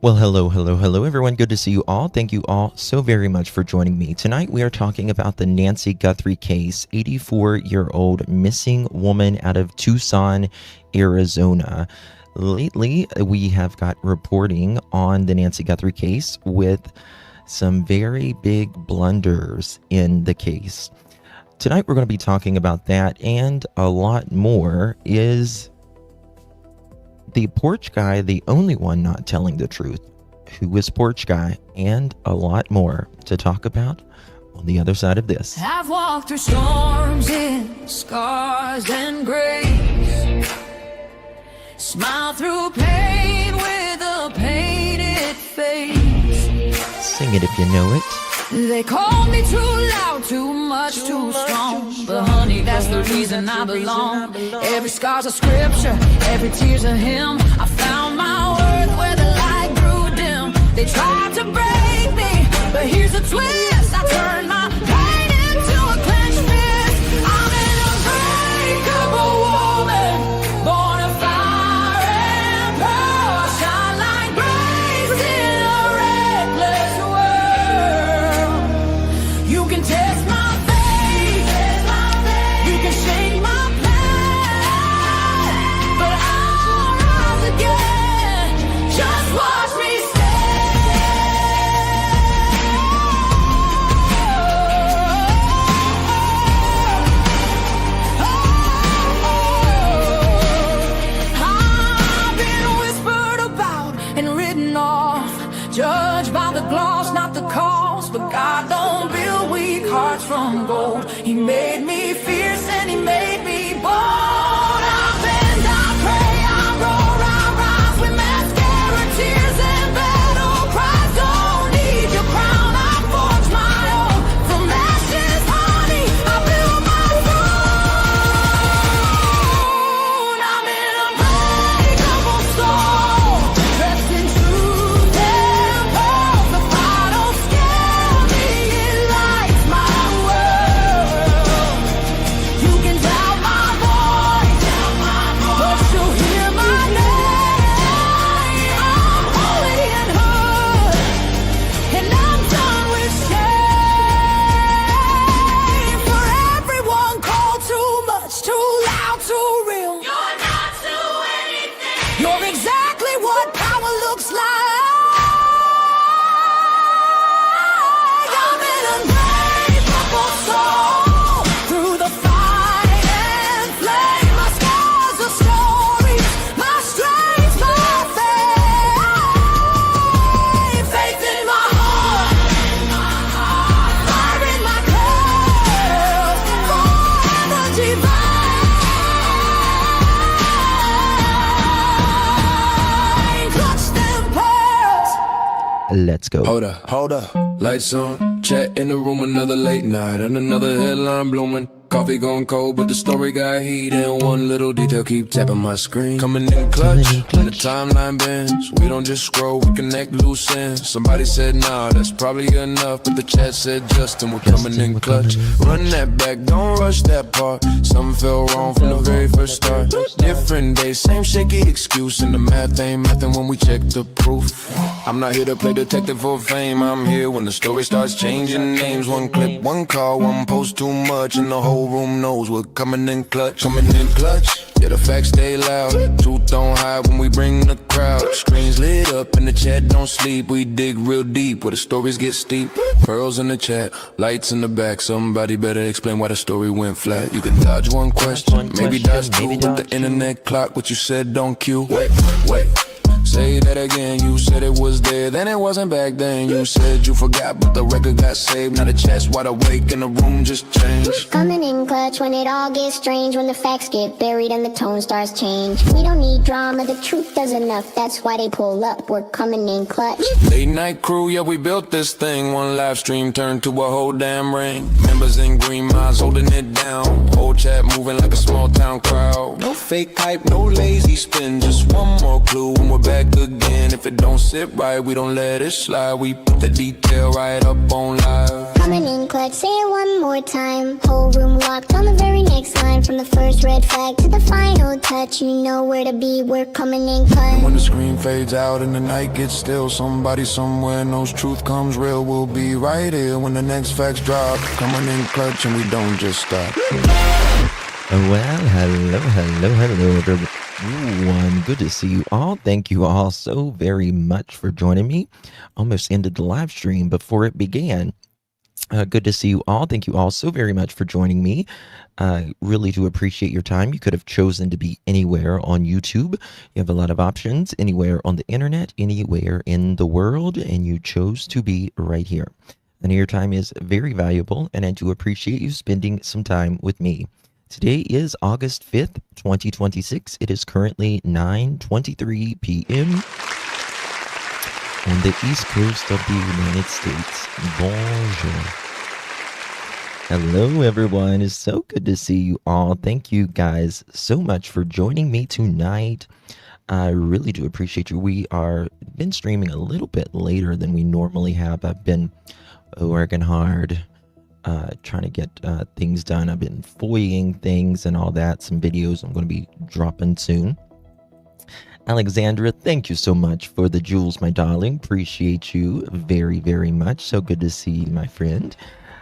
Well, hello, everyone. Good to see you all. Thank you all so very much for joining me. Tonight, we are talking about the Nancy Guthrie case, 84-year-old missing woman out of Tucson, Arizona. Lately, we have got reporting on the Nancy Guthrie case with some very big blunders in the case. Tonight, we're going to be talking about that and a lot more. Is the porch guy the only one not telling the truth? Who is porch guy? And a lot more to talk about on the other side of this. I've walked through storms in scars and grace, smile through pain with a painted face. Sing it if you know it. They called me too loud, too much, too strong. But honey, that's the reason I belong. Every scar's a scripture, every tear's a hymn. I found my worth where the light grew dim. They tried to break me, but here's a twist. I turned my pain into a clenched fist. I'm an unbreakable woman, born of fire and pearl. I shine like grace in a reckless world. You can test my faith, you can shake my pain, but I'll rise again. Just watch me I've been whispered about and written off, judged by the gloss, not the cost. But God don't build weak hearts from gold. He made me fierce and he made me bold. I bend, I pray, I roar, I rise with mascara, tears and battle cries. Don't need your crown, I forge my own. From ashes, honey, I build my throne. I'm an unbreakable soul, dressed in truth and pearls. The fire don't scare me, it lights my world. You can doubt my voice, but you'll hear my name. I'm holy and hood, and I'm done with shame. For everyone called too much, too loud, too real. You're not to anything. You're exactly what power looks like. I'm an unbreakable soul, through the fight and flame. My scars are stories, my strength, my faith. Faith in my heart, fire in my curls, for energy mine. Clutch them pearls. Let's go. Hold up, lights on, chat in the room, another late night and another headline blooming. Coffee gone cold, but the story got heat, and one little detail keep tapping my screen. Coming in clutch, when the timeline bends, we don't just scroll, we connect loose ends. Somebody said nah, that's probably enough, but the chat said Justin, we're coming in clutch. Run that back, don't rush that part. Something fell wrong from the very first start. Different day, same shaky excuse, and the math ain't mathing when we check the proof. I'm not here to play detective for fame, I'm here when the story starts changing names. One clip, one call, one post too much, and the whole room knows we're coming in clutch. Coming in clutch, yeah, the facts stay loud. Truth don't hide when we bring the crowd. Screens lit up and the chat don't sleep. We dig real deep where the stories get steep. Pearls in the chat, lights in the back. Somebody better explain why the story went flat. You can dodge one question, maybe dodge two. With the internet clock, what you said don't cue. Wait. Say that again, you said it was there, then it wasn't back then. You said you forgot, but the record got saved. Now the chat's wide awake and the room just changed. Coming in clutch when it all gets strange, when the facts get buried and the tone starts change. We don't need drama, the truth does enough, that's why they pull up, we're coming in clutch. Late night crew, yeah, we built this thing. One live stream turned to a whole damn ring. Members in green minds holding it down. Whole chat moving like a small town crowd. No fake hype, no lazy spin, just one more clue when we're back back again. If it don't sit right, we don't let it slide. We put the detail right up on live. Coming in clutch, say it one more time. Whole room locked on the very next line. From the first red flag to the final touch, you know where to be, we're coming in clutch. When the screen fades out and the night gets still, somebody somewhere knows truth comes real. We'll be right here when the next facts drop. Coming in clutch and we don't just stop. Well, hello, everyone. Good to see you all. Thank you all so very much for joining me. Almost ended the live stream before it began. Good to see you all. Thank you all so very much for joining me. Really do appreciate your time. You could have chosen to be anywhere on YouTube. You have a lot of options, anywhere on the internet, anywhere in the world, and you chose to be right here. And your time is very valuable, and I do appreciate you spending some time with me. Today is August 5th, 2026. It is currently 9:23 p.m. on the east coast of the United States. Bonjour. Hello, everyone. It's so good to see you all. Thank you guys so much for joining me tonight. I really do appreciate you. We are been streaming a little bit later than we normally have. I've been working hard, trying to get things done. I've been foying things and all that. Some videos I'm going to be dropping soon. Alexandra, thank you so much for the jewels, my darling. Appreciate you very, very much. So good to see you, my friend.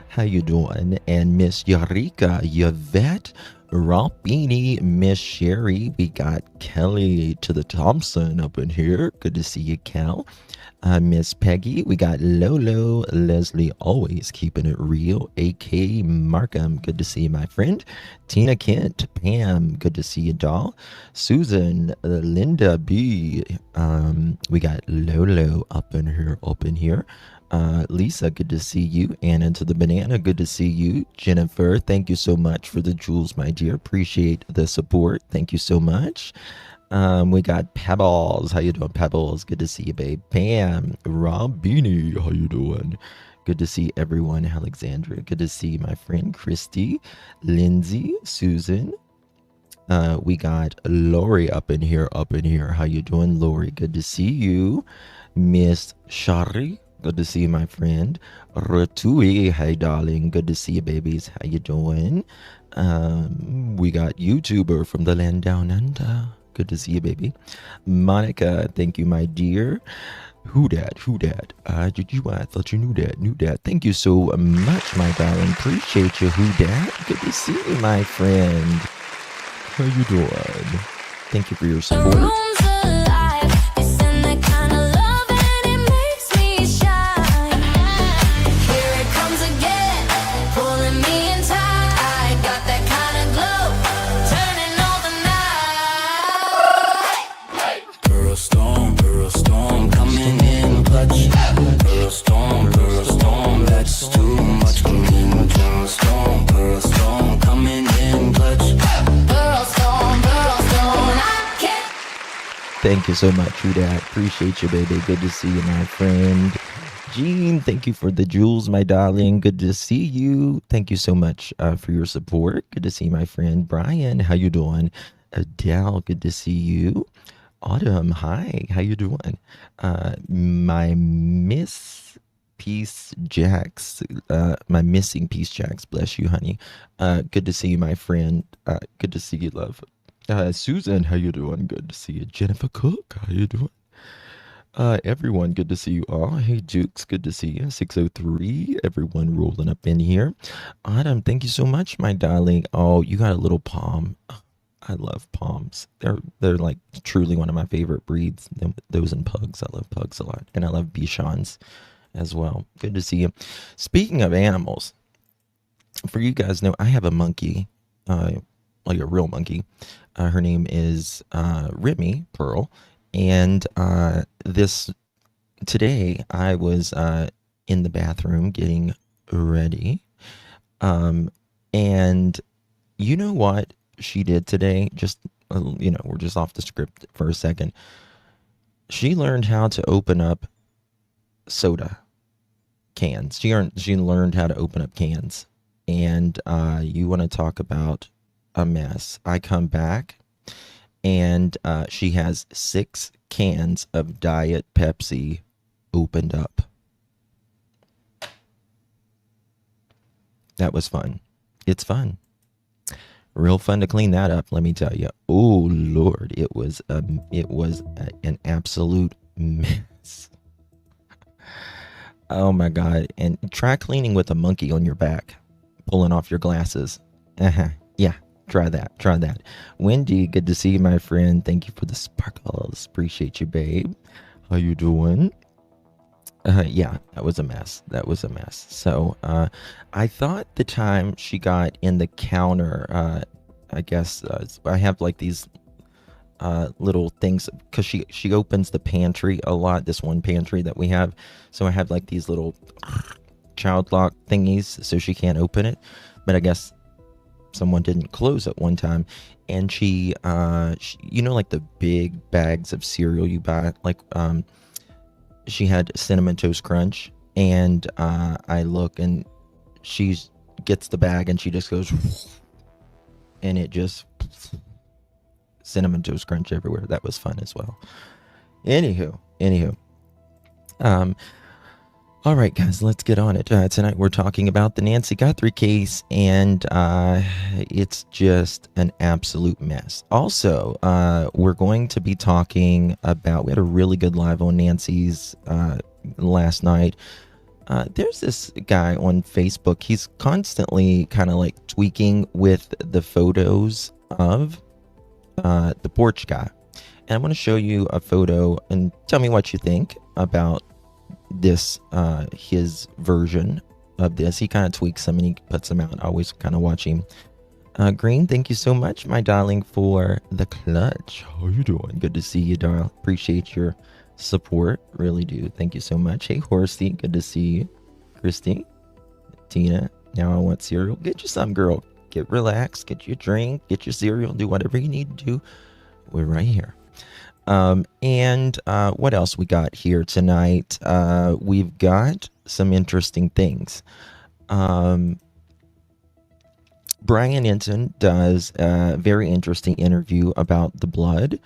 How you doing? And Miss Yarika, Yvette, Rompini, Miss Sherry. We got Kelly to the Thompson up in here. Good to see you, Cal. Miss Peggy, we got Lolo, Leslie, always keeping it real, A.K. Markham, good to see you, my friend. Tina Kent, Pam, good to see you, doll. Susan, Linda B, we got Lolo up in here. Lisa, good to see you. Anna to the banana, good to see you. Jennifer, thank you so much for the jewels, my dear. Appreciate the support. Thank you so much. We got Pebbles. How you doing, Pebbles? Good to see you, babe. Pam, Rob Beanie. How you doing? Good to see everyone. Alexandra, good to see my friend Christy, Lindsay, Susan. We got Lori up in here. How you doing, Lori? Good to see you. Miss Shari, good to see you, my friend. Ratui, hey darling, good to see you, babies. How you doing? We got YouTuber from the land down under. Good to see you, baby. Monica, thank you, my dear. Who dat? Did you? I thought you knew that. Thank you so much, my darling. Appreciate you, who dat? Good to see you, my friend. How you doing? Thank you for your support. Thank you so much, Hudat. Appreciate you, baby. Good to see you, my friend. Jean, thank you for the jewels, my darling. Good to see you. Thank you so much for your support. Good to see my friend Brian. How you doing? Adele, good to see you. Autumn, hi. How you doing? My Miss Peace Jacks, my missing Peace Jacks. Bless you, honey. Good to see you, my friend. Good to see you, love. Susan, how you doing? Good to see you. Jennifer Cook, how you doing? Everyone, good to see you all. Hey, Jukes, good to see you. 603, everyone rolling up in here. Autumn, thank you so much, my darling. Oh, you got a little palm. I love palms. They're like truly one of my favorite breeds. Those and pugs. I love pugs a lot. And I love Bichons as well. Good to see you. Speaking of animals, for you guys know, I have a monkey, like a real monkey. Her name is Remy Pearl. And today I was in the bathroom getting ready. And you know what she did today? Just, we're just off the script for a second. She learned how to open up soda cans. She learned how to open up cans. And you want to talk about a mess. I come back and she has 6 cans of Diet Pepsi opened up. That was fun. It's fun. Real fun to clean that up, let me tell you. Oh Lord, it was an absolute mess. Oh my God. And try cleaning with a monkey on your back, pulling off your glasses. Yeah, try that. Try that. Wendy, good to see you, my friend. Thank you for the sparkles. Appreciate you, babe. How you doing? Yeah, that was a mess. That was a mess. So I thought the time she got in the counter, I guess I have like these little things because she opens the pantry a lot, this one pantry that we have. So I have like these little child lock thingies so she can't open it. But I guess someone didn't close it one time. And she you know, like the big bags of cereal you buy, like she had Cinnamon Toast Crunch, and I look and she gets the bag and she just goes, and it just Cinnamon Toast Crunch everywhere. That was fun as well. Anywho, all right, guys, let's get on it. Tonight we're talking about the Nancy Guthrie case, and it's just an absolute mess. Also, we're going to be talking about, we had a really good live on Nancy's last night. There's this guy on Facebook. He's constantly kind of like tweaking with the photos of the porch guy. And I'm going to show you a photo and tell me what you think about this, his version of this. He kind of tweaks them and he puts them out. I always kind of watch him. Green, thank you so much, my darling, for the clutch. How you doing? Good to see you, darling. Appreciate your support. Really do. Thank you so much. Hey, Horsey, good to see you. Christy, Tina, now I want cereal. Get you some, girl. Get relaxed. Get you a drink. Get your cereal. Do whatever you need to do. We're right here. And what else we got here tonight? We've got some interesting things. Brian Ensign does a very interesting interview about the blood.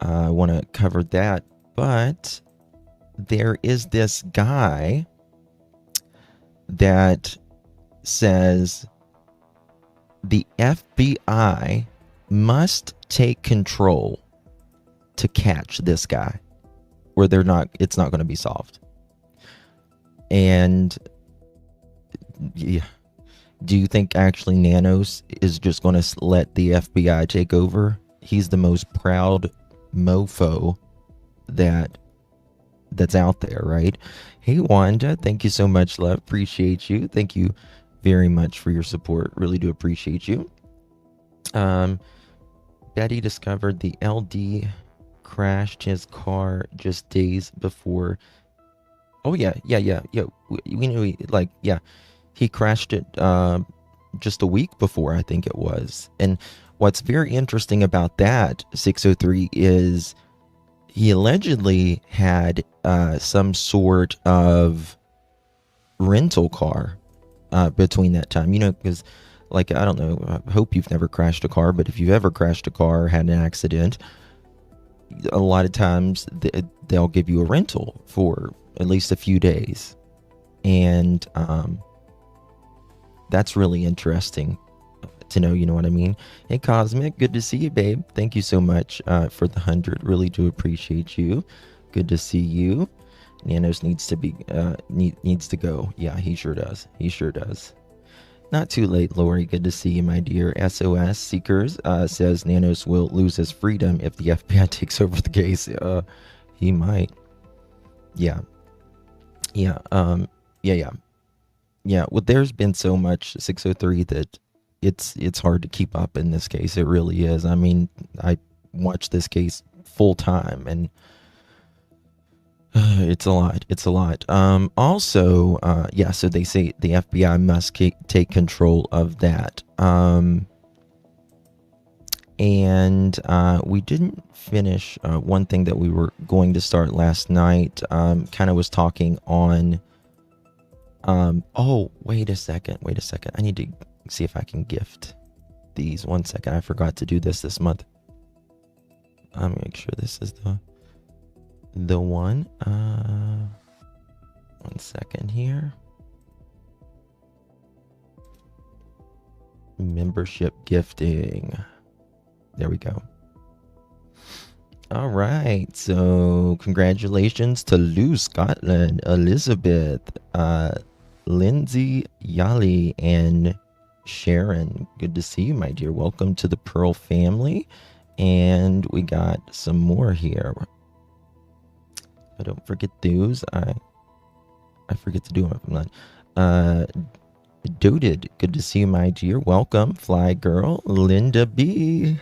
I want to cover that, but there is this guy that says the FBI must take control to catch this guy, or it's not going to be solved. And yeah, do you think actually Nanos is just going to let the FBI take over? He's the most proud mofo that's out there, right? Hey Wanda, thank you so much, love. Appreciate you. Thank you very much for your support. Really do appreciate you. Betty discovered the LD crashed his car just days before. Oh yeah. We knew he crashed it just a week before, I think it was. And what's very interesting about that 603 is he allegedly had some sort of rental car between that time, because like, I don't know, I hope you've never crashed a car, but if you've ever crashed a car or had an accident, a lot of times they'll give you a rental for at least a few days. And that's really interesting to know, you know what I mean? Hey Cosmic, good to see you, babe. Thank you so much for the 100. Really do appreciate you. Good to see you. Nanos needs to go. Yeah, he sure does. Not too late, Lori. Good to see you, my dear. SOS Seekers says Nanos will lose his freedom if the FBI takes over the case. He might. Yeah. Well, there's been so much 603 that it's hard to keep up in this case. It really is. I mean, I watch this case full time, and it's a lot. Also, so they say the FBI must take control of that. And we didn't finish one thing that we were going to start last night. Kind of was talking on. Oh, wait a second. I need to see if I can gift these. 1 second. I forgot to do this month. Make sure this is the one. 1 second here. Membership gifting. There we go. All right. So congratulations to Lou, Scotland, Elizabeth, Lindsay, Yali, and Sharon. Good to see you, my dear. Welcome to the Pearl family. And we got some more here. I don't forget those. I forget to do them if I'm not. Doted, good to see you, my dear. Welcome, Fly Girl, Linda B.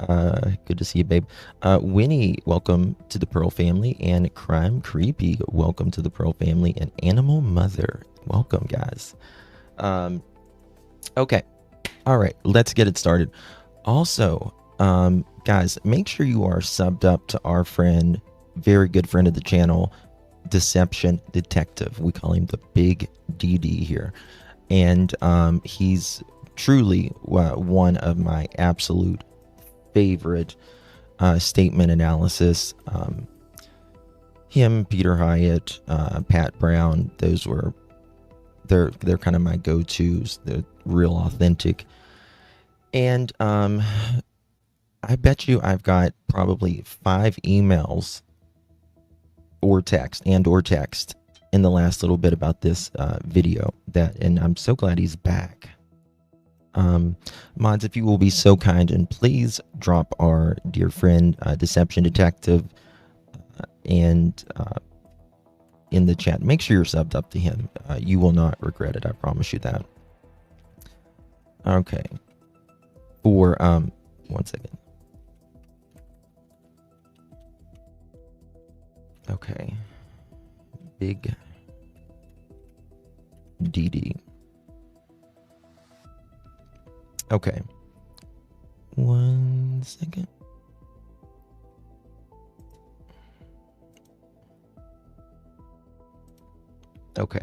Good to see you, babe. Winnie, welcome to the Pearl family, and Crime Creepy, welcome to the Pearl family, and Animal Mother, welcome, guys. Okay, all right, let's get it started. Also, guys, make sure you are subbed up to our friend, very good friend of the channel, Deception Detective. We call him the Big DD here. And he's truly one of my absolute favorite statement analysis. Him, Peter Hyatt, Pat Brown, they're kind of my go-tos. They're real authentic. And I bet you I've got probably 5 emails or text in the last little bit about this video, and I'm so glad he's back. Mods, if you will be so kind and please drop our dear friend Deception Detective and in the chat. Make sure you're subbed up to him. You will not regret it, I promise you that. Okay. For 1 second. Okay. Big DD. Okay. 1 second. Okay.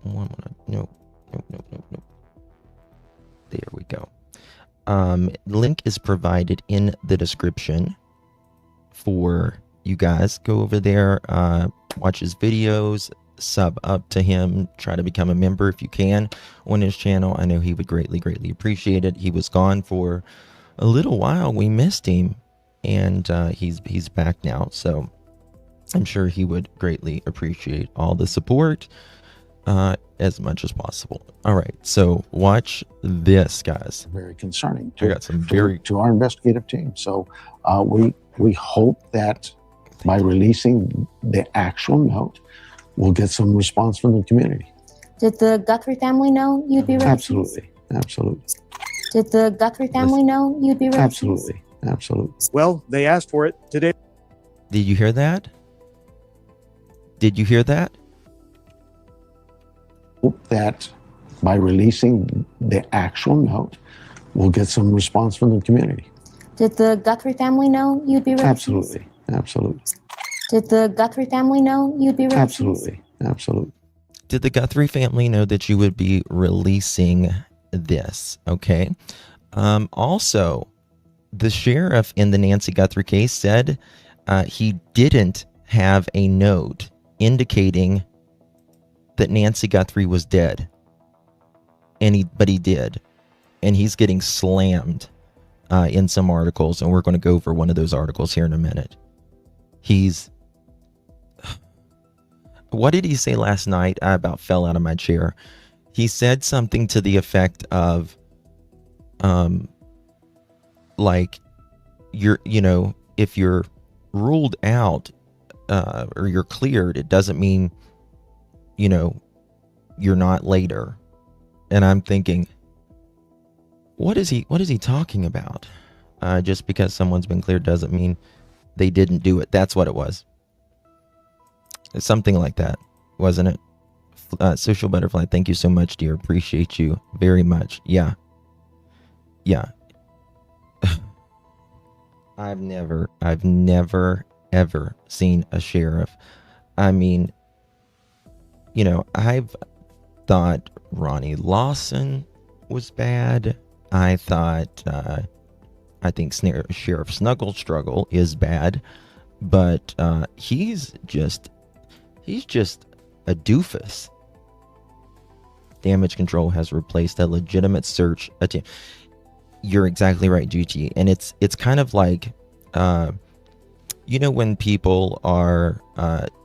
Nope. There we go. Link is provided in the description for you guys. Go over there, watch his videos, sub up to him, try to become a member if you can on his channel. I know he would greatly appreciate it. He was gone for a little while. We missed him, and he's back now, so I'm sure he would greatly appreciate all the support as much as possible. All right, so watch this, guys. Very concerning to our investigative team. So we hope that by releasing the actual note, we'll get some response from the community. Did the Guthrie family know you'd be released? Absolutely. Did the Guthrie family know you'd be released? Absolutely. Well, they asked for it today. Did you hear that? Hope that by releasing the actual note, we'll get some response from the community. Did the Guthrie family know you'd be released? Absolutely. Did the Guthrie family know you'd be released? Absolutely. Did the Guthrie family know that you would be releasing this? Okay. Also, the sheriff in the Nancy Guthrie case said he didn't have a note indicating that Nancy Guthrie was dead. But he did. And he's getting slammed in some articles, and we're going to go over one of those articles here in a minute. What did he say last night? I about fell out of my chair. He said something to the effect of, like, if you're ruled out or you're cleared, it doesn't mean, you're not later. And I'm thinking, what is he talking about? Just because someone's been cleared doesn't mean they didn't do it. That's what it was. It's something like that, wasn't it? Social Butterfly, thank you so much, dear. Appreciate you very much. Yeah. I've never ever seen a sheriff. I mean, I've thought Ronnie Lawson was bad. I thought I think Sheriff Snuggle Struggle is bad, but he's just a doofus. Damage control has replaced a legitimate search attempt. You're exactly right, GT. And it's kind of like, when people are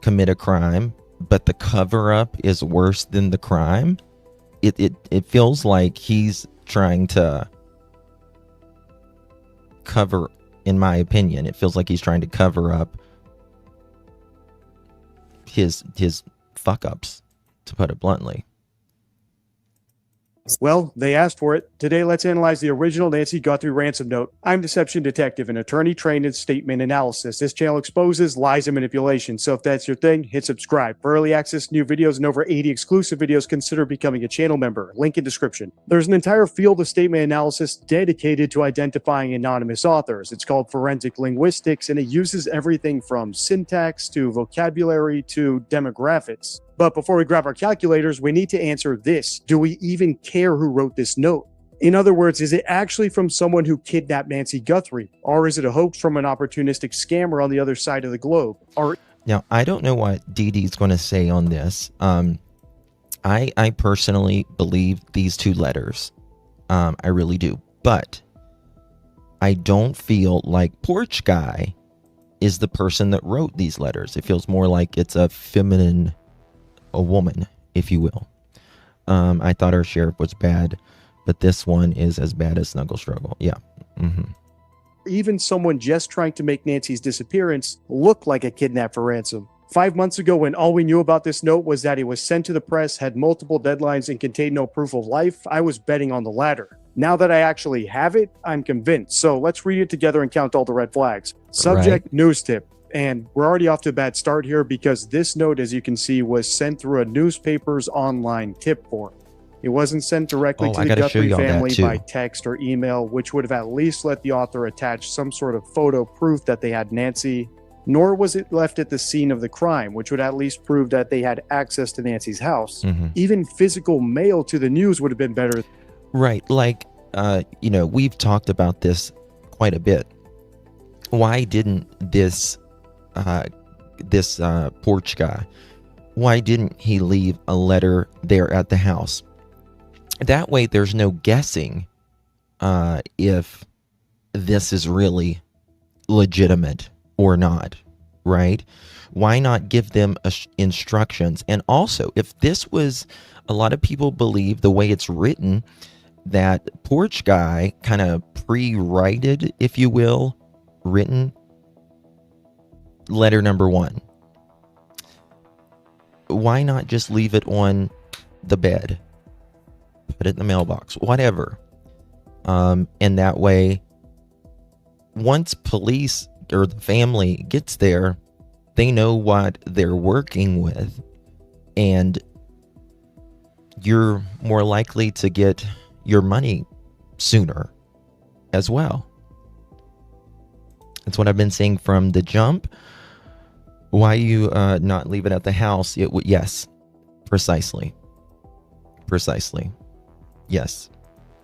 commit a crime, but the cover up is worse than the crime. It feels like he's trying to cover, in my opinion, it feels like he's trying to cover up his fuck ups, to put it bluntly. Well, they asked for it. Today, let's analyze the original Nancy Guthrie ransom note. I'm Deception Detective, an attorney trained in statement analysis. This channel exposes lies and manipulation. So if that's your thing, hit subscribe. For early access to new videos and over 80 exclusive videos, consider becoming a channel member. Link in description. There's an entire field of statement analysis dedicated to identifying anonymous authors. It's called forensic linguistics, and it uses everything from syntax to vocabulary to demographics. But before we grab our calculators, we need to answer this. Do we even care who wrote this note? In other words, is it actually from someone who kidnapped Nancy Guthrie? Or is it a hoax from an opportunistic scammer on the other side of the globe? Now, I don't know what Dee Dee's going to say on this. I personally believe these two letters. I really do. But I don't feel like Porch Guy is the person that wrote these letters. It feels more like it's a woman, if you will. I thought our sheriff was bad, but this one is as bad as Snuggle Struggle. Yeah. Even someone just trying to make Nancy's disappearance look like a kidnap for ransom. 5 months ago, when all we knew about this note was that it was sent to the press, had multiple deadlines, and contained no proof of life, I was betting on the latter. Now that I actually have it, I'm convinced. So let's read it together and count all the red flags. Subject, right. News tip. And we're already off to a bad start here because this note, as you can see, was sent through a newspaper's online tip form. It wasn't sent directly to the Guthrie family by text or email, which would have at least let the author attach some sort of photo proof that they had Nancy, nor was it left at the scene of the crime, which would at least prove that they had access to Nancy's house. Even physical mail to the news would have been better. Right. Like, we've talked about this quite a bit. Why didn't this Porch Guy, why didn't he leave a letter there at the house? That way there's no guessing if this is really legitimate or not, right? Why not give them instructions? And also, if this was, a lot of people believe the way it's written, that Porch Guy kind of pre-writed, if you will, written letter number 1. Why not just leave it on the bed? Put it in the mailbox, whatever. And that way, once police or the family gets there, they know what they're working with, and you're more likely to get your money sooner as well. That's what I've been saying from the jump. Why you not leave it at the house? Yes, precisely. Yes,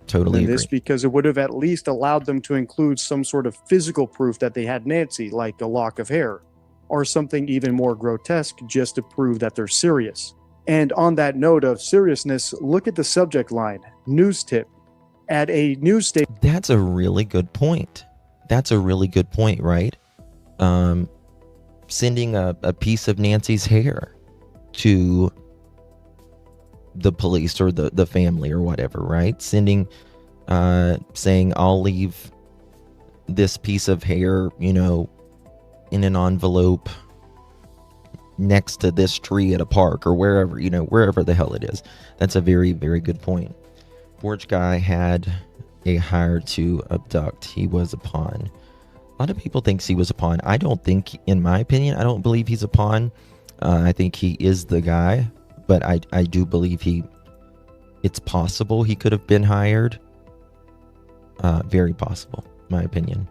totally agree. This because it would have at least allowed them to include some sort of physical proof that they had Nancy, like a lock of hair, or something even more grotesque, just to prove that they're serious. And on that note of seriousness, look at the subject line: news tip. At a news station. That's a really good point. Right? Sending a piece of Nancy's hair to the police or the family or whatever, right? Saying I'll leave this piece of hair, in an envelope next to this tree at a park or wherever, wherever the hell it is. That's a very, very good point. Porch Guy had a hire to abduct. He was a pawn. A lot of people think he was a pawn. I don't think, in my opinion, I don't believe he's a pawn. I think he is the guy, but I do believe it's possible he could have been hired. Very possible, in my opinion.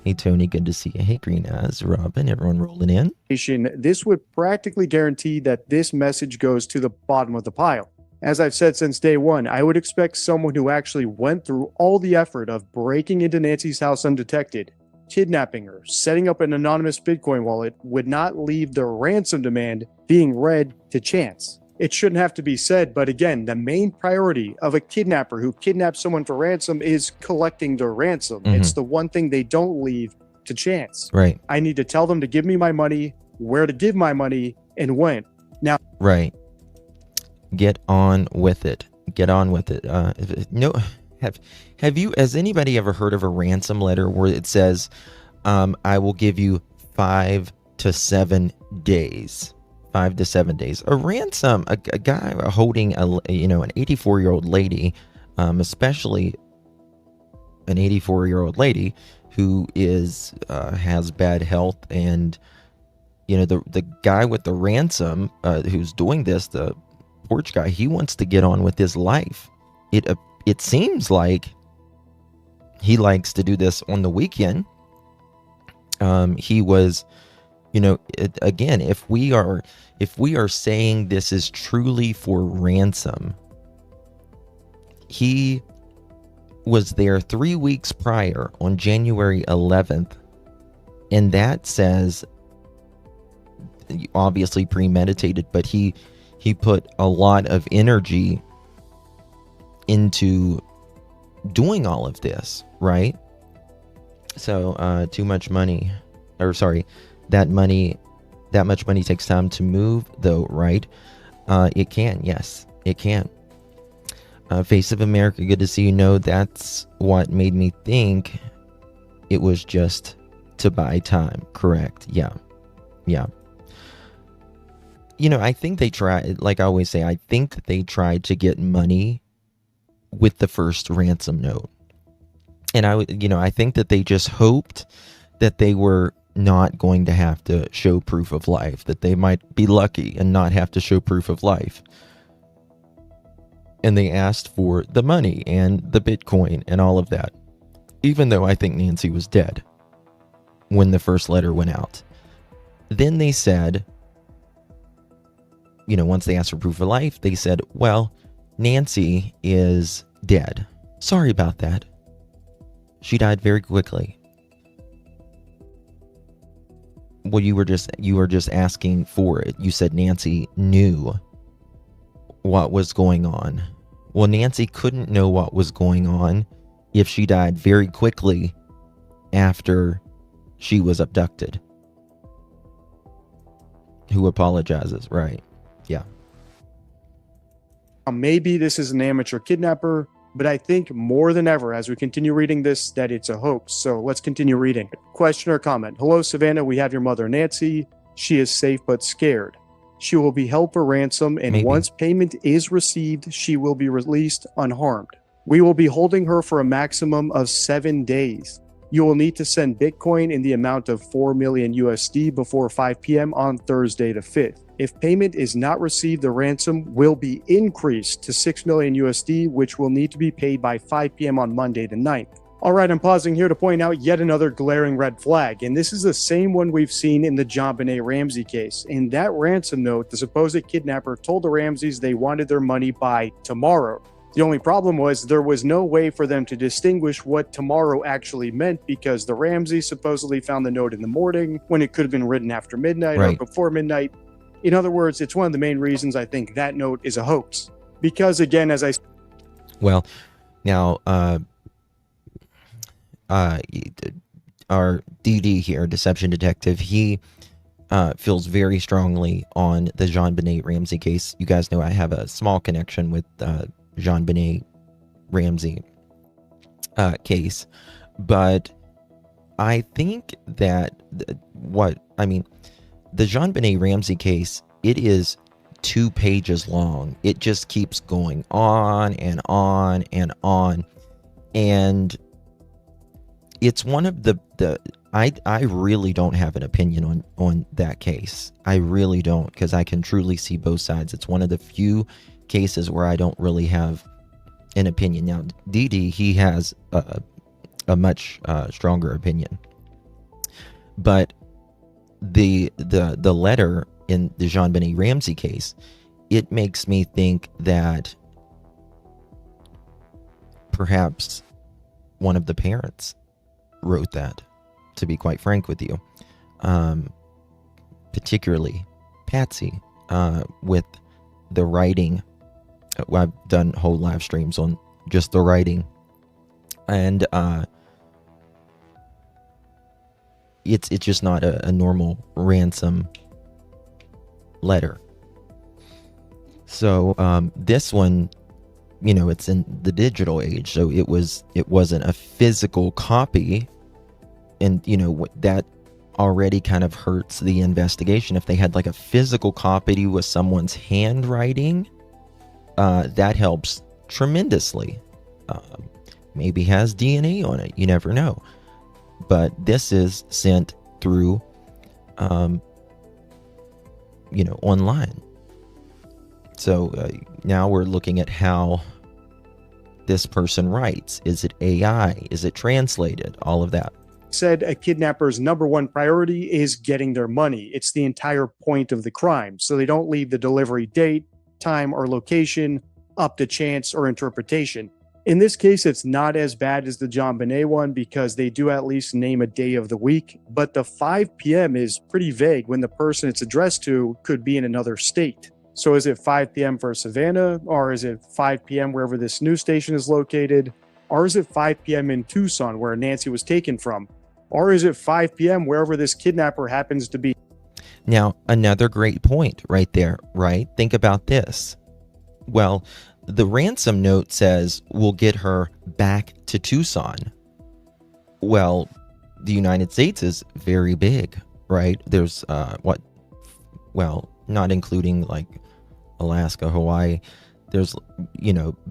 Hey, Tony, good to see you. Hey, Green Eyes, Robin, everyone rolling in. This would practically guarantee that this message goes to the bottom of the pile. As I've said since day one, I would expect someone who actually went through all the effort of breaking into Nancy's house undetected, kidnapping her, setting up an anonymous Bitcoin wallet, would not leave the ransom demand being read to chance. It shouldn't have to be said, but again, the main priority of a kidnapper who kidnaps someone for ransom is collecting the ransom. It's the one thing they don't leave to chance. Right. I need to tell them to give me my money, where to give my money, and when. Now, Right. Get on with it. Get on with it. Has anybody ever heard of a ransom letter where it says, I will give you 5 to 7 days. 5 to 7 days. A ransom, a guy holding an 84-year-old lady, especially an 84-year-old lady who has bad health, and the guy with the ransom who's doing this, the porch guy, he wants to get on with his life. It seems like he likes to do this on the weekend. He was, again, if we are saying this is truly for ransom, he was there 3 weeks prior on January 11th, and that says obviously premeditated, but he put a lot of energy into doing all of this, right? So too much money, or sorry, that much money takes time to move, though, right? It can, yes, it can. Face of America, good to see you. Know that's what made me think it was just to buy time. Correct. Yeah. I think they tried, like I always say, I think that they tried to get money with the first ransom note. And I think that they just hoped that they were not going to have to show proof of life, that they might be lucky and not have to show proof of life. And they asked for the money and the Bitcoin and all of that, even though I think Nancy was dead when the first letter went out. Then they said, once they asked for proof of life, they said, well, Nancy is dead. Sorry about that. She died very quickly. Well, you were just asking for it. You said Nancy knew what was going on. Well, Nancy couldn't know what was going on if she died very quickly after she was abducted. Who apologizes, right? Yeah. Maybe this is an amateur kidnapper, but I think more than ever, as we continue reading this, that it's a hoax. So let's continue reading. Question or comment. Hello, Savannah. We have your mother, Nancy. She is safe but scared. She will be held for ransom, and Maybe. Once payment is received, she will be released unharmed. We will be holding her for a maximum of 7 days. You will need to send Bitcoin in the amount of 4 million USD before 5 p.m. on Thursday the 5th. If payment is not received, the ransom will be increased to 6 million USD, which will need to be paid by 5 p.m. on Monday the 9th. All right, I'm pausing here to point out yet another glaring red flag, and this is the same one we've seen in the JonBenet Ramsey case. In that ransom note, the supposed kidnapper told the Ramseys they wanted their money by tomorrow. The only problem was there was no way for them to distinguish what tomorrow actually meant, because the Ramseys supposedly found the note in the morning when it could have been written after midnight Right. or before midnight. In other words, it's one of the main reasons I think that note is a hoax. Because again, as I... Well, now, our DD here, Deception Detective, he feels very strongly on the JonBenet Ramsey case. You guys know I have a small connection with JonBenet Ramsey case, but I think that the JonBenet Ramsey case, it is 2 pages long. It just keeps going on and on and on, and it's one of the I really don't have an opinion on that case. I really don't, because I can truly see both sides. It's one of the few cases where I don't really have an opinion. Now, DD, he has a much stronger opinion, but the letter in the JonBenet Ramsey case, it makes me think that perhaps one of the parents wrote that, to be quite frank with you. Particularly Patsy, with the writing. I've done whole live streams on just the writing. And it's just not a normal ransom letter. So this one, it's in the digital age, so it wasn't a physical copy, and that already kind of hurts the investigation. If they had like a physical copy with someone's handwriting, that helps tremendously. Maybe has DNA on it, you never know. But this is sent through online. So now we're looking at how this person writes. Is it AI? Is it translated? All of that. Said a kidnapper's number one priority is getting their money. It's the entire point of the crime. So they don't leave the delivery date, time, or location up to chance or interpretation. In this case, it's not as bad as the John Bonet one because they do at least name a day of the week, but the 5 p.m. is pretty vague when the person it's addressed to could be in another state. So is it 5 p.m. for Savannah, or is it 5 p.m. wherever this news station is located, or is it 5 p.m. in Tucson where Nancy was taken from, or is it 5 p.m. wherever this kidnapper happens to be? Now, another great point right there, right? Think about this. Well, the ransom note says we'll get her back to Tucson. Well, the United States is very big, right? There's not including like Alaska, Hawaii. There's,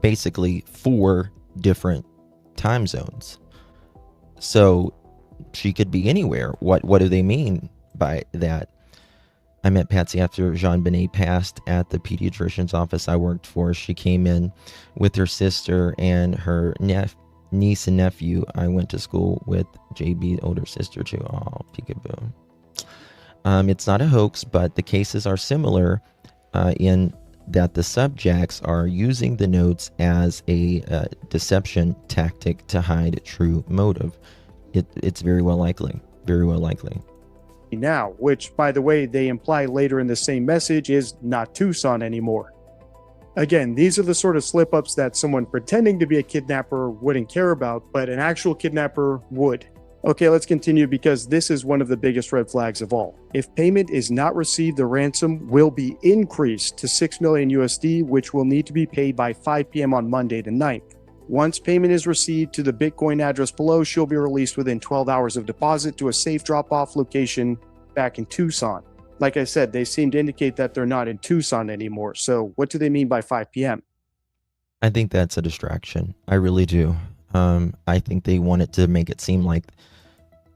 basically 4 different time zones. So she could be anywhere. What do they mean by that? I met Patsy after Jean Benet passed at the pediatrician's office I worked for. She came in with her sister and her niece and nephew. I went to school with JB's older sister too. Oh, peekaboo. It's not a hoax, but the cases are similar in that the subjects are using the notes as a deception tactic to hide true motive. It's very well likely. Very well likely. Now, which, by the way, they imply later in the same message is not Tucson anymore. Again, these are the sort of slip-ups that someone pretending to be a kidnapper wouldn't care about, but an actual kidnapper would. Okay, let's continue because this is one of the biggest red flags of all. If payment is not received, the ransom will be increased to $6 million USD, which will need to be paid by 5 p.m. on Monday the 9th. Once payment is received to the Bitcoin address below, she'll be released within 12 hours of deposit to a safe drop-off location back in Tucson. Like I said, they seem to indicate that they're not in Tucson anymore. So what do they mean by 5 p.m.? I think that's a distraction. I really do. I think they wanted to make it seem like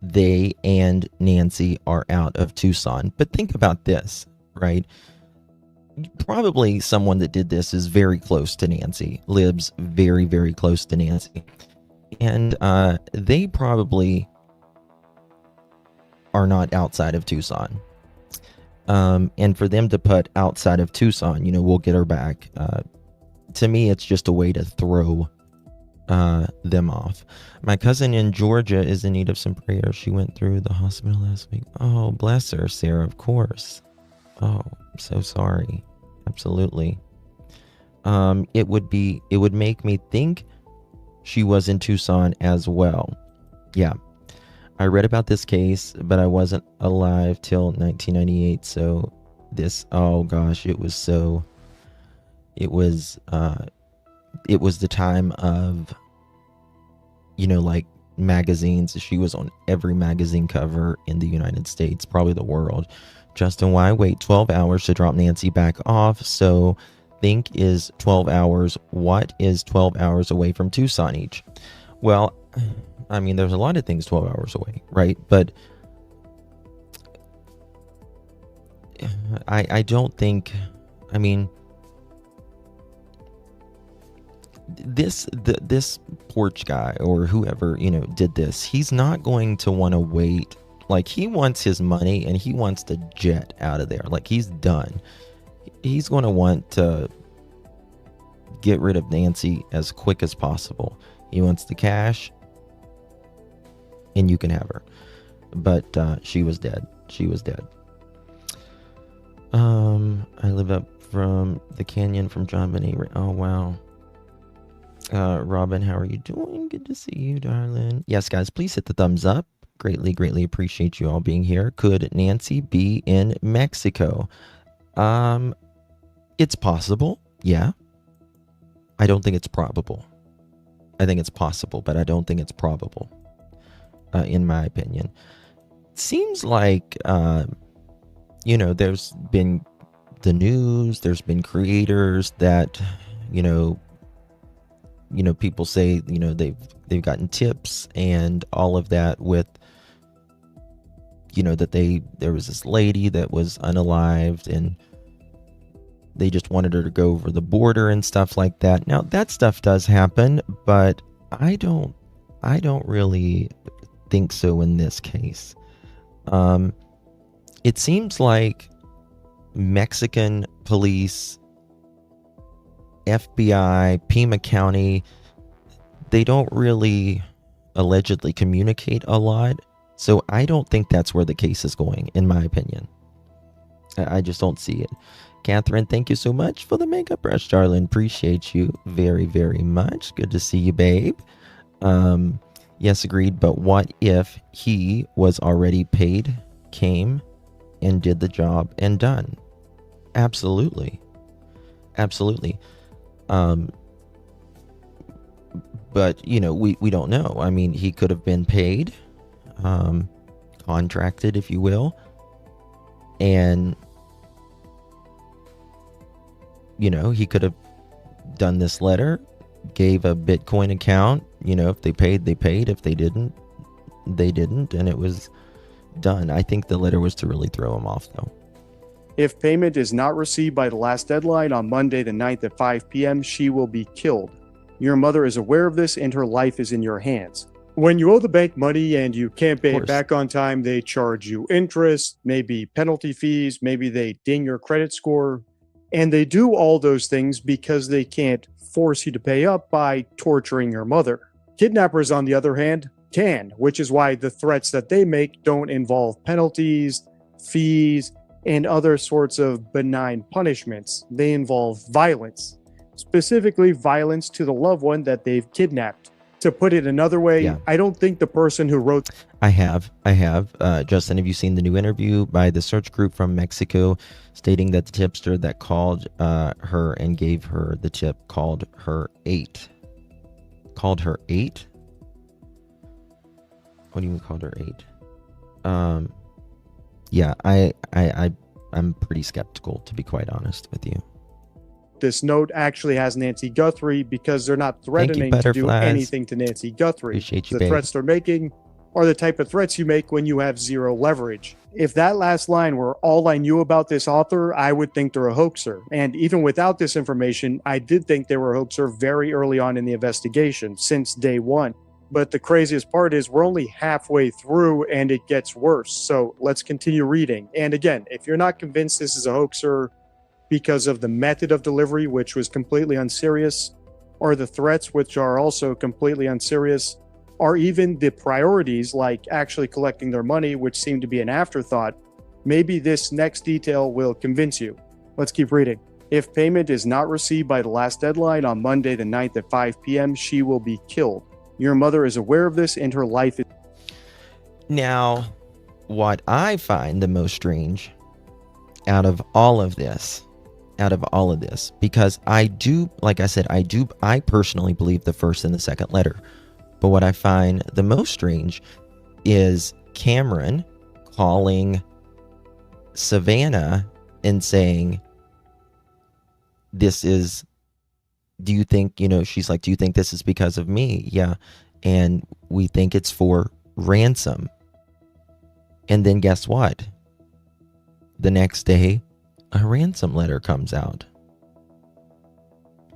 they and Nancy are out of Tucson. But think about this, right? Probably someone that did this is very close to Nancy, lives very, very close to Nancy. And they probably are not outside of Tucson. And for them to put outside of Tucson, we'll get her back. To me, it's just a way to throw them off. My cousin in Georgia is in need of some prayers. She went through the hospital last week. Oh, bless her, Sarah, of course. Oh, I'm so sorry. Absolutely. It would make me think she was in Tucson as well. Yeah. I read about this case, but I wasn't alive till 1998. So oh gosh, it was the time of, like magazines. She was on every magazine cover in the United States, probably the world. Justin, why wait 12 hours to drop Nancy back off? So think is 12 hours. What is 12 hours away from Tucson each? Well, I mean, there's a lot of things 12 hours away, right? But I don't think, I mean, this porch guy or whoever, did this, he's not going to want to wait. Like, he wants his money and he wants to jet out of there. Like, he's done. he's going to want to get rid of Nancy as quick as possible. He wants the cash, and you can have her. But she was dead. She was dead. I live up from the canyon from John Benet. Oh, wow. Robin, how are you doing? Good to see you, darling. Yes, guys, please hit the thumbs up. Greatly, greatly appreciate you all being here. Could Nancy be in Mexico? It's possible. Yeah. I don't think it's probable. I think it's possible, but I don't think it's probable, in my opinion. Seems like, there's been the news, there's been creators that, people say, they've gotten tips and all of that with, that there was this lady that was unalived and they just wanted her to go over the border and stuff like that. Now that stuff does happen, but I don't really think so in this case. It seems like Mexican police, FBI, Pima County, they don't really allegedly communicate a lot. So I don't think that's where the case is going, in my opinion. I just don't see it. Catherine, thank you so much for the makeup brush, darling. Appreciate you very, very much. Good to see you, babe. Yes, agreed. But what if he was already paid, came, and did the job and done? Absolutely. Absolutely. But, we don't know. I mean, he could have been paid, contracted, if you will. And, he could have done this letter, gave a Bitcoin account. If they paid, they paid. If they didn't, they didn't. And it was done. I think the letter was to really throw him off, though. If payment is not received by the last deadline on Monday the 9th at 5 p.m., she will be killed. Your mother is aware of this and her life is in your hands. When you owe the bank money and you can't pay it back on time, they charge you interest, maybe penalty fees, maybe they ding your credit score. And they do all those things because they can't force you to pay up by torturing your mother. Kidnappers, on the other hand, can, which is why the threats that they make don't involve penalties, fees, and other sorts of benign punishments. They involve violence, specifically violence to the loved one that they've kidnapped. To put it another way, yeah. I don't think the person who wrote... I have. Justin, have you seen the new interview by the search group from Mexico stating that the tipster that called her and gave her the tip called her 8? Called her 8? What do you mean called her 8? Yeah, I'm pretty skeptical, to be quite honest with you. This note actually has Nancy Guthrie because they're not threatening to do anything to Nancy Guthrie. The threats they're making are the type of threats you make when you have zero leverage. If that last line were all I knew about this author, I would think they're a hoaxer. And even without this information, I did think they were a hoaxer very early on in the investigation, since day one. But the craziest part is we're only halfway through and it gets worse. So let's continue reading. And again, if you're not convinced this is a hoaxer because of the method of delivery, which was completely unserious, or the threats, which are also completely unserious, or even the priorities, like actually collecting their money, which seem to be an afterthought, maybe this next detail will convince you. Let's keep reading. If payment is not received by the last deadline on Monday the 9th at 5 p.m., she will be killed. Your mother is aware of this and her life is... Now, what I find the most strange out of all of this, because I do, like I said, I personally believe the first and the second letter. But what I find the most strange is Cameron calling Savannah and saying, do you think, she's like, do you think this is because of me? Yeah. And we think it's for ransom. And then guess what? The next day, a ransom letter comes out.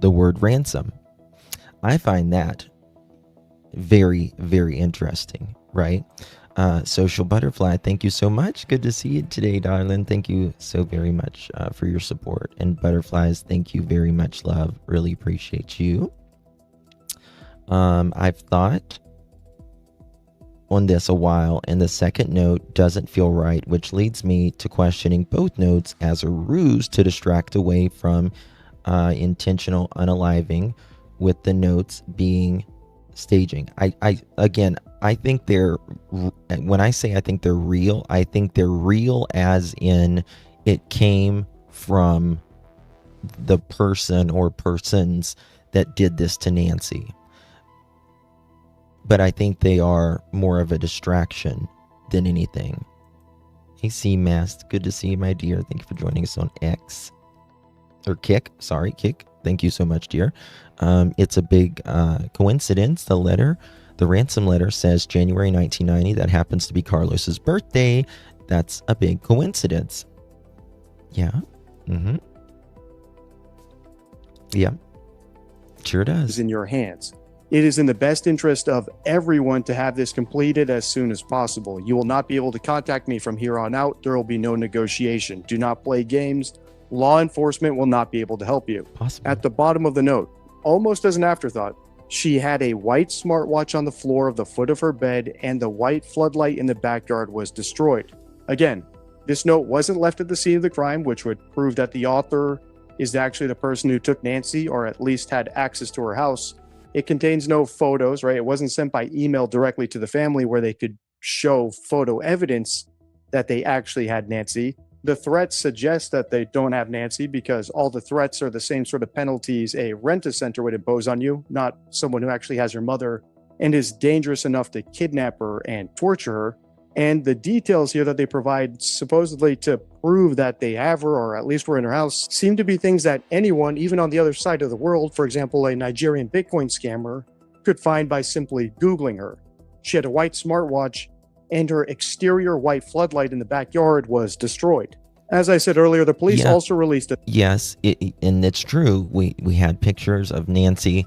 The word ransom. I find that very, very interesting, right? Social Butterfly, thank you so much. Good to see you today, darling. Thank you so very much for your support. And Butterflies, thank you very much, love. Really appreciate you. I've thought on this a while, and the second note doesn't feel right, which leads me to questioning both notes as a ruse to distract away from intentional unaliving, with the notes being staging. I think they're, when I say I think they're real, I think they're real as in it came from the person or persons that did this to Nancy. But I think they are more of a distraction than anything. Hey, C-Mast, good to see you, my dear. Thank you for joining us on X. Or Kick, sorry, Kick. Thank you so much, dear. It's a big coincidence. The ransom letter says January 1990. That happens to be Carlos's birthday. That's a big coincidence. Yeah. Mm-hmm. Yeah. Sure does. Is in your hands. It is in the best interest of everyone to have this completed as soon as possible. You will not be able to contact me from here on out. There will be no negotiation. Do not play games. Law enforcement will not be able to help you. Possible. At the bottom of the note, almost as an afterthought, she had a white smartwatch on the floor of the foot of her bed, and the white floodlight in the backyard was destroyed. Again, this note wasn't left at the scene of the crime, which would prove that the author is actually the person who took Nancy, or at least had access to her house. It contains no photos, right? It wasn't sent by email directly to the family where they could show photo evidence that they actually had Nancy. The threats suggest that they don't have Nancy because all the threats are the same sort of penalties a rent-a-center would impose on you, not someone who actually has your mother and is dangerous enough to kidnap her and torture her. And the details here that they provide supposedly to prove that they have her, or at least were in her house, seem to be things that anyone, even on the other side of the world, for example, a Nigerian Bitcoin scammer, could find by simply Googling her. She had a white smartwatch, and her exterior white floodlight in the backyard was destroyed. As I said earlier, the police also released a... Yes, and it's true. We had pictures of Nancy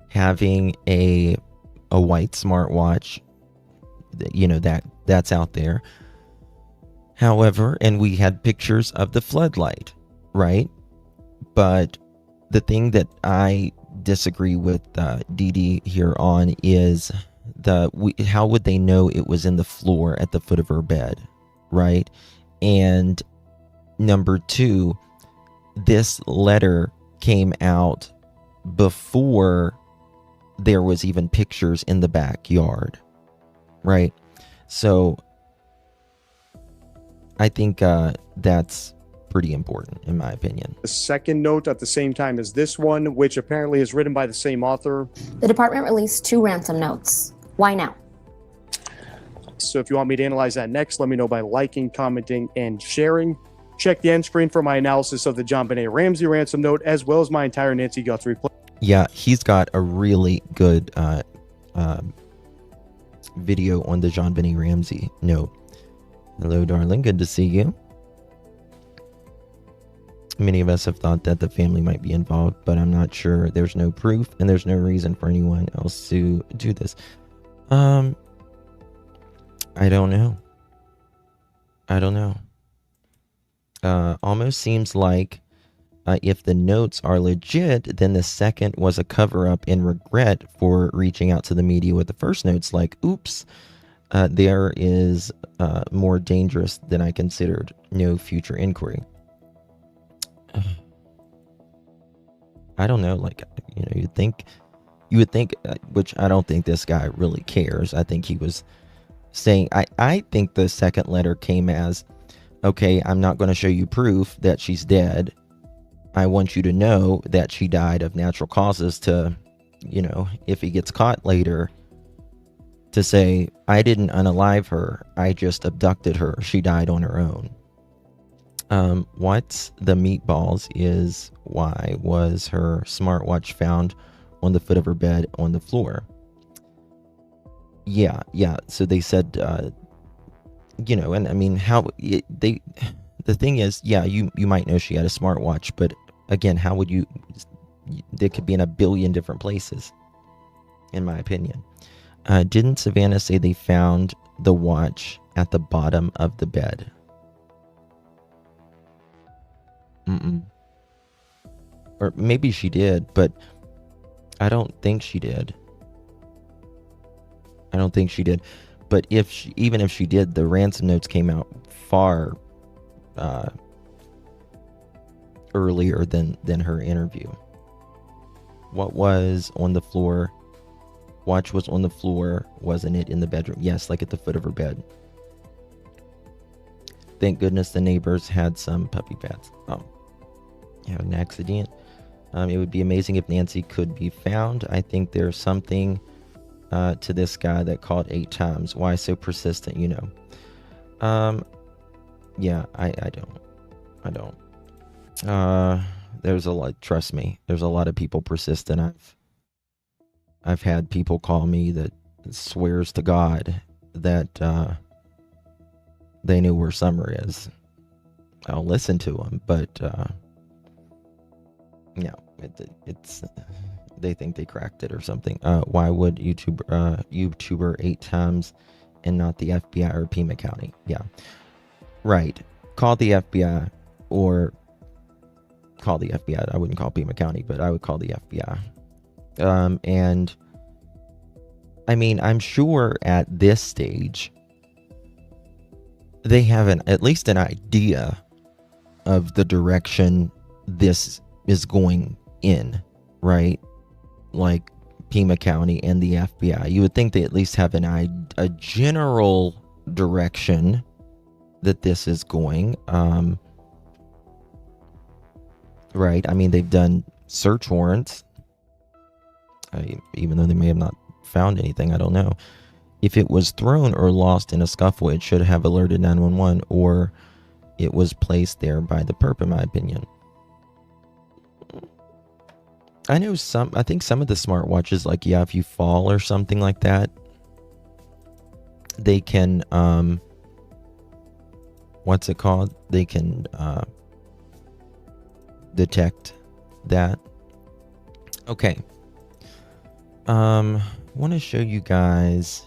having a white smartwatch. You know, that's out there. However, and we had pictures of the floodlight, right? But the thing that I disagree with Dee Dee here on is how would they know it was in the floor at the foot of her bed, right? And number two, this letter came out before there was even pictures in the backyard, right? So I think that's pretty important, in my opinion. The second note at the same time as this one, which apparently is written by the same author. The department released 2 ransom notes. Why now? So if you want me to analyze that next, let me know by liking, commenting, and sharing. Check the end screen for my analysis of the JonBenet Ramsey ransom note, as well as my entire Nancy Guthrie play. Yeah, he's got a really good video on the JonBenet Ramsey note. Hello, darling. Good to see you. Many of us have thought that the family might be involved, but I'm not sure. There's no proof, and there's no reason for anyone else to do this. I don't know. Almost seems like if the notes are legit, then the second was a cover-up in regret for reaching out to the media with the first notes. Like, oops, there is more dangerous than I considered. No future inquiry. I don't know. Like, you would think, which I don't think this guy really cares. I think he was saying, I think the second letter came as, okay, I'm not going to show you proof that she's dead. I want you to know that she died of natural causes to, if he gets caught later, to say, I didn't unalive her. I just abducted her. She died on her own. What's the meatballs is why was her smartwatch found on the foot of her bed on the floor? Yeah. So they said, and I mean, the thing is, yeah, you might know she had a smartwatch, but again, how would you, they could be in a billion different places, in my opinion. Didn't Savannah say they found the watch at the bottom of the bed. Or maybe she did, but I don't think she did. But even if she did, the ransom notes came out far earlier than her interview. What was on the floor? Watch was on the floor, wasn't it, in the bedroom? Yes, like at the foot of her bed. Thank goodness the neighbors had some puppy pads. Oh, yeah, an accident. It would be amazing if Nancy could be found. I think there's something to this guy that called 8 times. Why so persistent, you know? Yeah, I don't. There's a lot, trust me, there's a lot of people persistent. I've had people call me that swears to God that they knew where Summer is. I'll listen to them, but no, it's they think they cracked it or something. Why would YouTuber 8 times and not the FBI or Pima County? Yeah, right. Call the FBI or call the FBI. I wouldn't call Pima County, but I would call the FBI. And I mean, I'm sure at this stage they have at least an idea of the direction this is going in, right? Like Pima County and the FBI. You would think they at least have a general direction that this is going. Right? I mean, they've done search warrants. Even though they may have not found anything, I don't know. If it was thrown or lost in a scuffle, it should have alerted 911, or it was placed there by the perp, in my opinion. I think some of the smartwatches, like, yeah, if you fall or something like that, they can, what's it called? They can detect that. Okay. I want to show you guys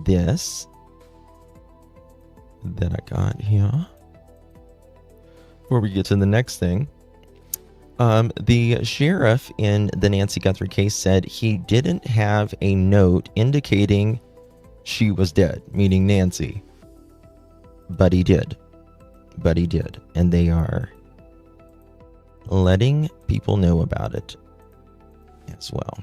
this that I got here before we get to the next thing. The sheriff in the Nancy Guthrie case said he didn't have a note indicating she was dead, meaning Nancy, but he did. And they are letting people know about it as well.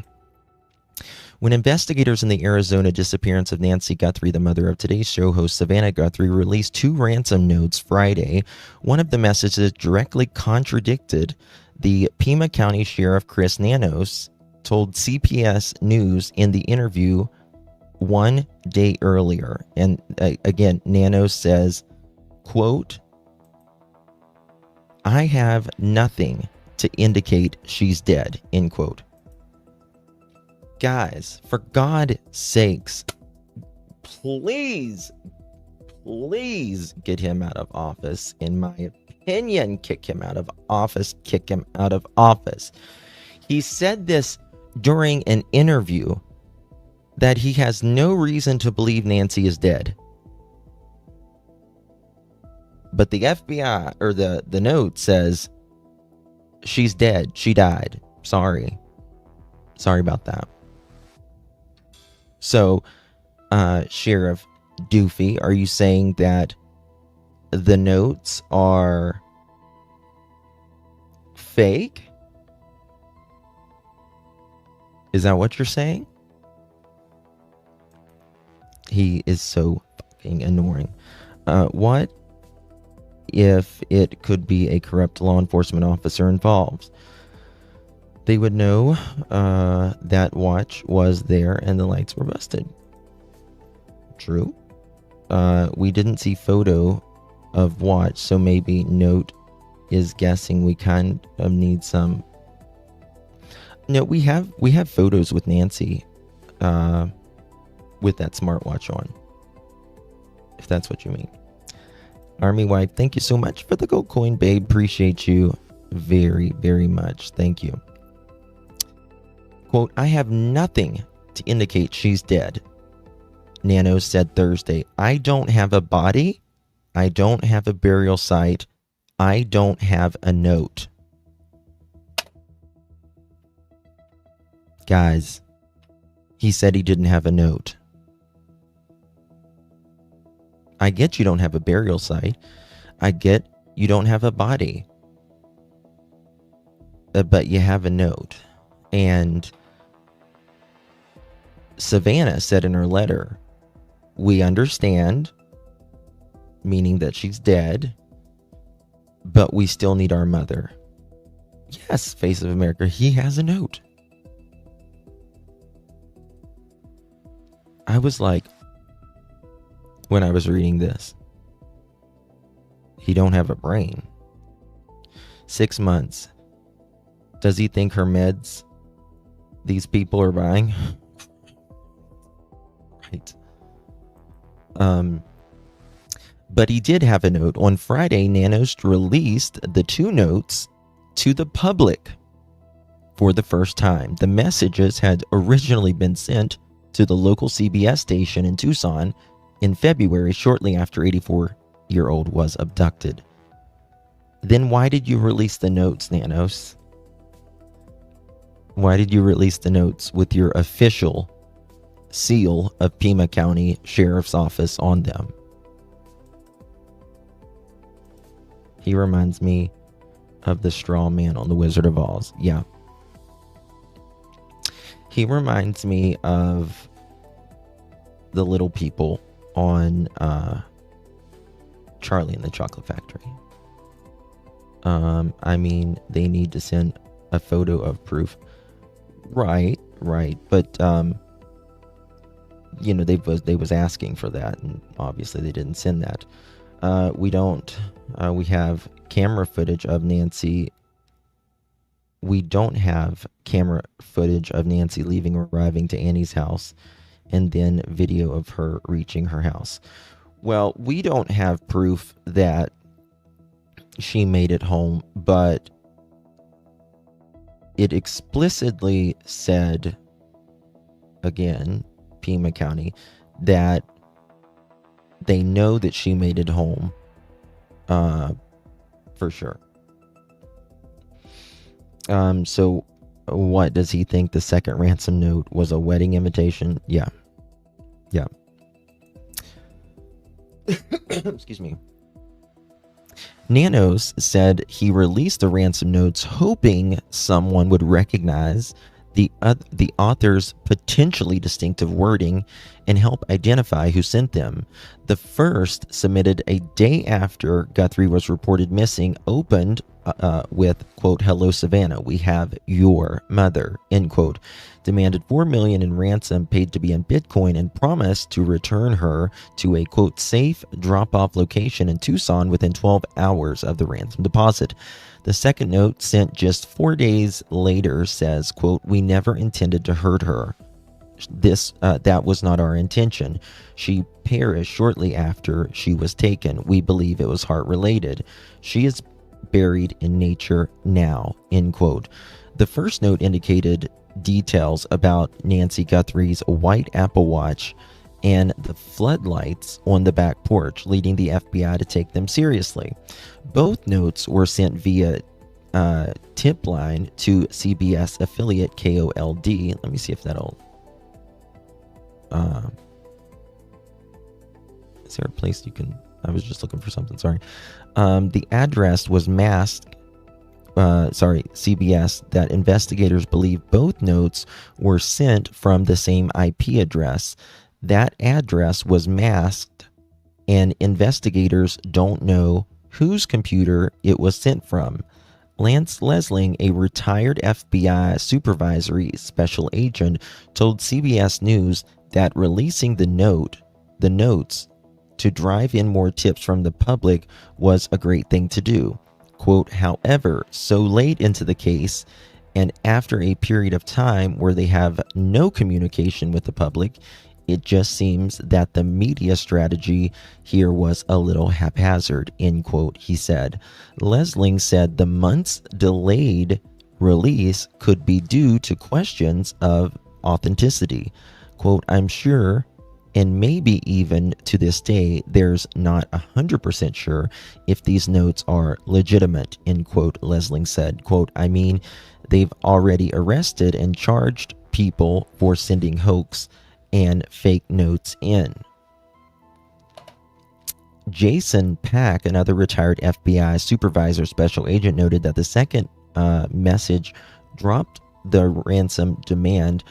When investigators in the Arizona disappearance of Nancy Guthrie, the mother of today's show host Savannah Guthrie, released 2 ransom notes Friday, one of the messages directly contradicted the Pima County Sheriff Chris Nanos told CPS News in the interview one day earlier. And again, Nanos says, quote, "I have nothing to indicate she's dead," end quote. Guys, for God's sakes, please get him out of office. In my opinion, kick him out of office. He said this during an interview that he has no reason to believe Nancy is dead. But the FBI, or the note says, she's dead. She died. Sorry about that. So, Sheriff Doofy, are you saying that the notes are fake? Is that what you're saying? He is so fucking annoying. What if it could be a corrupt law enforcement officer involved? They would know that watch was there and the lights were busted. True. We didn't see photo of watch, so maybe note is guessing. We kind of need some. No, we have photos with Nancy with that smartwatch on, if that's what you mean. Army Wife, thank you so much for the gold coin, babe. Appreciate you very, very much. Thank you. Quote, "I have nothing to indicate she's dead," Nano said Thursday, I don't have a body. I don't have a burial site. I don't have a note. Guys, he said he didn't have a note. I get you don't have a burial site. I get you don't have a body. But you have a note. And Savannah said in her letter, we understand, meaning that she's dead, but we still need our mother. Yes, Face of America, he has a note. I was like, when I was reading this, he don't have a brain. 6 months. Does he think her meds these people are buying? Right. But he did have a note. On Friday, Nanos released the 2 notes to the public for the first time. The messages had originally been sent to the local CBS station in Tucson in February, shortly after 84-year-old was abducted. Then why did you release the notes, Nanos? Why did you release the notes with your official seal of Pima County Sheriff's Office on them? He reminds me of the straw man on The Wizard of Oz. Yeah. He reminds me of the little people on Charlie and the Chocolate Factory. I mean, they need to send a photo of proof. Right. But, you know, they was asking for that, and obviously they didn't send that. We have camera footage of Nancy. We don't have camera footage of Nancy leaving or arriving to Annie's house, and then video of her reaching her house. Well, we don't have proof that she made it home, but it explicitly said, again, Pima County, that they know that she made it home, for sure. So what, does he think the second ransom note was a wedding invitation? Yeah. Excuse me. Nanos said he released the ransom notes hoping someone would recognize the author's potentially distinctive wording and help identify who sent them. The first, submitted a day after Guthrie was reported missing, opened with, quote, "Hello, Savannah, we have your mother," end quote, demanded $4 million in ransom paid to be in Bitcoin, and promised to return her to a, quote, "safe drop-off location in Tucson within 12 hours of the ransom deposit. The second note, sent just 4 days later, says, quote, "We never intended to hurt her. That was not our intention. She perished shortly after she was taken. We believe it was heart-related. She is buried in nature now," end quote. The first note indicated details about Nancy Guthrie's white Apple Watch and the floodlights on the back porch, leading the FBI to take them seriously. Both notes were sent via tip line to CBS affiliate KOLD. Let me see if that'll... is there a place you can... I was just looking for something, sorry. The address was masked, CBS, that investigators believe both notes were sent from the same IP address. That address was masked, and investigators don't know whose computer it was sent from. Lance Lesling, a retired FBI supervisory special agent, told CBS News that releasing the notes to drive in more tips from the public was a great thing to do. Quote, "However, so late into the case, and after a period of time where they have no communication with the public, it just seems that the media strategy here was a little haphazard," end quote, he said. Lesling said the months delayed release could be due to questions of authenticity. Quote, "I'm sure And maybe even to this day, there's not 100% sure if these notes are legitimate, end quote, Leslie said. Quote, I mean, they've already arrested and charged people for sending hoax and fake notes in. Jason Pack, another retired FBI supervisor special agent, noted that the second message dropped the ransom demand.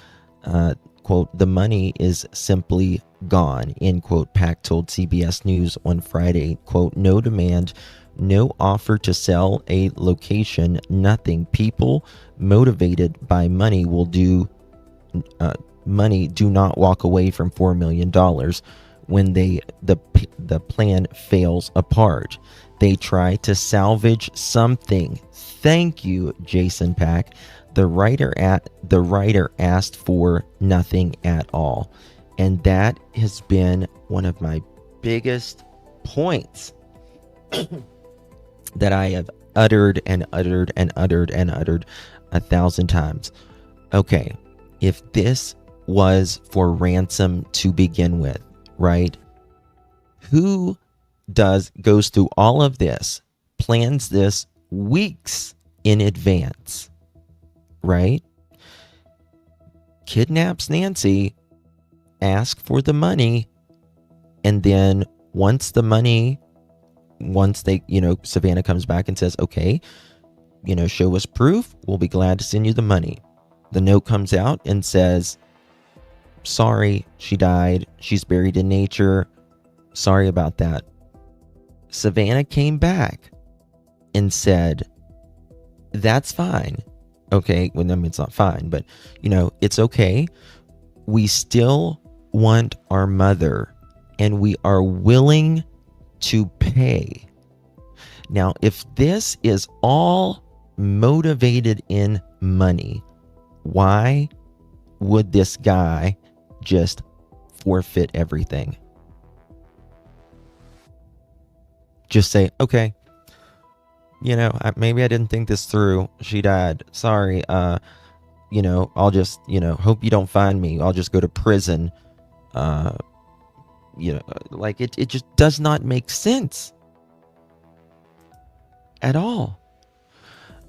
Quote, the money is simply gone, end quote, Pack told CBS News on Friday. Quote, no demand, no offer to sell a location, nothing. People motivated by money will do not walk away from $4 million when the plan fails apart. They try to salvage something. Thank you, Jason Pack. The writer asked for nothing at all. And that has been one of my biggest points that I have uttered 1,000 times. Okay, if this was for ransom to begin with, right? Who goes through all of this, plans this weeks in advance, right? Kidnaps Nancy, ask for the money, and then once they, Savannah comes back and says, okay, show us proof, we'll be glad to send you the money. The note comes out and says, sorry, she died, she's buried in nature, sorry about that. Savannah came back and said, that's fine. Okay, well, I mean, it's not fine, but, it's okay. We still want our mother, and we are willing to pay. Now, if this is all motivated in money, why would this guy just forfeit everything? Just say, okay, maybe I didn't think this through. She died. Sorry. I'll just, hope you don't find me. I'll just go to prison. It just does not make sense at all.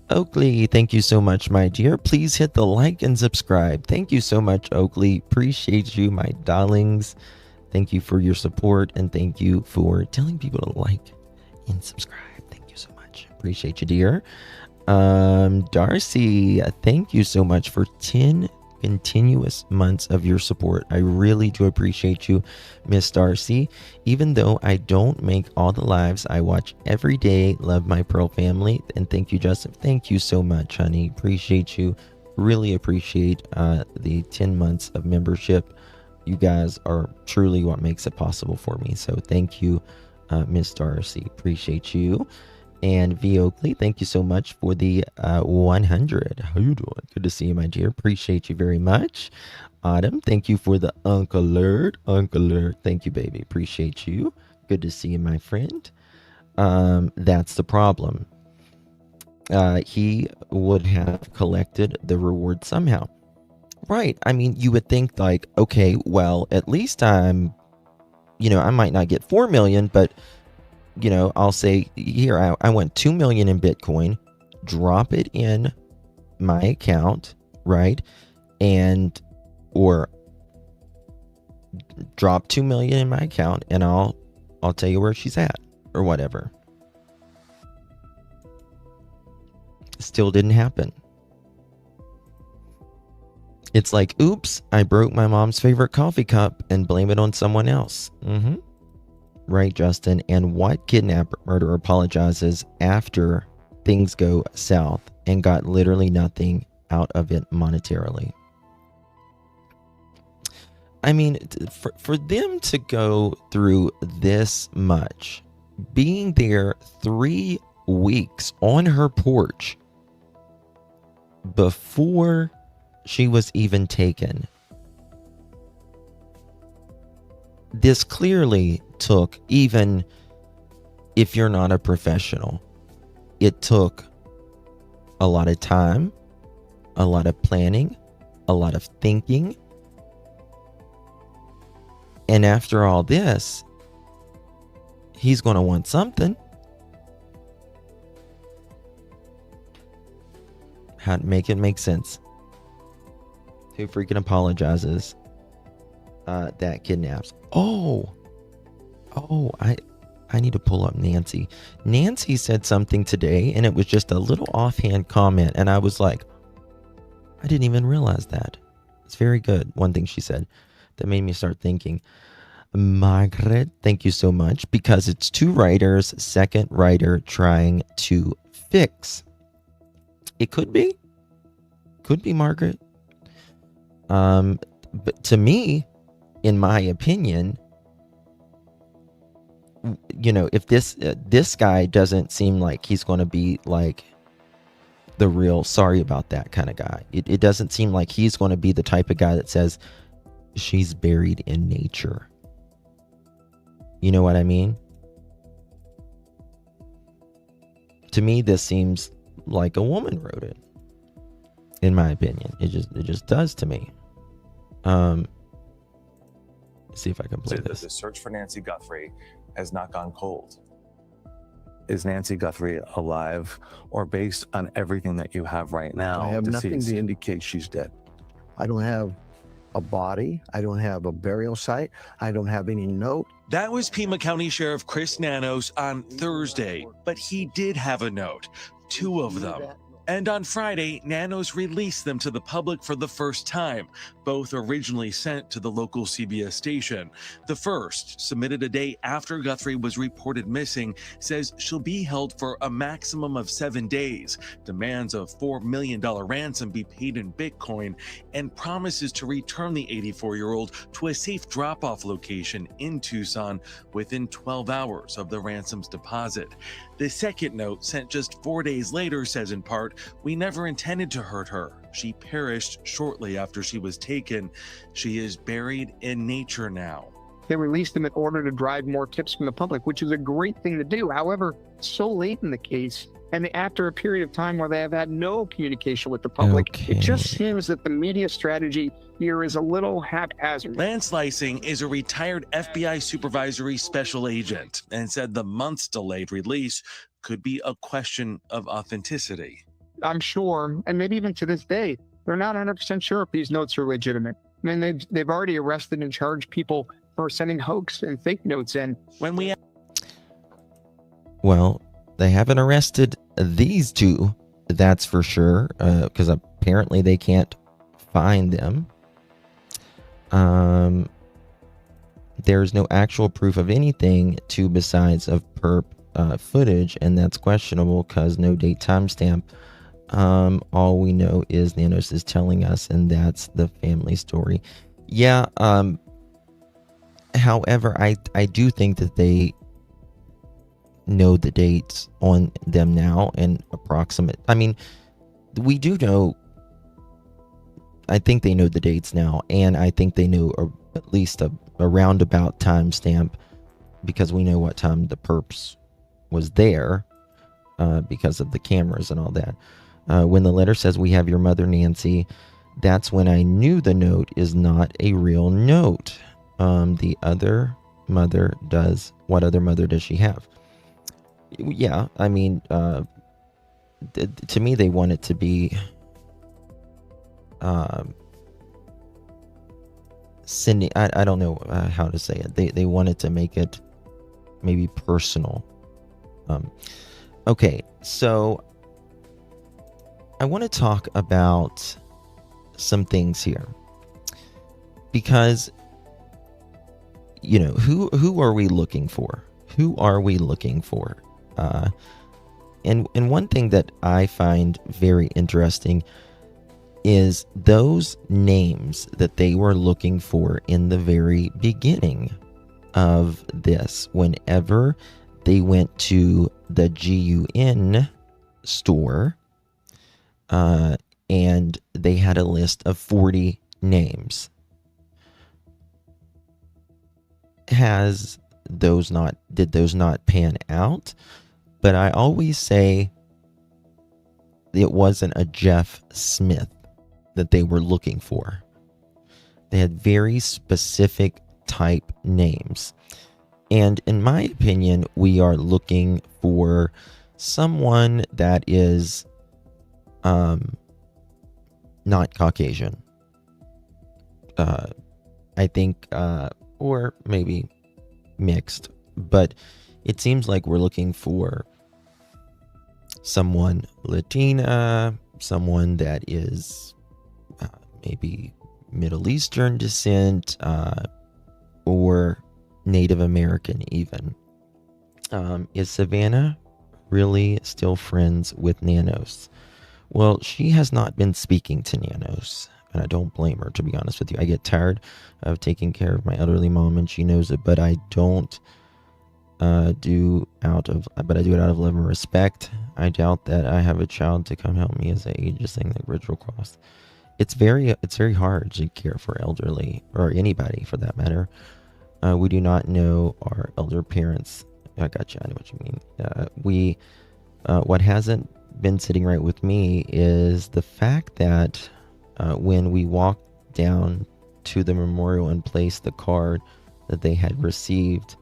Oakley, thank you so much, my dear. Please hit the like and subscribe. Thank you so much, Oakley. Appreciate you, my darlings. Thank you for your support, and thank you for telling people to like and subscribe. Thank you so much. Appreciate you, dear. Darcy, thank you so much for 10 continuous months of your support. I really do appreciate you, Miss Darcy. Even though I don't make all the lives, I watch every day. Love my Pearl family. And thank you, Justin. Thank you so much, honey. Appreciate you. Really appreciate the 10 months of membership. You guys are truly what makes it possible for me. So thank you, Miss Darcy. Appreciate you. And V. Oakley, thank you so much for the 100. How you doing? Good to see you, my dear. Appreciate you very much. Autumn, thank you for the Uncle Alert. Uncle Alert, thank you, baby. Appreciate you. Good to see you, my friend. That's the problem. He would have collected the reward somehow. Right. I mean, you would think like, okay, well, at least I might not get 4 million, but I'll say here, I want 2 million in Bitcoin, drop it in my account, right? Or drop 2 million in my account, and I'll tell you where she's at or whatever. Still didn't happen. It's like, oops, I broke my mom's favorite coffee cup and blame it on someone else. Right, Justin? And what kidnapper murderer apologizes after things go south and got literally nothing out of it monetarily? I mean, for them to go through this much, being there 3 weeks on her porch before she was even taken, this clearly took, even if you're not a professional, it took a lot of time, a lot of planning, a lot of thinking. And after all this, he's going to want something. How to make it make sense? Who freaking apologizes? That kidnaps. Oh, I need to pull up Nancy. Nancy said something today, and it was just a little offhand comment, and I was like, I didn't even realize that. It's very good. One thing she said that made me start thinking. Margaret, thank you so much, because it's two writers, second writer trying to fix. It could be Margaret. But to me, in my opinion, you know, if this guy doesn't seem like he's going to be like the real sorry about that kind of guy. It doesn't seem like he's going to be the type of guy that says she's buried in nature. You know what I mean? To me, this seems like a woman wrote it. In my opinion, it just does to me. See if I can play this. The search for Nancy Guthrie has not gone cold. Is Nancy Guthrie alive, or based on everything that you have right now? I have nothing deceased? to indicate she's dead. I don't have a body. I don't have a burial site. I don't have any note. That was Pima County Sheriff Chris Nanos on Thursday, but he did have a note, 2 of them. And on Friday, Nanos released them to the public for the first time, both originally sent to the local CBS station. The first, submitted a day after Guthrie was reported missing, says she'll be held for a maximum of 7 days, demands a $4 million ransom be paid in Bitcoin, and promises to return the 84-year-old to a safe drop-off location in Tucson within 12 hours of the ransom's deposit. The second note, sent just 4 days later, says in part, "We never intended to hurt her. She perished shortly after she was taken. She is buried in nature now." They released them in order to drive more tips from the public, which is a great thing to do. However, so late in the case, and after a period of time where they have had no communication with the public, it just seems that the media strategy here is a little haphazard. Lance Lysing is a retired FBI supervisory special agent and said the months delayed release could be a question of authenticity. I'm sure, and maybe even to this day, they're not 100% sure if these notes are legitimate. I mean, they've already arrested and charged people for sending hoax and fake notes in. Well, they haven't arrested these two, that's for sure, because apparently they can't find them. There's no actual proof of anything besides of perp footage, and that's questionable because no date timestamp. All we know is Nanos is telling us, and that's the family story. Yeah. However, I do think that they know the dates on them now and approximate. I mean, we do know. I think they know the dates now, and I think they know at least a roundabout timestamp because we know what time the perps was there because of the cameras and all that. When the letter says, "We have your mother, Nancy," that's when I knew the note is not a real note. The other mother does. What other mother does she have? Yeah, I mean, to me, they want it to be sending. I don't know how to say it. They wanted to make it maybe personal. Okay, so I want to talk about some things here because, you know, who are we looking for? Who are we looking for? And one thing that I find very interesting is those names that they were looking for in the very beginning of this. Whenever they went to the GUN store, and they had a list of 40 names. Did those not pan out? But I always say it wasn't a Jeff Smith that they were looking for. They had very specific type names. And in my opinion, we are looking for someone that is not Caucasian. I think, or maybe mixed, but it seems like we're looking for someone Latina, someone that is maybe Middle Eastern descent, or Native American even. Is Savannah really still friends with Nanos? Well, she has not been speaking to Nanos, and I don't blame her, to be honest with you. I get tired of taking care of my elderly mom, and she knows it, but I don't do it out of love and respect. I doubt that I have a child to come help me as I age this thing, that bridge will cross. It's very hard to care for elderly, or anybody for that matter. We do not know our elder parents. I got you. I know what you mean. What hasn't been sitting right with me is the fact that when we walked down to the memorial and placed the card that they had received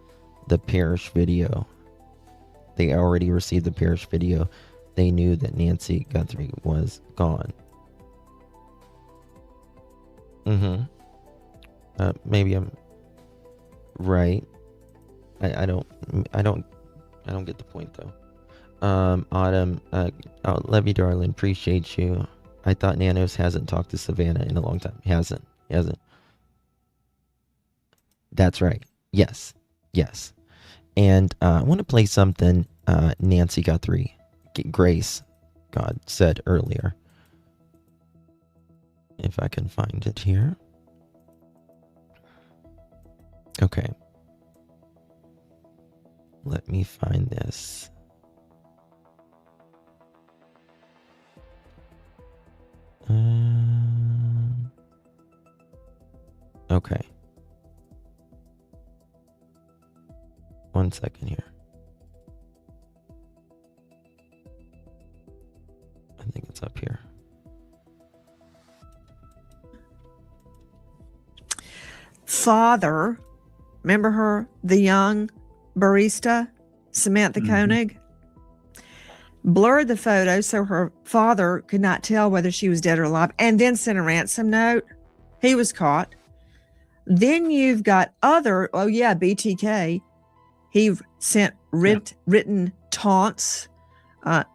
the parish video, they already received the parish video. They knew that Nancy Guthrie was gone. Maybe I'm right. I don't get the point though. Autumn, love you, darling. Appreciate you. I thought Nanos hasn't talked to Savannah in a long time. He hasn't. That's right. Yes. And I want to play something Nancy Guthrie, Grace, God said earlier. If I can find it here. Okay. Let me find this. Okay. 1 second here. I think it's up here. Father, remember her, the young barista, Samantha Koenig? Blurred the photo so her father could not tell whether she was dead or alive, and then sent a ransom note. He was caught. Then you've got BTK. He sent written taunts,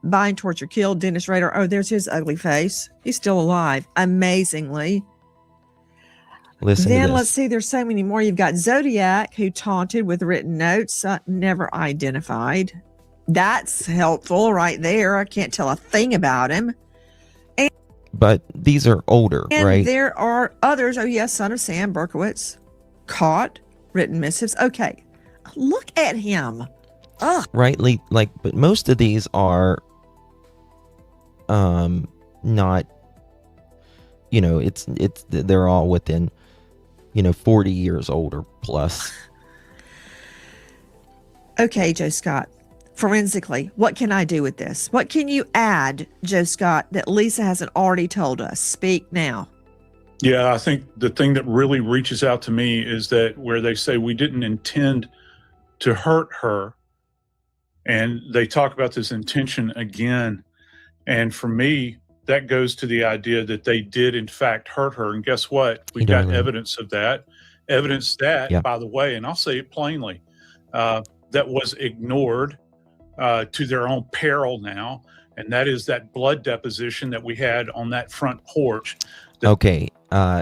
bind, torture, kill, Dennis Rader. Oh, there's his ugly face. He's still alive, amazingly. Listen then to this. let's see, there's so many more. You've got Zodiac, who taunted with written notes, never identified. That's helpful right there. I can't tell a thing about him. But these are older, And right? there are others. Oh, yes, son of Sam Berkowitz, caught, written missives. Okay, look at him. Ugh. Rightly, but most of these are not, they're all within 40 years old or plus. Okay, Joe Scott, forensically, what can I do with this? What can you add, Joe Scott, that Lisa hasn't already told us? Speak now. Yeah, I think the thing that really reaches out to me is that where they say we didn't intend to hurt her, and they talk about this intention again. And for me, that goes to the idea that they did in fact hurt her. And guess what? We got evidence of that. Evidence that, by the way, and I'll say it plainly, that was ignored to their own peril now. And that is that blood deposition that we had on that front porch. Okay,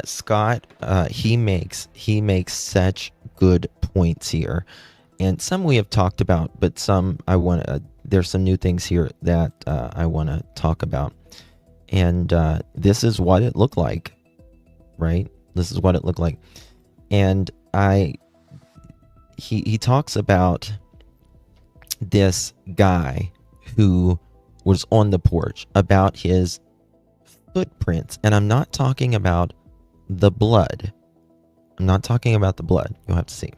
Scott, he makes such good points here, and some we have talked about, but some there's some new things here that I want to talk about. And this is what it looked like, right? This is what it looked like. And he talks about this guy who was on the porch, about his footprints. And I'm not talking about the blood. You'll have to see.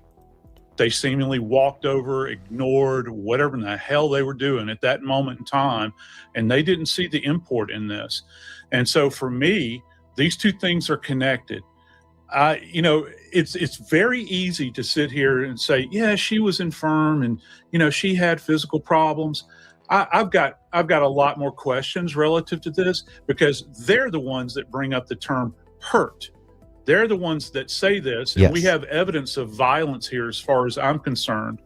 They seemingly walked over, ignored whatever in the hell they were doing at that moment in time, and they didn't see the import in this. And so for me, these two things are connected. You know, it's very easy to sit here and say, yeah, she was infirm and, you know, she had physical problems. I've got a lot more questions relative to this, because they're the ones that bring up the term hurt. They're the ones that say this, and we have evidence of violence here as far as I'm concerned.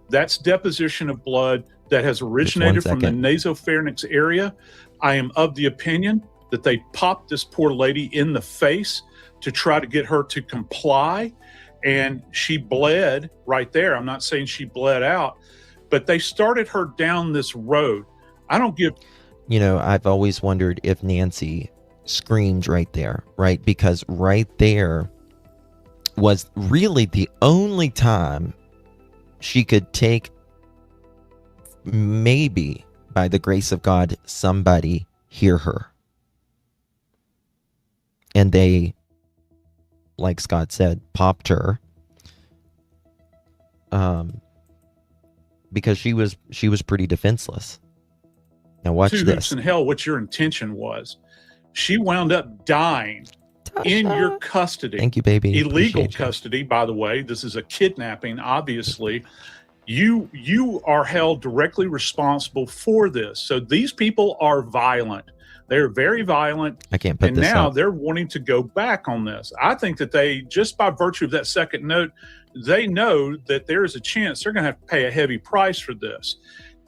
That's deposition of blood that has originated from the nasopharynx area. I am of the opinion that they popped this poor lady in the face to try to get her to comply, and she bled right there. I'm not saying she bled out, but they started her down this road. I don't give... You know, I've always wondered if Nancy screamed right there, right? Because right there was really the only time she could take, maybe by the grace of God, somebody hear her. And they, like Scott said, popped her. Because she was pretty defenseless. Now watch Two this. hoops in hell, what your intention was. She wound up dying in your custody. Thank you, baby. Illegal Appreciate you. custody, by the way. This is a kidnapping, obviously. You are held directly responsible for this. So these people are violent. They're very violent. I can't put and this now up. they're wanting to go back on this. I think that they, just by virtue of that second note, they know that there is a chance they're going to have to pay a heavy price for this.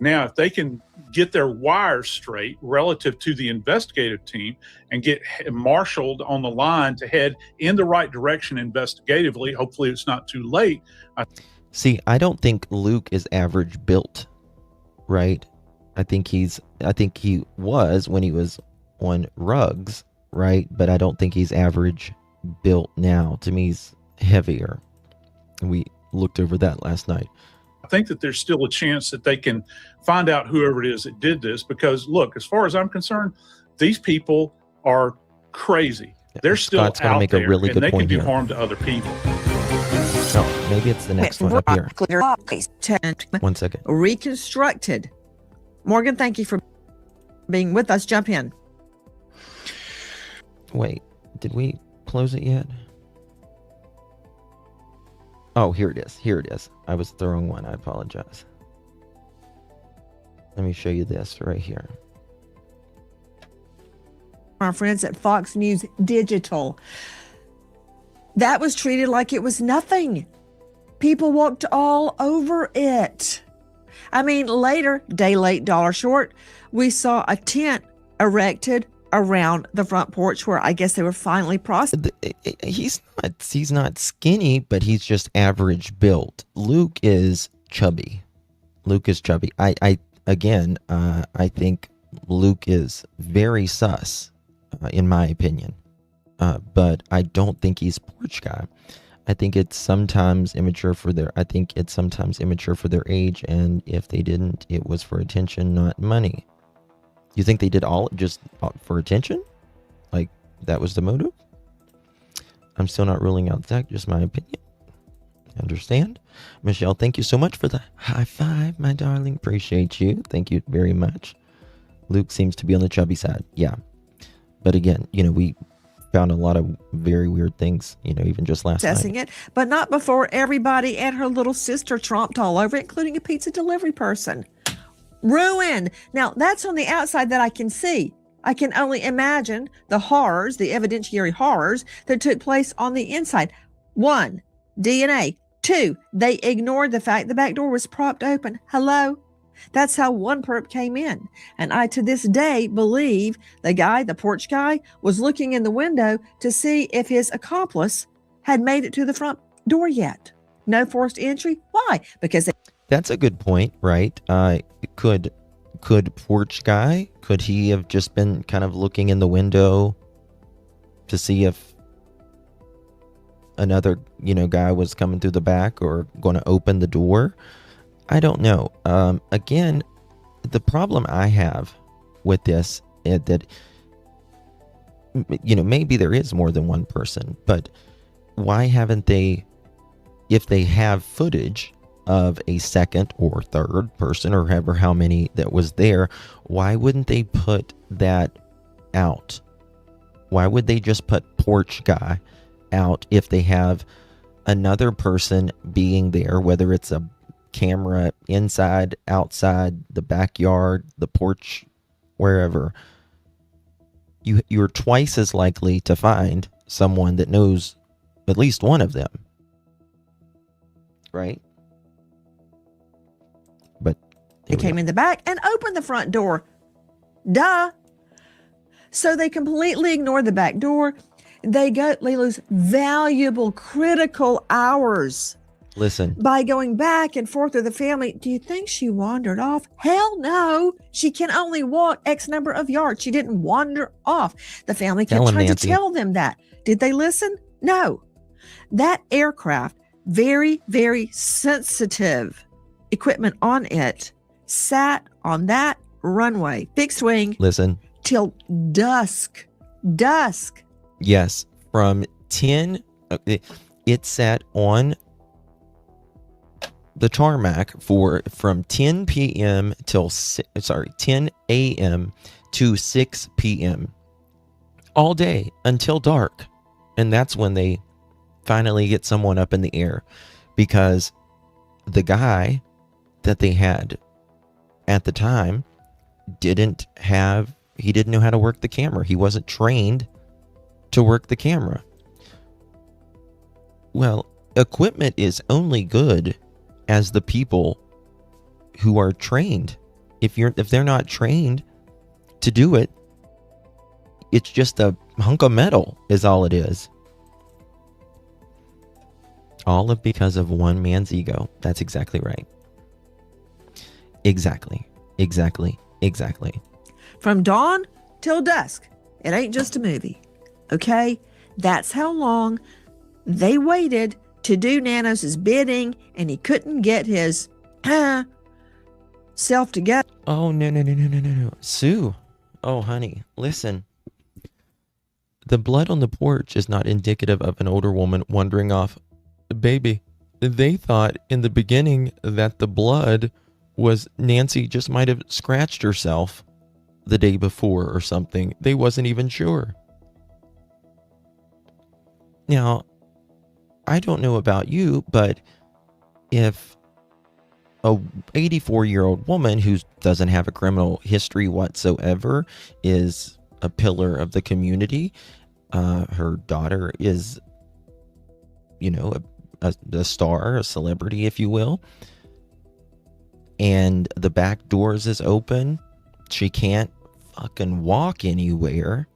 Now, if they can get their wires straight relative to the investigative team and get marshaled on the line to head in the right direction investigatively, hopefully it's not too late. See, I don't think Luke is average built, right? I think he was when he was on rugs, right? But I don't think he's average built now. To me, he's heavier. We looked over that last night. I think that there's still a chance that they can find out whoever it is that did this, because look, as far as I'm concerned, these people are crazy. They're still Scott's gonna out make a there, really and good they can point do here. harm to other people. Oh, maybe it's the next one up here. 1 second. Reconstructed. Morgan, thank you for being with us. Jump in. Wait, did we close it yet? Oh, here it is. Here it is. I was the wrong one. I apologize. Let me show you this right here. Our friends at Fox News Digital. That was treated like it was nothing. People walked all over it. I mean, later, day late, dollar short, we saw a tent erected around the front porch where I guess they were finally processed. He's not skinny, but he's just average built. Luke is chubby. I think Luke is very sus, in my opinion. But I don't think he's porch guy. I think it's sometimes immature for their age, and if they didn't, it was for attention, not money. You think they did all just for attention? Like that was the motive? I'm still not ruling out that, just my opinion. Understand? Michelle, thank you so much for the high five, my darling. Appreciate you. Thank you very much. Luke seems to be on the chubby side. Yeah. But again, we found a lot of very weird things, even just last night. It, but not before everybody and her little sister tromped all over it, including a pizza delivery person. Ruin. Now, that's on the outside that I can see. I can only imagine the horrors, the evidentiary horrors that took place on the inside. 1, DNA. 2, they ignored the fact the back door was propped open. Hello? That's how one perp came in. And I, to this day, believe the porch guy, was looking in the window to see if his accomplice had made it to the front door yet. No forced entry. Why? Because that's a good point, right? Could porch guy, could he have just been kind of looking in the window to see if another, guy was coming through the back or going to open the door? I don't know. Again, the problem I have with this is that, maybe there is more than one person, but why haven't they, if they have footage of a second or third person or however how many that was there, why wouldn't they put that out? Why would they just put porch guy out if they have another person being there, whether it's a camera inside, outside, the backyard, the porch, wherever. You're twice as likely to find someone that knows at least one of them. Right? But they came in the back and opened the front door. Duh. So they completely ignore the back door. They lose valuable, critical hours. Listen. By going back and forth with the family. Do you think she wandered off? Hell no. She can only walk X number of yards. She didn't wander off. The family kept trying to tell them that. Did they listen? No. That aircraft, very, very sensitive equipment on it, sat on that runway, fixed wing. Listen. Till dusk. Dusk. Yes. From 10, it sat on the tarmac from 10 p.m. till 10 a.m. to 6 p.m. all day until dark. And that's when they finally get someone up in the air, because the guy that they had at the time didn't know how to work the camera. He wasn't trained to work the camera. Well, equipment is only good as the people who are trained. If they're not trained to do it, it's just a hunk of metal is all it is. All because of one man's ego. That's exactly right. Exactly. From dawn till dusk. It ain't just a movie. Okay? That's how long they waited to do Nanos' bidding, and he couldn't get his self together. Oh, no. Sue. Oh, honey, listen. The blood on the porch is not indicative of an older woman wandering off. Baby, they thought in the beginning that the blood was Nancy just might have scratched herself the day before or something. They wasn't even sure. Now, I don't know about you, but if a 84-year-old woman who doesn't have a criminal history whatsoever is a pillar of the community, her daughter is, a star, a celebrity, if you will, and the back doors is open, she can't fucking walk anywhere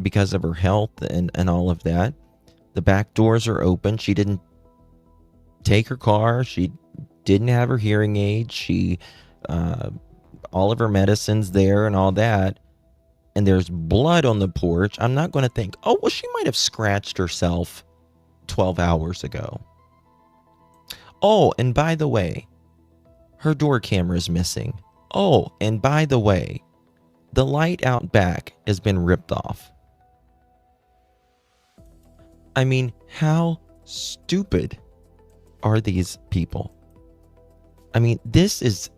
because of her health and all of that. The back doors are open. She didn't take her car. She didn't have her hearing aid. She, all of her medicines there and all that. And there's blood on the porch. I'm not going to think, oh, well, she might have scratched herself 12 hours ago. Oh, and by the way, her door camera is missing. Oh, and by the way, the light out back has been ripped off. I mean, how stupid are these people? I mean, this is,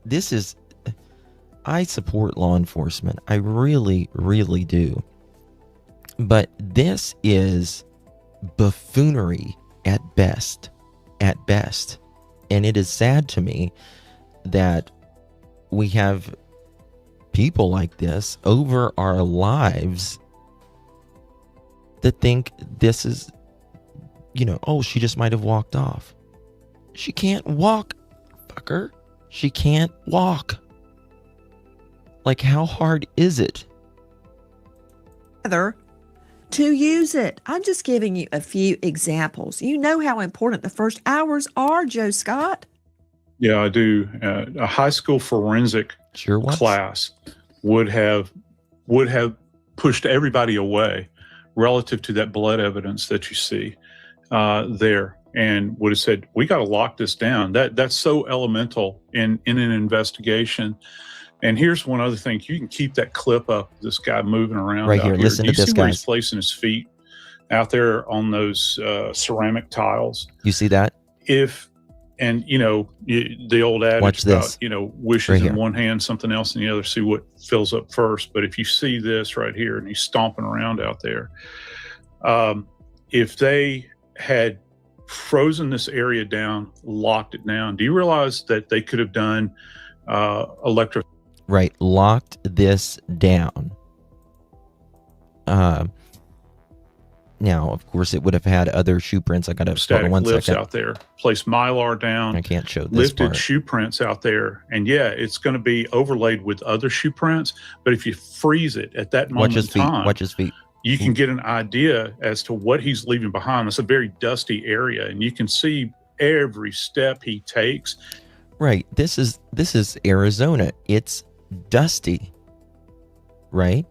I support law enforcement. I really, really do. But this is buffoonery at best. And it is sad to me that we have people like this over our lives that think this is, oh, she just might have walked off. She can't walk, fucker. She can't walk. Like, how hard is it? To use it. I'm just giving you a few examples. You know how important the first hours are, Joe Scott. Yeah, I do. A high school forensic class would have pushed everybody away relative to that blood evidence that you see there, and would have said, we got to lock this down. That's so elemental in an investigation. And here's one other thing. You can keep that clip up, this guy moving around right here. Listen to this, guy. You see where he's placing his feet out there on those ceramic tiles? You see that? The old adage Watch about, this. wishes Right in here. one hand, something else in the other, see what fills up first. But if you see this right here, and he's stomping around out there, If they had frozen this area down, locked it down, do you realize that they could have done Right, locked this down. Now, of course, it would have had other shoe prints. I got to hold on one lifts second. out there, place Mylar down. I can't show this lifted part. shoe prints out there, and yeah, it's going to be overlaid with other shoe prints. But if you freeze it at that moment in time, Watch his feet. you can get an idea as to what he's leaving behind. It's a very dusty area, and you can see every step he takes. Right. This is Arizona. It's dusty. Right?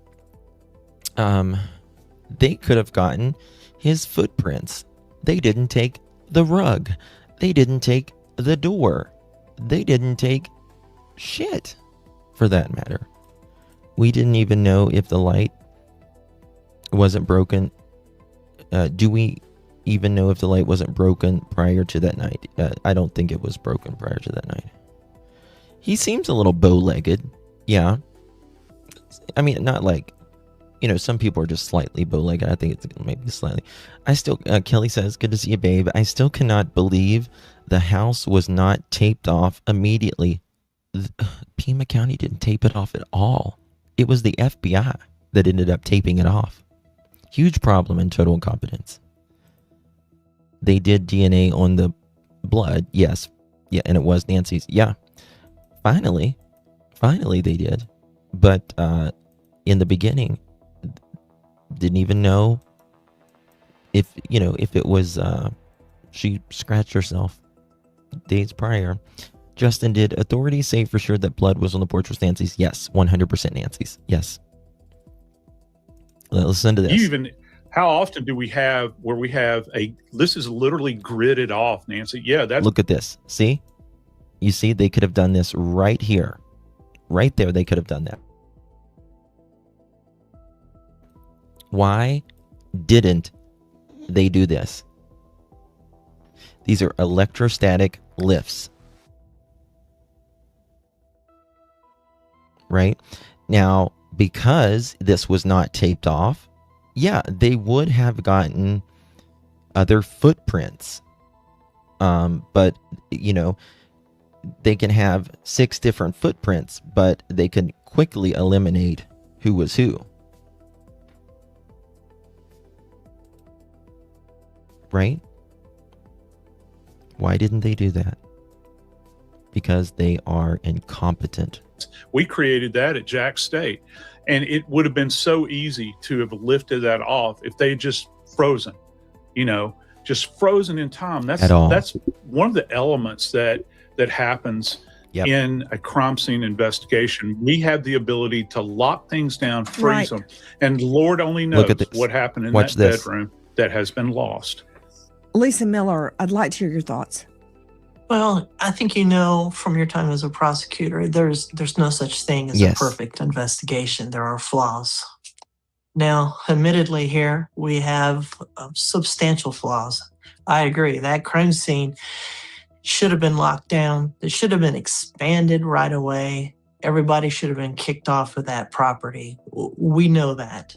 They could have gotten his footprints. They didn't take the rug. They didn't take the door. They didn't take shit, for that matter. We didn't even know if the light wasn't broken. Do we even know if the light wasn't broken prior to that night? I don't think it was broken prior to that night. He seems a little bow-legged. Yeah. I mean, not like, some people are just slightly bow-legged. I think it's maybe slightly. Kelly says, good to see you, babe. I still cannot believe the house was not taped off immediately. Pima County didn't tape it off at all. It was the FBI that ended up taping it off. Huge problem and total incompetence. They did DNA on the blood. Yes. Yeah, and it was Nancy's. Yeah. Finally they did. But in the beginning, didn't even know if it was she scratched herself days prior. Justin, did authorities say for sure that blood was on the porch was Nancy's? Yes, 100% Nancy's. Yes. Listen to this. How often do we have where we have this is literally gridded off, Nancy? Yeah, Look at this. See? You see, they could have done this right here. Right there, they could have done that. Why didn't they do this? These are electrostatic lifts. Right? Now, because this was not taped off, yeah, they would have gotten other footprints. But, they can have 6 different footprints, but they can quickly eliminate who was who. Right? Why didn't they do that? Because they are incompetent. We created that at Jack State, and it would have been so easy to have lifted that off if they had just frozen, just frozen in time. That's one of the elements that happens in a crime scene investigation. We have the ability to lock things down, freeze them, and Lord only knows what happened in that bedroom that has been lost. Lisa Miller, I'd like to hear your thoughts. Well, I think from your time as a prosecutor, there's no such thing as a perfect investigation. There are flaws. Now, admittedly here, we have substantial flaws. I agree. That crime scene should have been locked down. It should have been expanded right away. Everybody should have been kicked off of that property. We know that.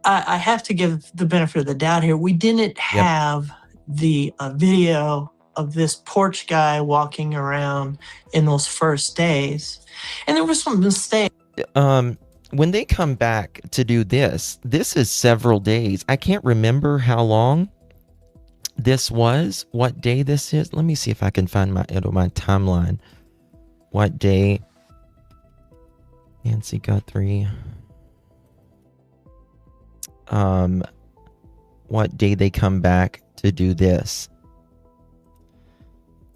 I have to give the benefit of the doubt here. We didn't have the video of this porch guy walking around in those first days. And there was some mistake. When they come back to do this is several days. I can't remember how long this was, what day this is. Let me see if I can find my timeline. What day? Nancy Guthrie. What day they come back to do this.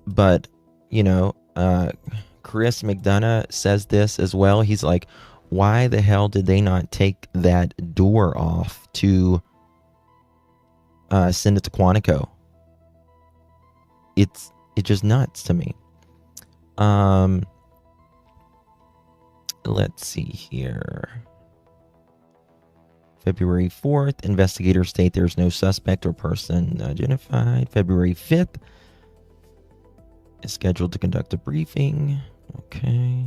But, Chris McDonough says this as well. He's like, why the hell did they not take that door off to send it to Quantico? It's just nuts to me. Let's see here. February 4th, investigators state there's no suspect or person identified. February 5th is scheduled to conduct a briefing. Okay.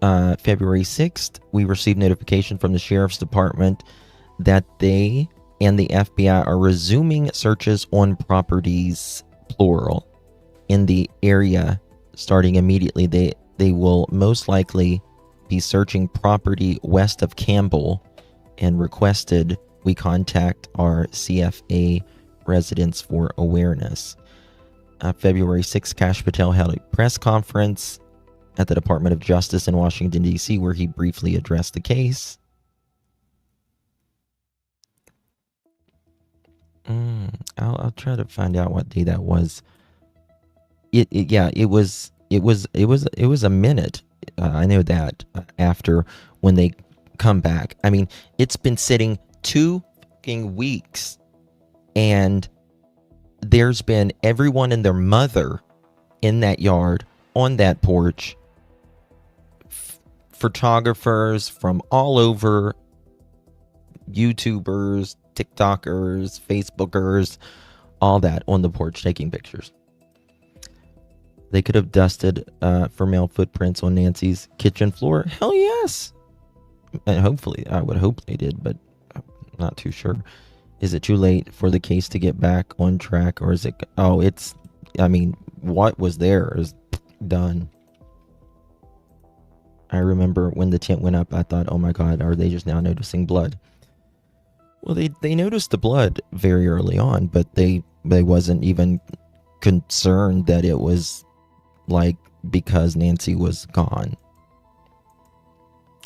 February 6th, we received notification from the Sheriff's Department that they and the FBI are resuming searches on properties, plural, in the area starting immediately. They will most likely be searching property west of Campbell and requested we contact our CFA residents for awareness. February 6th, Kash Patel held a press conference at the Department of Justice in Washington, D.C., where he briefly addressed the case. I'll try to find out what day that was. It was a minute. I know that after when they come back. I mean, it's been sitting 2 fucking weeks, and there's been everyone and their mother in that yard, on that porch, photographers from all over, YouTubers, TikTokers, Facebookers, all that on the porch taking pictures. They could have dusted for male footprints on Nancy's kitchen floor. Hell yes. And hopefully, I would hope they did, but I'm not too sure. Is it too late for the case to get back on track, or is it? Oh, it's, I mean, what was there is done. I remember when the tent went up, I thought, oh my God, are they just now noticing blood? Well, they noticed the blood very early on, but they wasn't even concerned that it was like because Nancy was gone.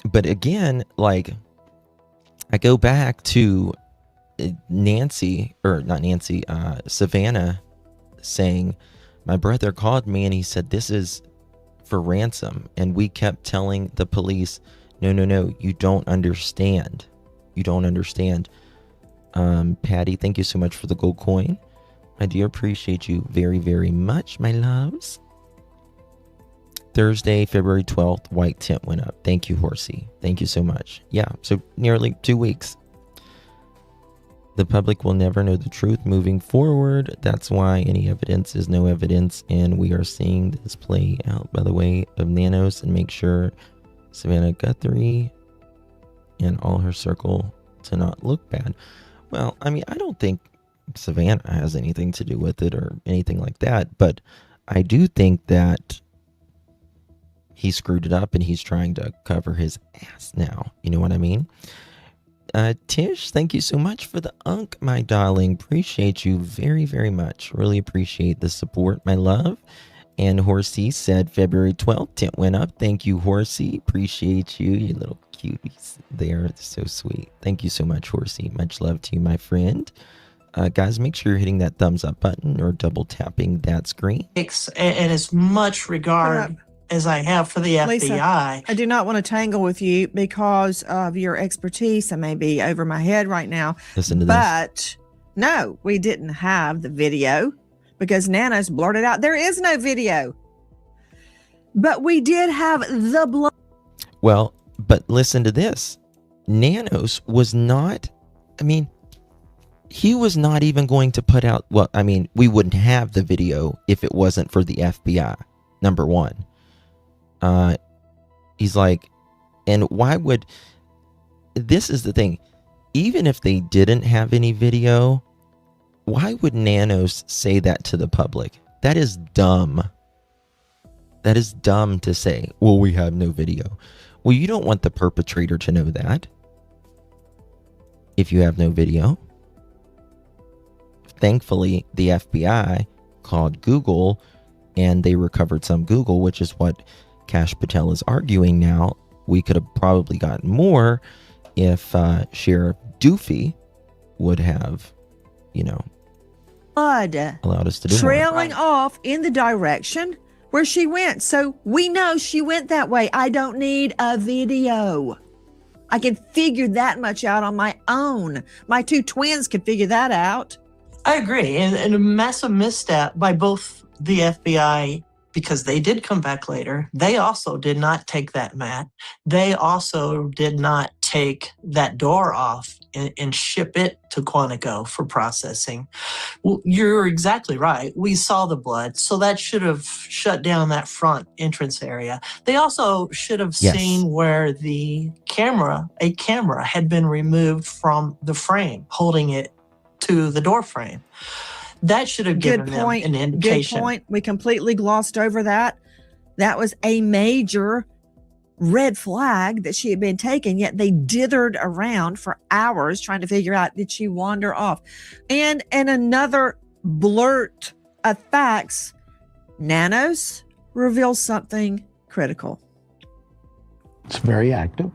But again, like, I go back to Savannah saying, my brother called me and he said, this is for ransom. And we kept telling the police, no, you don't understand. You don't understand. Patty, thank you so much for the gold coin. My dear, appreciate you very, very much, my loves. Thursday, February 12th, white tent went up. Thank you, Horsey. Thank you so much. Yeah, so nearly 2 weeks. The public will never know the truth moving forward. That's why any evidence is no evidence, and we are seeing this play out by the way of Nanos, and make sure Savannah Guthrie and all her circle to not look bad. Well, I mean, I don't think Savannah has anything to do with it or anything like that, but I do think that he screwed it up and he's trying to cover his ass now. You know what I mean? Tish, thank you so much for the unk, my darling. Appreciate you very, very much. Really appreciate the support, my love. And Horsey said February 12th, tent went up. Thank you, Horsey. Appreciate you, you little cuties there. So sweet. Thank you so much, Horsey. Much love to you, my friend. Guys, make sure you're hitting that thumbs up button or double tapping that screen. And as much regard as I have for the Lisa, FBI. I do not want to tangle with you because of your expertise. I may be over my head right now. Listen to this. But no, we didn't have the video because Nanos blurted out there is no video. But we did have the blood. Well, but listen to this. Nanos was not, I mean, he was not even going to put out, well, I mean, we wouldn't have the video if it wasn't for the FBI, number one. He's like, and why would, this is the thing, even if they didn't have any video, why would Nanos say that to the public? That is dumb. That is dumb to say, well, we have no video. Well, you don't want the perpetrator to know that if you have no video. Thankfully, the FBI called Google and they recovered some Google, which is what Kash Patel is arguing now. We could have probably gotten more if Sheriff Doofy would have, you know, blood allowed us to do trailing more. off in the direction where she went. So we know she went that way. I don't need a video. I can figure that much out on my own. My two twins could figure that out. I agree. And a massive misstep by both the FBI, because they did come back later. They also did not take that mat. They also did not take that door off and ship it to Quantico for processing. Well, you're exactly right. We saw the blood, so that should have shut down that front entrance area. They also should have seen where a camera had been removed from the frame, holding it to the door frame. That should have given them an indication. Good point. We completely glossed over that. That was a major red flag that she had been taken, yet they dithered around for hours trying to figure out, did she wander off? And another blurt of facts, Nanos reveals something critical. It's very active.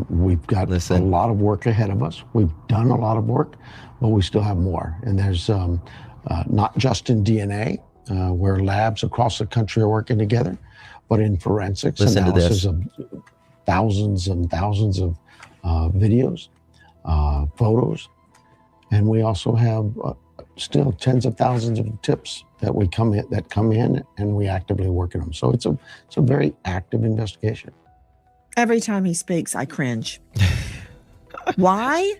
We've got a lot of work ahead of us. We've done a lot of work, but we still have more. And there's not just in DNA, where labs across the country are working together, but in forensics, analysis of thousands and thousands of videos, photos. And we also have still tens of thousands of tips that come in, and we actively work on them. So it's a very active investigation. Every time he speaks, I cringe. Why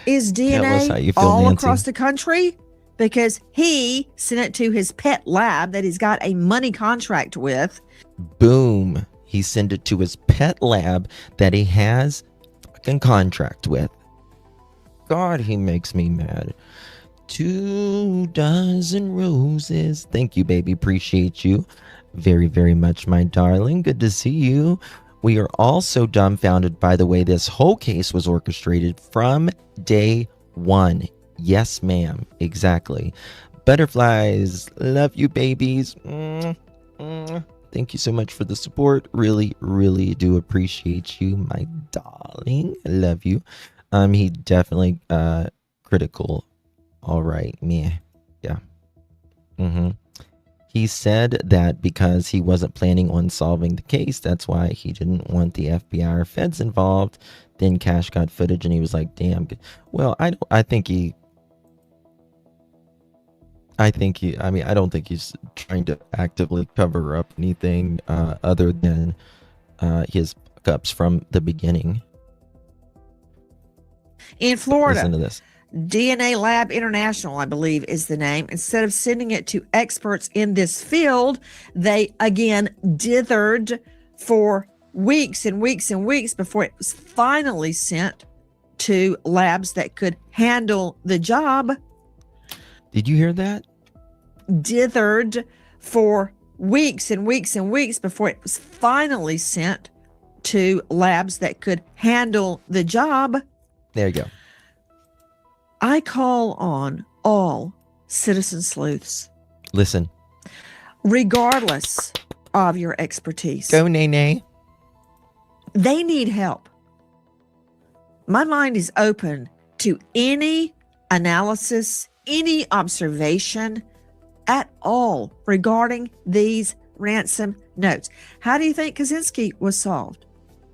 is DNA all across the country? Because he sent it to his pet lab that he's got a money contract with. Boom. He sent it to his pet lab that he has a fucking contract with. God, he makes me mad. 2 dozen roses. Thank you, baby. Appreciate you very, very much, my darling. Good to see you. We are also dumbfounded by the way this whole case was orchestrated from day one. Yes, ma'am. Exactly. Butterflies. Love you, babies. Thank you so much for the support. Really, really do appreciate you, my darling. I love you. He definitely critical. All right. Meh. Yeah. He said that because he wasn't planning on solving the case, that's why he didn't want the FBI or feds involved. Then Cash got footage and he was like, damn. Well, I don't think he's trying to actively cover up anything other than his fuck-ups from the beginning. In Florida, listen to this. DNA Lab International, I believe, is the name. Instead of sending it to experts in this field, they again dithered for weeks and weeks and weeks before it was finally sent to labs that could handle the job. Did you hear that? Dithered for weeks and weeks and weeks before it was finally sent to labs that could handle the job. There you go. I call on all citizen sleuths. Listen. Regardless of your expertise. Go, Nene. They need help. My mind is open to any analysis, any observation at all regarding these ransom notes. How do you think Kaczynski was solved?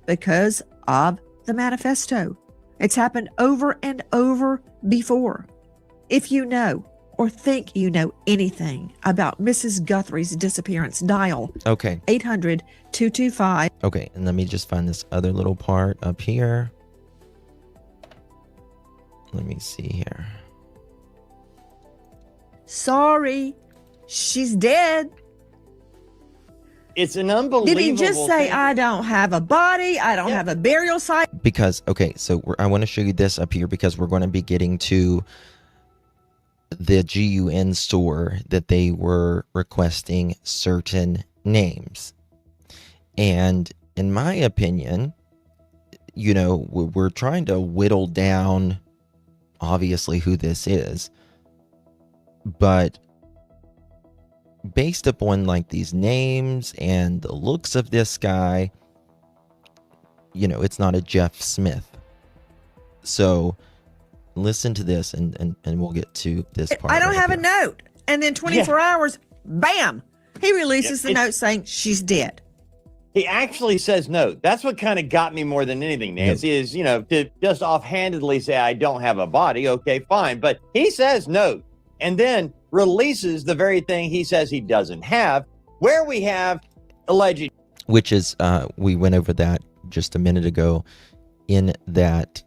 Because of the manifesto. It's happened over and over before. If you know or think you know anything about Mrs. Guthrie's disappearance, dial 800-225. Okay, and let me just find this other little part up here. Let me see here. Sorry, she's dead. It's an unbelievable Did he just say, thing. I don't have a body, I don't have a burial site? Because, okay, so I want to show you this up here because we're going to be getting to the GUN store that they were requesting certain names. And in my opinion, you know, we're trying to whittle down, obviously, who this is. But based upon like these names and the looks of this guy, you know, it's not a Jeff Smith. So listen to this and we'll get to this part. I don't have a note. And then 24 hours, bam, he releases the note saying she's dead. He actually says note. That's what kind of got me more than anything, Nancy, is, you know, to just offhandedly say, I don't have a body. Okay, fine. But he says note and then releases the very thing he says he doesn't have, where we have alleged. Which is, we went over that just a minute ago in that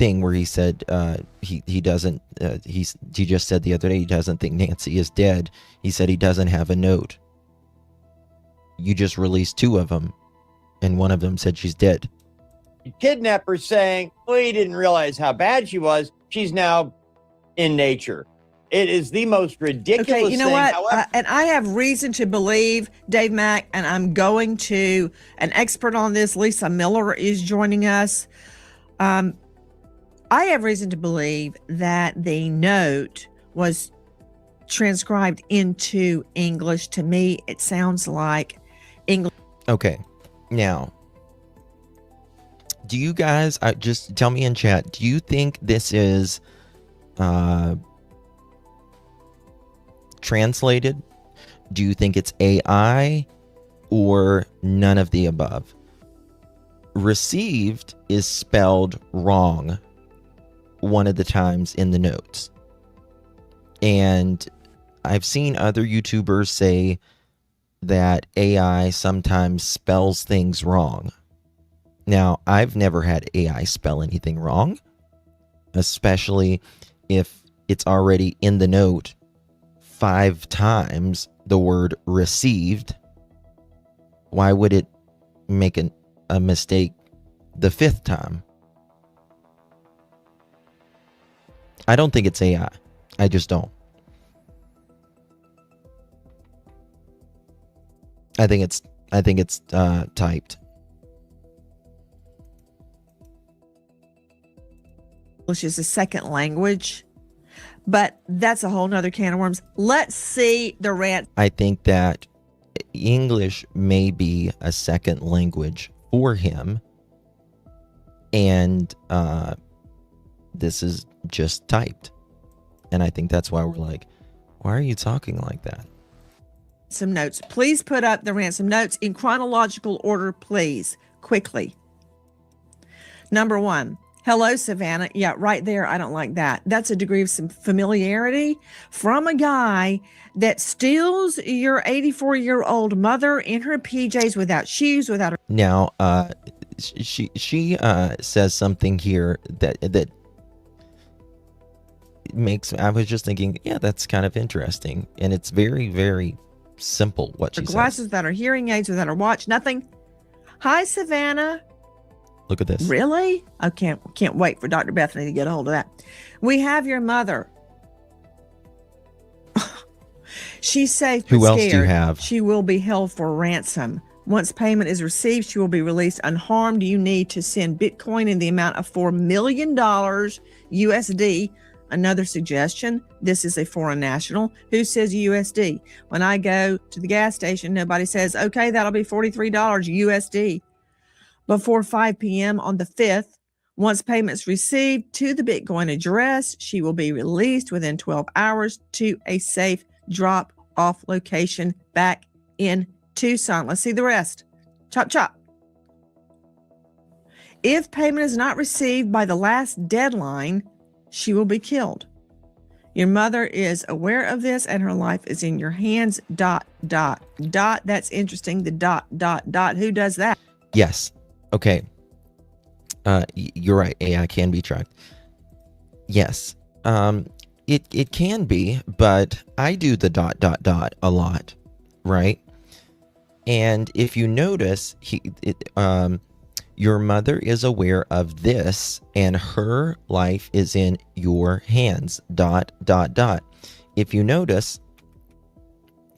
thing where he said he doesn't he just said the other day he doesn't think Nancy is dead. He said he doesn't have a note. You just released 2 of them, and one of them said she's dead. Kidnapper saying, we didn't realize how bad she was. She's now in nature. It is the most ridiculous thing. Okay, you know what? However, And I have reason to believe, Dave Mack, and I'm going to an expert on this. Lisa Miller is joining us. I have reason to believe that the note was transcribed into English. To me, it sounds like English. Okay, now, do you guys, just tell me in chat, do you think this is translated? Do you think it's AI or none of the above? Received is spelled wrong one of the times in the notes. And I've seen other YouTubers say that AI sometimes spells things wrong. Now, I've never had AI spell anything wrong, especially if it's already in the note 5 times the word received. Why would it make a mistake the 5th time? I don't think it's AI. I just don't. I think it's typed. English is a second language, but that's a whole nother can of worms. Let's see the rant. I think that English may be a second language for him, and this is just typed. And I think that's why we're like, why are you talking like that? Some notes. Please put up the ransom notes in chronological order, please, quickly. Number 1. Hello, Savannah. Yeah, right there. I don't like that. That's a degree of some familiarity from a guy that steals your 84-year-old mother in her PJs without shoes, without her. Now, she says something here that makes. I was just thinking, yeah, that's kind of interesting, and it's very, very simple what she glasses, says. without her hearing aids, without her watch, nothing. Hi, Savannah. Look at this. Really? I can't wait for Dr. Bethany to get a hold of that. We have your mother. She's safe but Who else scared. do you have? She will be held for ransom. Once payment is received, she will be released unharmed. You need to send Bitcoin in the amount of $4 million USD. Another suggestion, this is a foreign national. Who says USD? When I go to the gas station, nobody says, okay, that'll be $43 USD. Before 5 p.m. on the 5th, once payments received to the Bitcoin address, she will be released within 12 hours to a safe drop-off location back in Tucson. Let's see the rest. Chop, chop. If payment is not received by the last deadline, she will be killed. Your mother is aware of this and her life is in your hands. ... That's interesting. The ... Who does that? Yes. Okay. You're right. AI can be tracked. Yes. It can be, but I do the ... a lot, right? And if you notice, your mother is aware of this, and her life is in your hands. ... If you notice,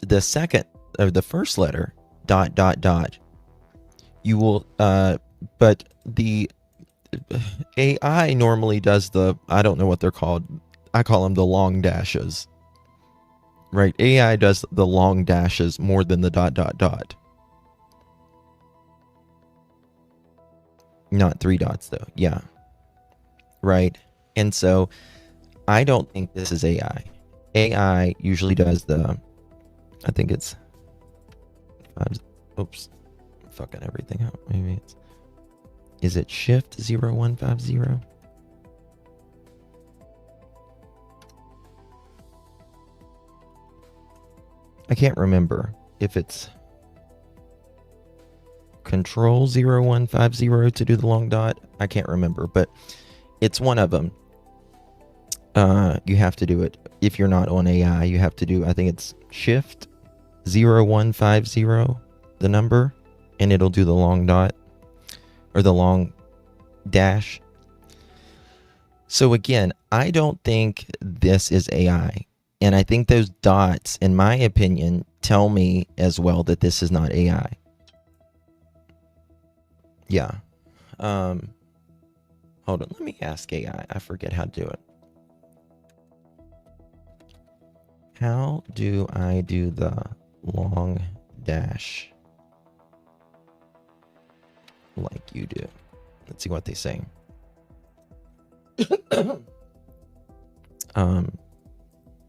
the second or the first letter ... you will, but the AI normally does the, I don't know what they're called. I call them the long dashes. Right? AI does the long dashes more than the ... Not 3 dots though. Yeah. Right. And so I don't think this is AI. AI usually does the, I think it's, oops, fucking everything up. Maybe it's, is it shift 0150? I can't remember if it's control 0150 to do the long dot. I can't remember, but It's one of them. You have to do it. If you're not on AI, you have to do, I think it's shift 0150, the number, and it'll do the long dot or the long dash. So again, I don't think this is AI. And I think those dots, in my opinion, tell me as well that this is not AI. Yeah. Hold on. Let me ask AI. I forget how to do it. How do I do the long dash like you do? Let's see what they say.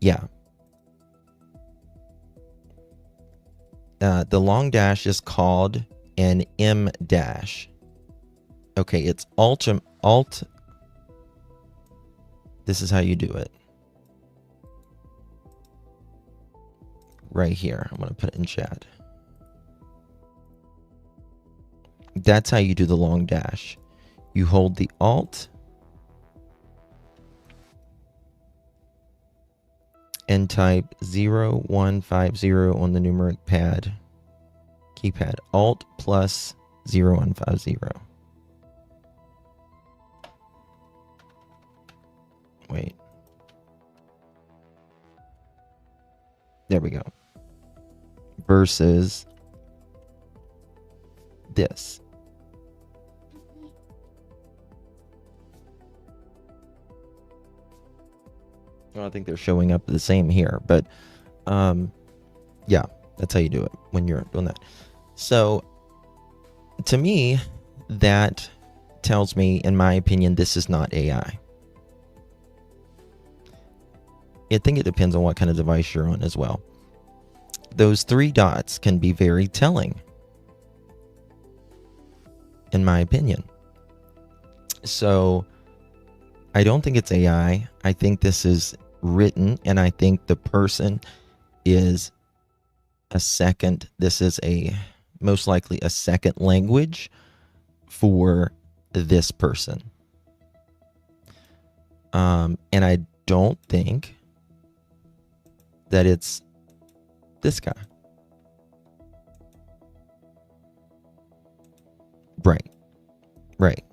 Yeah. The long dash is called an M dash. Okay, it's alt. This is how you do it. Right here. I'm going to put it in chat. That's how you do the long dash. You hold the alt and type 0150 on the numeric pad. Keypad. Alt plus 0150. Wait. There we go. Versus this. Well, I think they're showing up the same here, but yeah, that's how you do it when you're doing that. So to me, that tells me, in my opinion, this is not AI. I think it depends on what kind of device you're on as well. Those three dots can be very telling, in my opinion. So I don't think it's AI. I think this is written, and I think the person is a second. This is most likely a second language for this person. And I don't think that it's this guy. Right.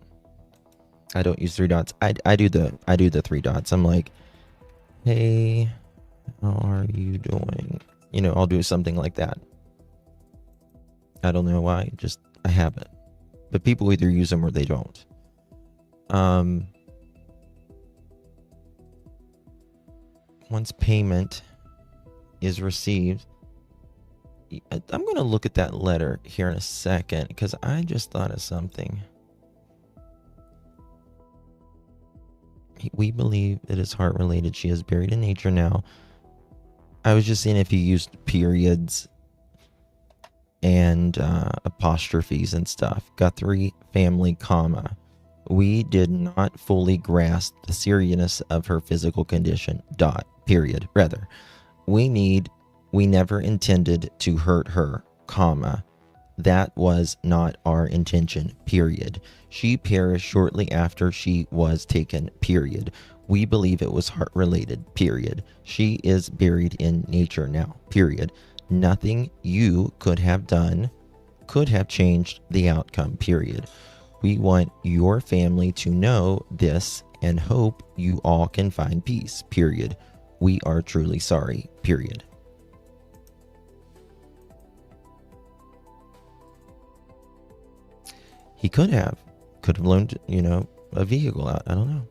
I don't use three dots. I do the three dots. I'm like, hey, how are you doing? You know, I'll do something like that. I don't know why, just I have it. But people either use them or they don't. Once payment is received, I'm going to look at that letter here in a second because I just thought of something. We believe it is heart related. She is buried in nature now. I was just seeing if you used periods and apostrophes and stuff. Guthrie family, comma. We did not fully grasp the seriousness of her physical condition. Dot. Period. Rather, we never intended to hurt her, comma. That was not our intention, period. She perished shortly after she was taken, period. We believe it was heart-related, period. She is buried in nature now, period. Nothing you could have done could have changed the outcome, period. We want your family to know this and hope you all can find peace, period. We are truly sorry, period. He could have loaned, a vehicle out. I don't know.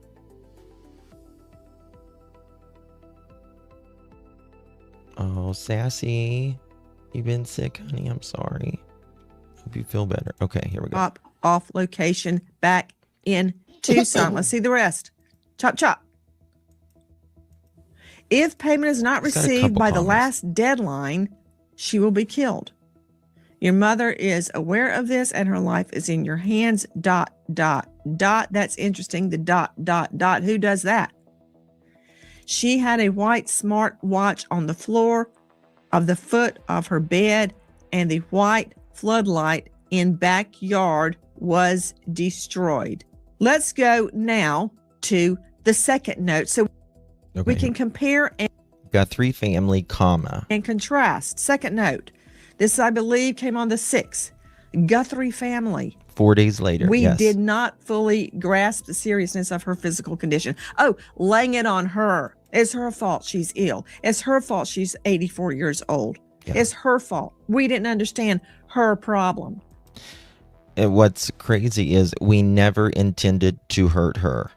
Oh, Sassy, you've been sick, honey. I'm sorry. Hope you feel better. Okay, here we go. Off location, back in Tucson. Let's see the rest. Chop, chop. If payment is not received by the last deadline, she will be killed. Your mother is aware of this and her life is in your hands. ... That's interesting. The ... Who does that? She had a white smartwatch on the floor of the foot of her bed, and the white floodlight in backyard was destroyed. Let's go now to the second note. So we can compare Guthrie family, comma. and contrast. Second note. This, I believe, came on the 6th. Guthrie family. 4 days later. We yes. did not fully grasp the seriousness of her physical condition. Oh, laying it on her. It's her fault she's ill. It's her fault she's 84 years old. Yeah. It's her fault. We didn't understand her problem. And what's crazy is we never intended to hurt her.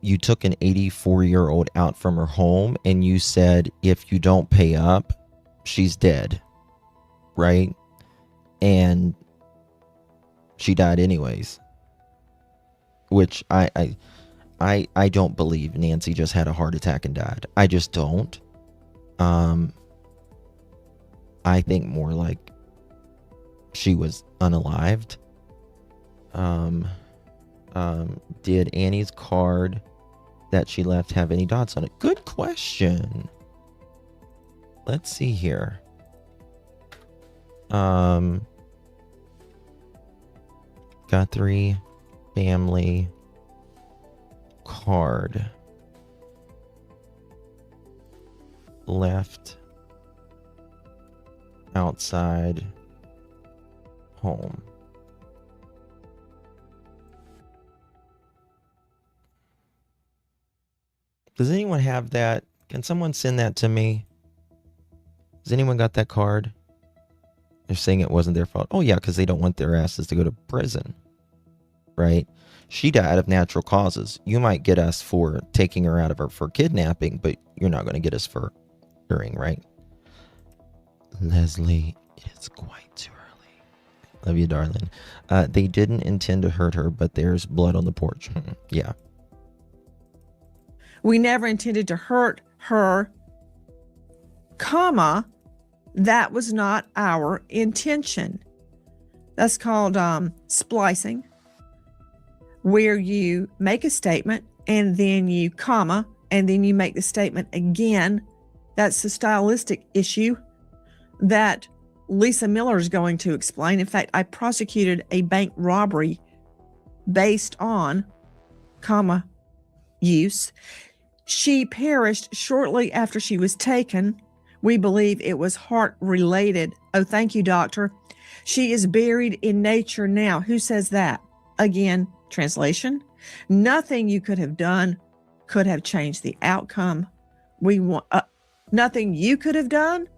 You took an 84-year-old out from her home and you said, if you don't pay up, she's dead. Right? And she died anyways. Which I don't believe Nancy just had a heart attack and died. I just don't. I think more like she was unalived. Did Annie's card that she left have any dots on it? Good question. Let's see here. Guthrie family card left outside home. Does anyone have that? Can someone send that to me? Has anyone got that card? They're saying it wasn't their fault. Oh, yeah, because they don't want their asses to go to prison. Right? She died of natural causes. You might get us for taking her out of her for kidnapping, but you're not going to get us for murdering, right? Leslie, it's quite too early. Love you, darling. They didn't intend to hurt her, but there's blood on the porch. Yeah. We never intended to hurt her, comma, that was not our intention. That's called splicing, where you make a statement and then you comma, and then you make the statement again. That's a stylistic issue that Lisa Miller is going to explain. In fact, I prosecuted a bank robbery based on comma use. She perished shortly after she was taken. We believe it was heart-related. Oh, thank you, doctor. She is buried in nature now. Who says that? Again, translation. Nothing you could have done could have changed the outcome. We want nothing you could have done?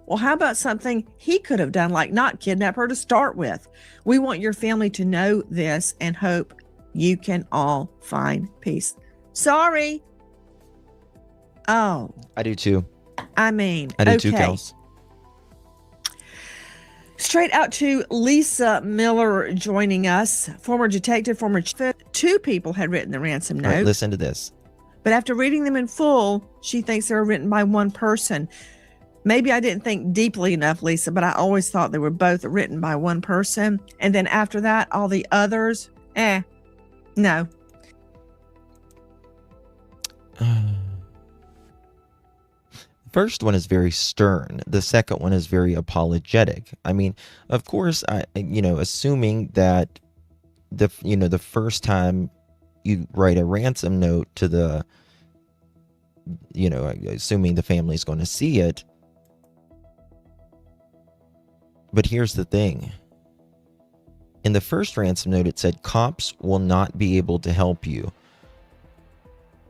Well, how about something he could have done, like not kidnap her to start with? We want your family to know this and hope you can all find peace. Sorry. Oh. I do too. I mean, I do too, Kels. Straight out to Lisa Miller joining us, former detective, former chief. 2 people had written the ransom note. Right, listen to this. But after reading them in full, she thinks they were written by one person. Maybe I didn't think deeply enough, Lisa, but I always thought they were both written by one person. And then after that, all the others, no. First one is very stern. The second one is very apologetic. I mean, of course, assuming that the first time you write a ransom note to the, assuming the family's going to see it. But here's the thing. In the first ransom note, it said cops will not be able to help you.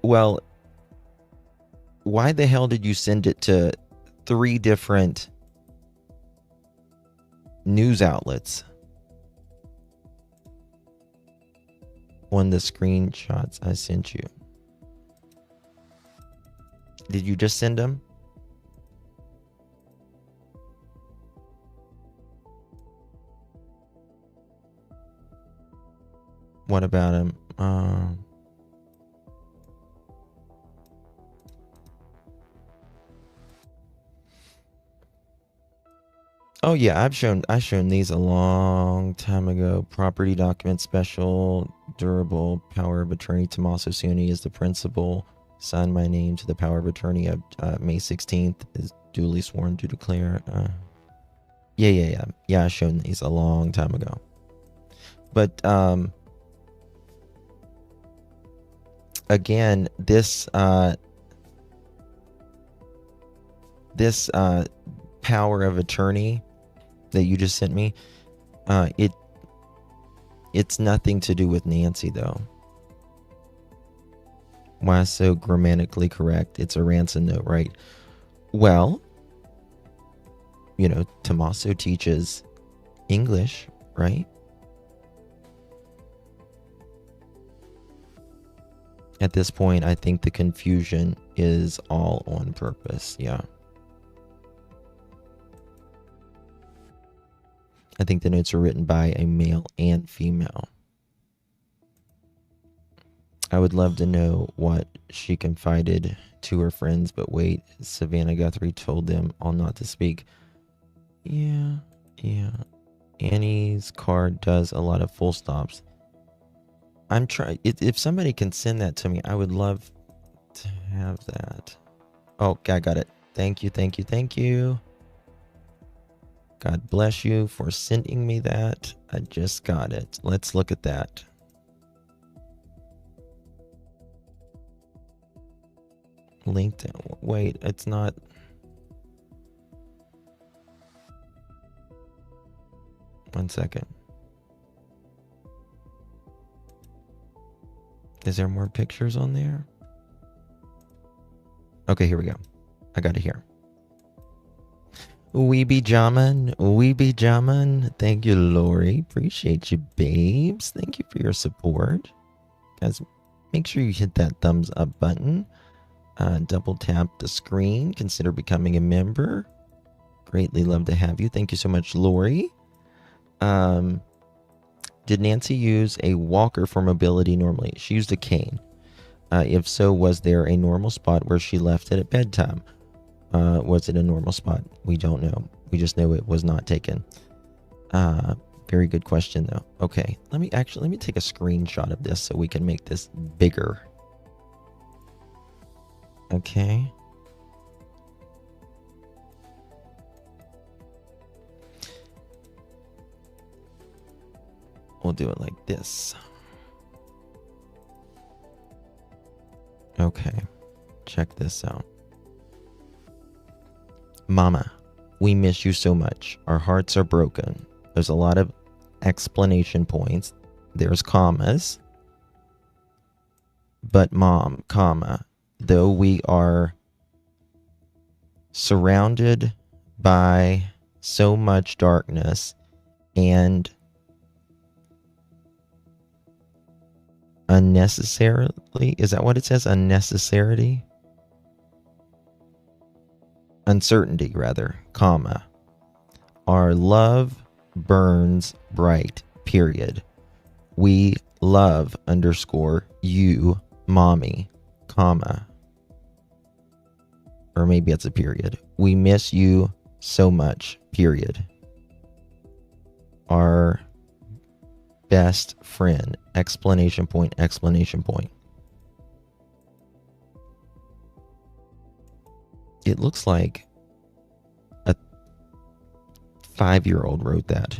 Well, why the hell did you send it to 3 different news outlets? On the screenshots I sent you. Did you just send them? What about him? Oh yeah, I've shown these a long time ago. Property document special, durable, power of attorney. Tommaso Cioni is the principal. Signed my name to the power of attorney of May 16th. Is duly sworn to declare. Yeah. I've shown these a long time ago. But again, this power of attorney that you just sent me, it's nothing to do with Nancy, though. Why so grammatically correct? It's a ransom note, right? Well, you know, Tommaso teaches English, right? At this point, I think the confusion is all on purpose. Yeah. I think the notes are written by a male and female. I would love to know what she confided to her friends, but wait, Savannah Guthrie told them all not to speak. Yeah. Annie's card does a lot of full stops. I'm trying. If somebody can send that to me, I would love to have that. Oh, I got it. Thank you. God bless you for sending me that. I just got it. Let's look at that. LinkedIn. Wait, it's not. One second. Is there more pictures on there? Okay, here we go. I got it here. Weeby Jaman. Thank you, Lori. Appreciate you, babes. Thank you for your support. Guys, make sure you hit that thumbs up button. Double tap the screen. Consider becoming a member. Greatly love to have you. Thank you so much, Lori. Did Nancy use a walker for mobility normally? She used a cane. If so, was there a normal spot where she left it at bedtime? Was it a normal spot? We don't know. We just know it was not taken. Very good question, though. Okay, let me take a screenshot of this so we can make this bigger. Okay. We'll do it like this. Okay, check this out. Mama, we miss you so much. Our hearts are broken. There's a lot of explanation points. There's commas. But Mom, comma, though we are surrounded by so much darkness and unnecessarily, is that what it says? Unnecessarily? Uncertainty, rather, comma. Our love burns bright, period. We love underscore you, mommy, comma. Or maybe it's a period. We miss you so much, period. Our best friend, explanation point, explanation point. It looks like a 5-year-old wrote that.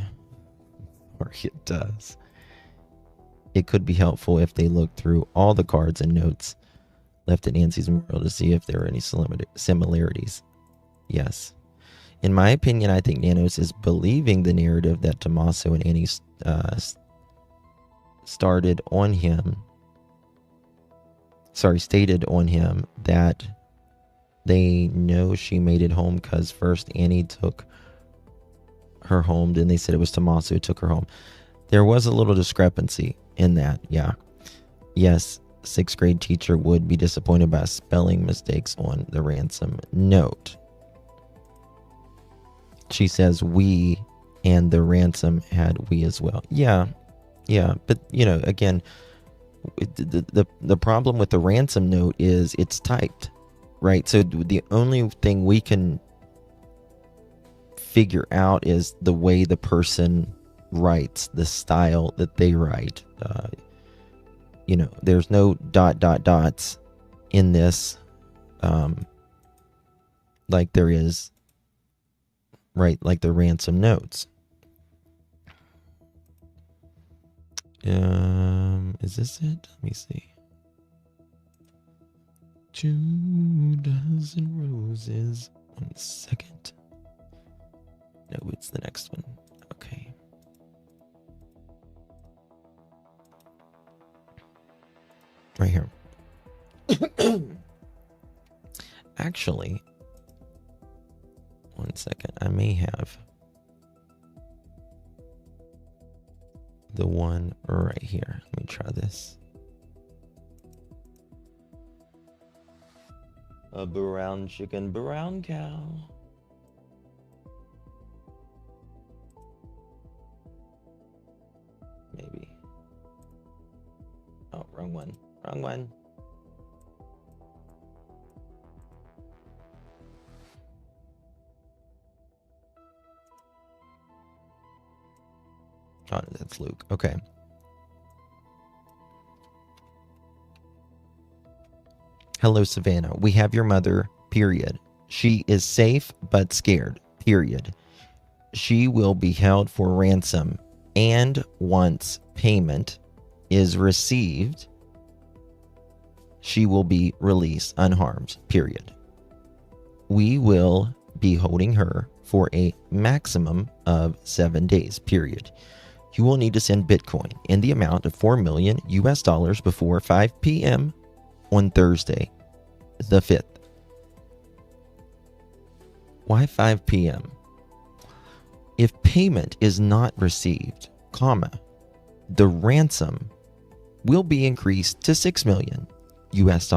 Or it does. It could be helpful if they looked through all the cards and notes left at Nancy's memorial to see if there are any similarities. Yes. In my opinion, I think Nanos is believing the narrative that Tommaso and Annie stated on him that they know she made it home because first Annie took her home, then they said it was Tommaso who took her home. There was a little discrepancy in that, yeah. Yes, 6th grade teacher would be disappointed by spelling mistakes on the ransom note. She says we and the ransom had we as well. Yeah, but you know, again, the problem with the ransom note is it's typed, right? So the only thing we can figure out is the way the person writes, the style that they write. You know, there's no dots in this, like there is, right, like the ransom notes. Is this it? Let me see. 2 dozen roses. 1 second. No, it's the next one. Okay. Right here. Actually, 1 second. I may have the one right here. Let me try this. A brown chicken, brown cow. Maybe. Oh, wrong one. Wrong one. Oh, that's Luke. Okay. Hello, Savannah. We have your mother, period. She is safe but scared, period. She will be held for ransom, and once payment is received, she will be released unharmed, period. We will be holding her for a maximum of 7 days, period. You will need to send Bitcoin in the amount of $4 million US before 5 p.m. on Thursday, the 5th. Why 5 p.m.? If payment is not received, the ransom will be increased to $6 million US,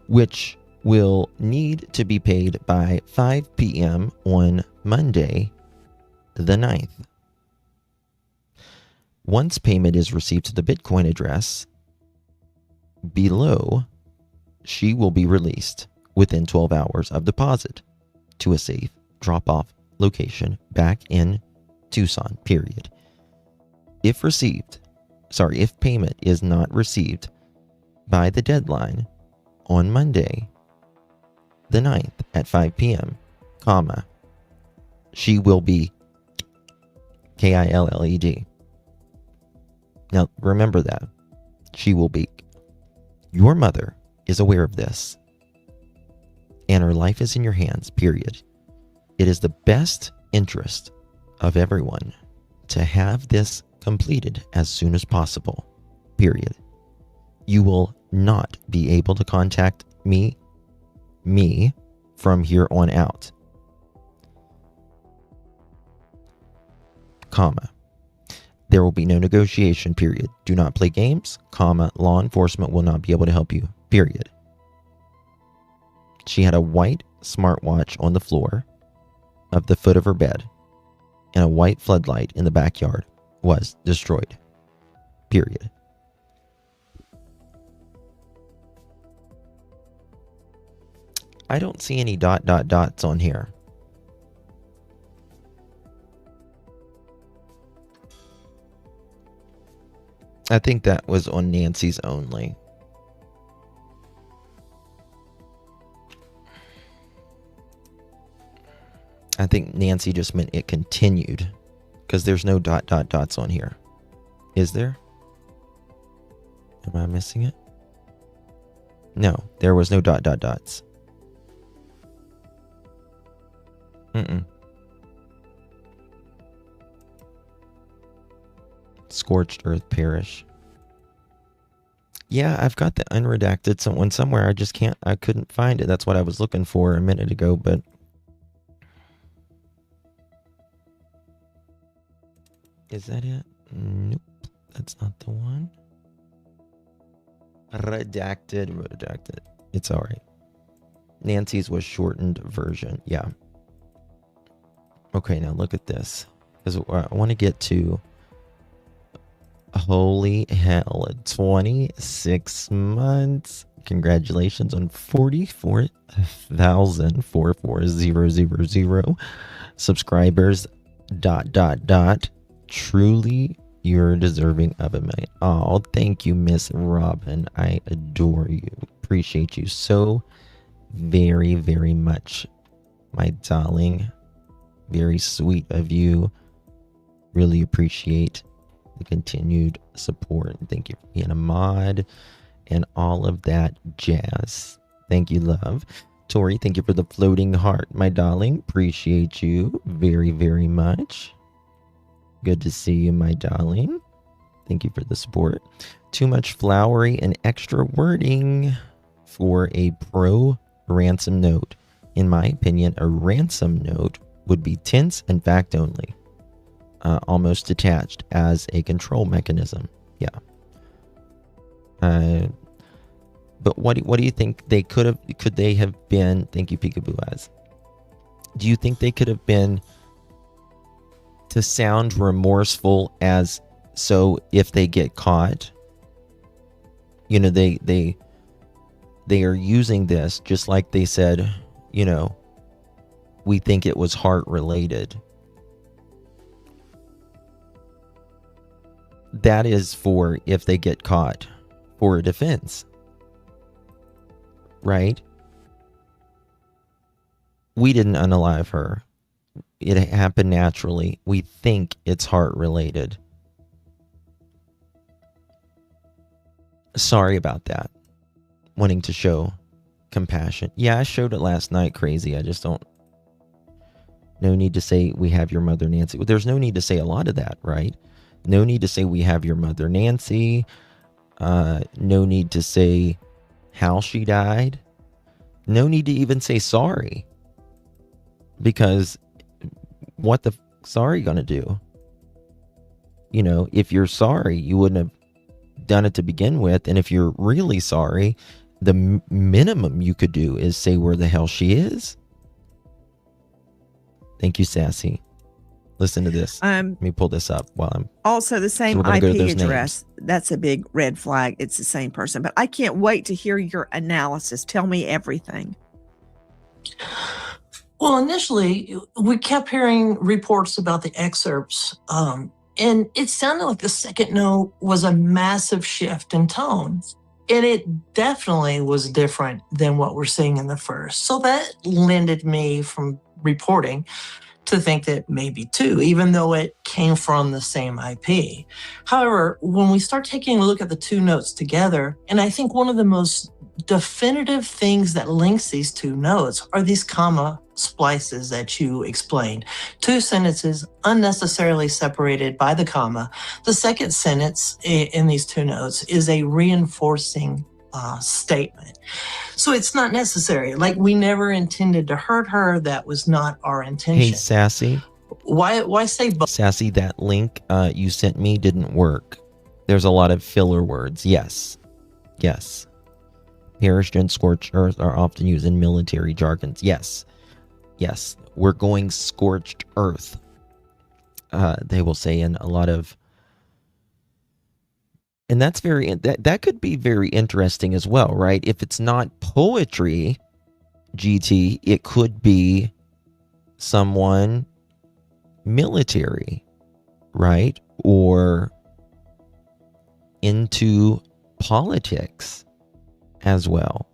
which will need to be paid by 5 p.m. on Monday, the 9th. Once payment is received to the Bitcoin address below, she will be released within 12 hours of deposit to a safe drop-off location back in Tucson, period. If payment is not received by the deadline on Monday, the 9th at 5 p.m., she will be killed. Now, remember that. She will be. Your mother is aware of this, and her life is in your hands, period. It is the best interest of everyone to have this completed as soon as possible, period. You will not be able to contact me from here on out, There will be no negotiation, period. Do not play games, law enforcement will not be able to help you, period. She had a white smartwatch on the floor of the foot of her bed, and a white floodlight in the backyard was destroyed, period. I don't see any ... on here. I think that was on Nancy's only. I think Nancy just meant it continued, because there's no ... on here. Is there? Am I missing it? No, there was no ... Scorched Earth Parish. Yeah, I've got the unredacted one somewhere. I couldn't find it. That's what I was looking for a minute ago, but is that it? Nope, that's not the one. Redacted. It's all right. Nancy's was shortened version. Yeah. Okay, now look at this, because I want to get to. Holy hell, 26 months. Congratulations on 44,000 subscribers. ... Truly, you're deserving of $1 million. Oh, thank you, Miss Robin. I adore you. Appreciate you so very, very much, my darling. Very sweet of you. Really appreciate the continued support. Thank you for being a mod and all of that jazz. Thank you, love. Tori, thank you for the floating heart, my darling. Appreciate you very, very much. Good to see you, my darling. Thank you for the support. Too much flowery and extra wording for a pro ransom note. In my opinion, a ransom note would be tense and fact only, almost detached as a control mechanism. Yeah. But what do you think they could they have been? Thank you, Peekaboo Eyes. Do you think they could have been to sound remorseful, as so if they get caught, you know, they are using this just like they said, you know, we think it was heart related. That is for if they get caught, for a defense. Right? We didn't unalive her. It happened naturally. We think it's heart related. Sorry about that. Wanting to show compassion. Yeah, I showed it last night, crazy. I just don't. No need to say we have your mother, Nancy. There's no need to say a lot of that, right? No need to say we have your mother, Nancy. No need to say how she died. No need to even say sorry. Because what the sorry gonna do? You know, if you're sorry, you wouldn't have done it to begin with. And if you're really sorry, the minimum you could do is say where the hell she is. Thank you, Sassy. Listen to this. Let me pull this up while I'm... Also, the same IP address. That's a big red flag. It's the same person. But I can't wait to hear your analysis. Tell me everything. Well, initially, we kept hearing reports about the excerpts. And it sounded like the second note was a massive shift in tone. And it definitely was different than what we're seeing in the first. So that lended me from reporting to think that maybe two, even though it came from the same IP. However, when we start taking a look at the two notes together, and I think one of the most definitive things that links these two notes are these comma splices that you explained. Two sentences unnecessarily separated by the comma. The second sentence in these two notes is a reinforcing statement. So it's not necessary. Like, we never intended to hurt her. That was not our intention. Hey, Sassy. Why say both? Sassy, that link you sent me didn't work. There's a lot of filler words. Yes. Yes. Perished and scorched earth are often used in military jargons. Yes. Yes. We're going scorched earth. They will say in a lot of... And that's that could be very interesting as well, right? If it's not poetry, GT, it could be someone military, right? Or into politics as well.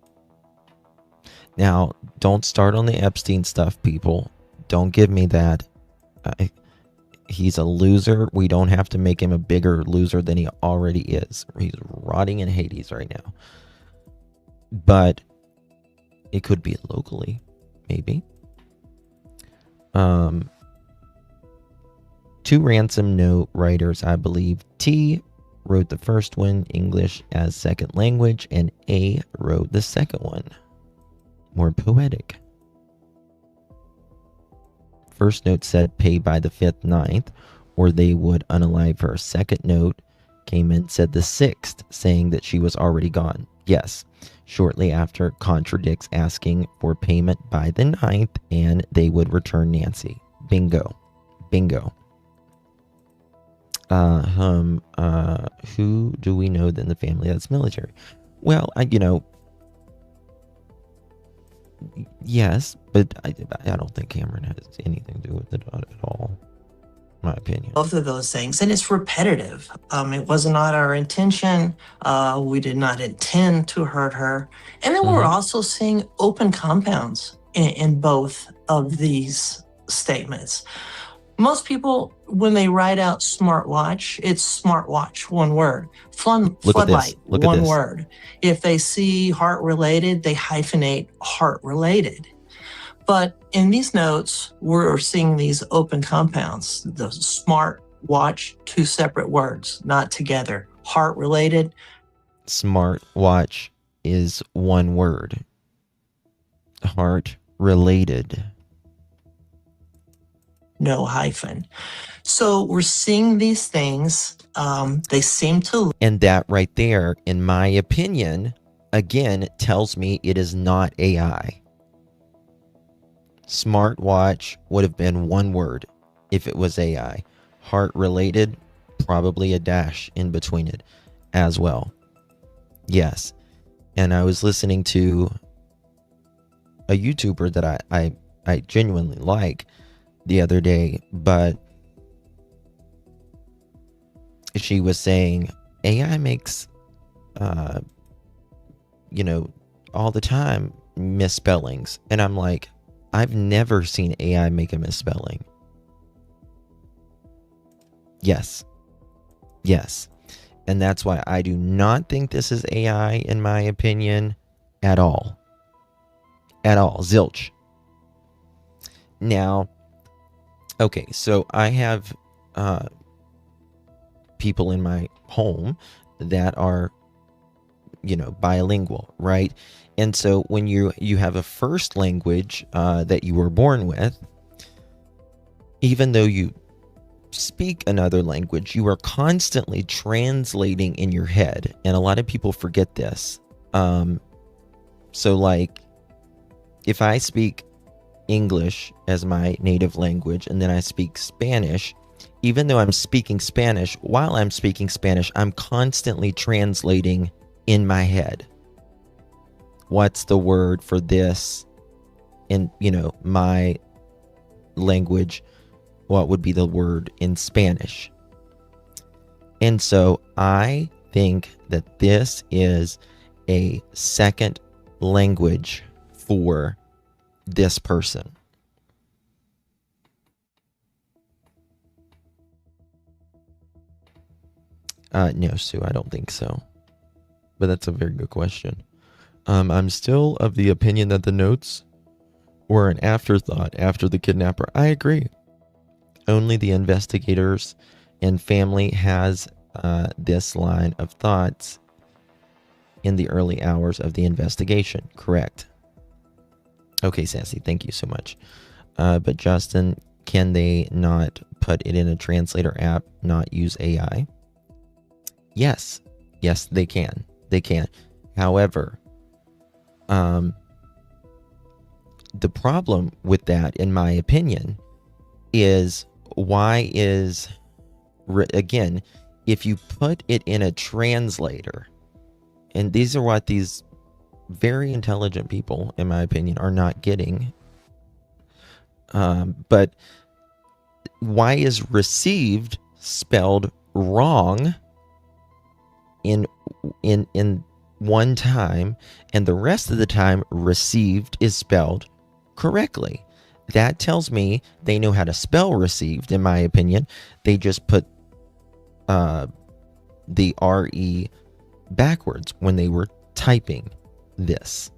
Now, don't start on the Epstein stuff, people. Don't give me that. He's a loser. We don't have to make him a bigger loser than he already is. He's rotting in Hades right now. But it could be locally, maybe. Two ransom note writers, I believe. T wrote the first one, English as second language, and A wrote the second one. More poetic. First note said pay by the 5th, 9th, or they would unalive her. Second note came in, said the 6th, saying that she was already gone. Yes. Shortly after, contradicts asking for payment by the 9th, and they would return Nancy. Bingo. Bingo. Who do we know in the family that's military? Well, yes, but I don't think Cameron has anything to do with it at all, in my opinion. Both of those things, and it's repetitive. It was not our intention. We did not intend to hurt her. And then we're also seeing open compounds in both of these statements. Most people, when they write out smartwatch, it's smartwatch, one word. Floodlight, one word. If they see heart related, they hyphenate heart related. But in these notes, we're seeing these open compounds, the smart watch, two separate words, not together. Heart related. Smart watch is one word. Heart related. No hyphen. So we're seeing these things. They seem to. And that right there, in my opinion, again, tells me it is not AI. Smartwatch would have been one word if it was AI. Heart related, probably a dash in between it as well. Yes. And I was listening to a YouTuber that I genuinely like the other day, but she was saying AI makes, all the time misspellings. And I'm like, I've never seen AI make a misspelling. Yes. Yes. And that's why I do not think this is AI, in my opinion, at all. At all. Zilch. Now, okay, so I have people in my home that are, bilingual, right? And so when you have a first language that you were born with, even though you speak another language, you are constantly translating in your head. And a lot of people forget this. So like, if I speak English as my native language and then I speak Spanish, even though I'm speaking Spanish, while I'm speaking Spanish, I'm constantly translating in my head. What's the word for this in, my language? What would be the word in Spanish? And so I think that this is a second language for this person. No, Sue, I don't think so. But that's a very good question. I'm still of the opinion that the notes were an afterthought after the kidnapper. I agree. Only the investigators and family has this line of thoughts in the early hours of the investigation. Correct. Okay, Sassy, thank you so much. But Justin, can they not put it in a translator app, not use AI? Yes. Yes, they can. They can. However, the problem with that, in my opinion, is why is, again, if you put it in a translator, and these are what these very intelligent people, in my opinion, are not getting. But why is received spelled wrong in one time, and the rest of the time received is spelled correctly? That tells me they know how to spell received, in my opinion. They just put the RE backwards when they were typing this,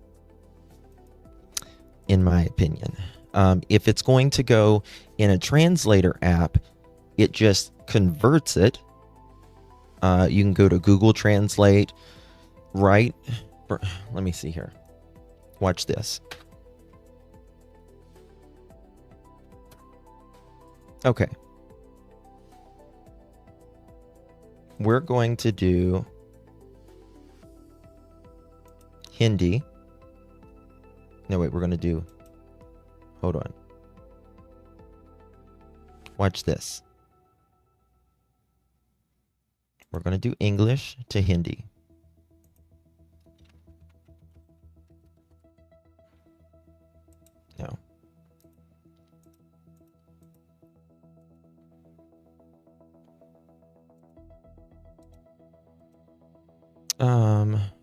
in my opinion. If it's going to go in a translator app, it just converts it. You can go to Google Translate, right? Let me see here. Watch this. Okay. We're going to do Hindi. No, wait, we're going to do... Hold on. Watch this. We're going to do English to Hindi. No.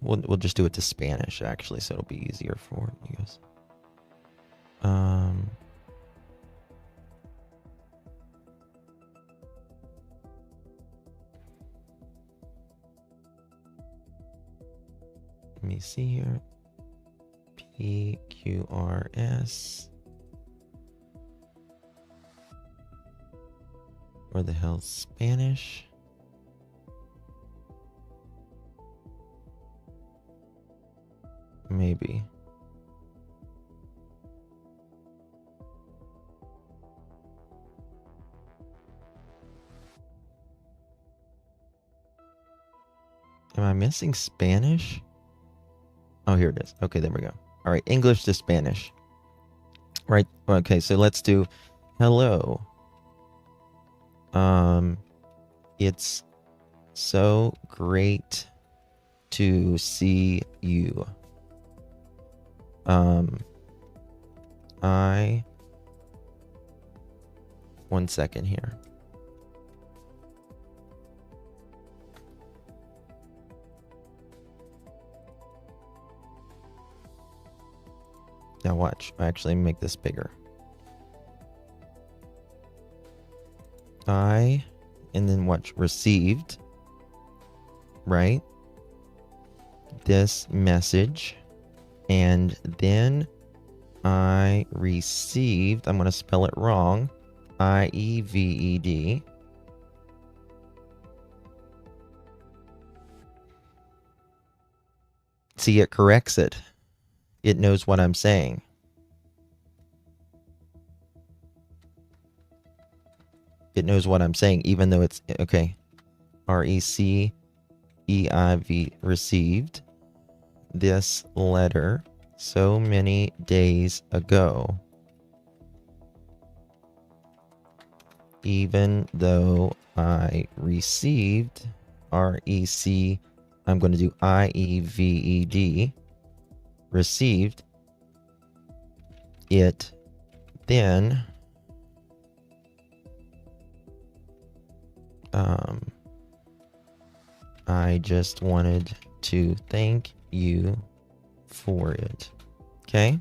We'll just do it to Spanish, actually, so it'll be easier for you guys. me see here. PQRS. Where the hell's Spanish? Maybe. Am I missing Spanish? Oh, here it is. Okay, there we go. All right, English to Spanish. Right. Okay, so let's do hello. It's so great to see you. One second here. Now watch. I actually make this bigger. And then watch, received, right? This message, and then I received, I'm going to spell it wrong, IEVED. See, it corrects it. It knows what I'm saying. It knows what I'm saying, even though it's, okay. RECEIV, received this letter so many days ago. Even though I received REC, I'm going to do IEVED, received it, then I just wanted to thank you for it. Okay?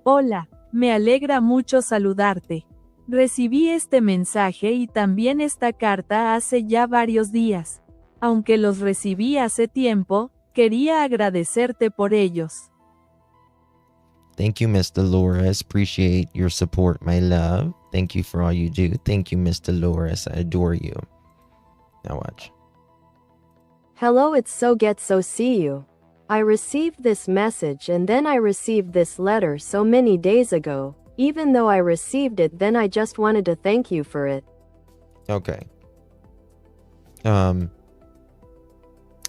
Hola, me alegra mucho saludarte. Recibí este mensaje y también esta carta hace ya varios días. Aunque los recibí hace tiempo, quería agradecerte por ellos. Thank you, Miss Dolores. Appreciate your support, my love. Thank you for all you do. Thank you, Miss Dolores. I adore you. Now watch. Hello, it's so get so see you. I received this message and then I received this letter so many days ago. Even though I received it, then I just wanted to thank you for it. Okay.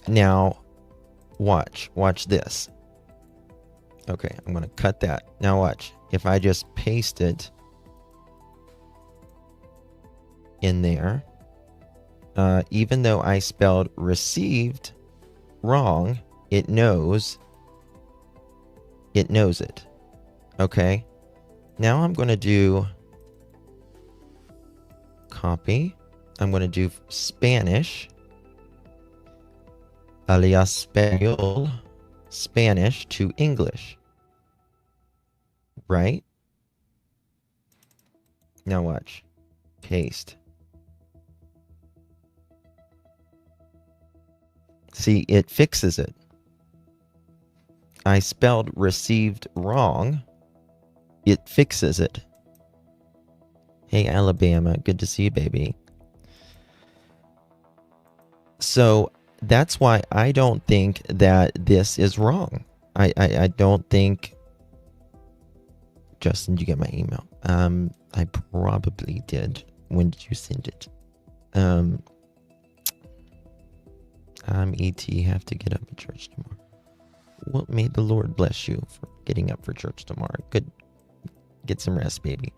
Now, watch this. Okay, I'm going to cut that. Now watch. If I just paste it in there, even though I spelled received wrong, it knows it. Okay. Now I'm going to do copy. I'm going to do Spanish, alias Español, Spanish to English. Right? Now watch. Paste. See, it fixes it. I spelled received wrong. It fixes it. Hey, Alabama. Good to see you, baby. So that's why I don't think that this is wrong. I don't think... Justin, did you get my email? I probably did. When did you send it? I'm ET. Have to get up at church tomorrow. Well, may the Lord bless you for getting up for church tomorrow. Good. Get some rest, baby.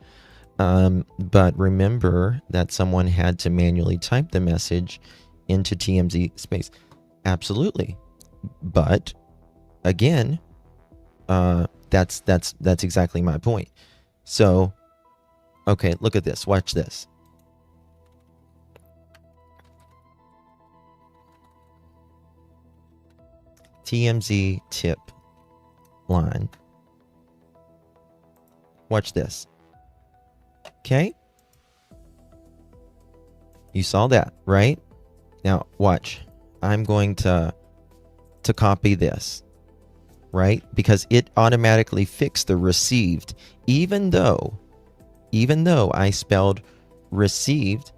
But remember that someone had to manually type the message into TMZ space. Absolutely. But again, that's exactly my point. So, okay, look at this. Watch this. TMZ tip line. Watch this. Okay? You saw that, right? Now, watch. I'm going to to copy this, right? Because it automatically fixed the received, even though I spelled received.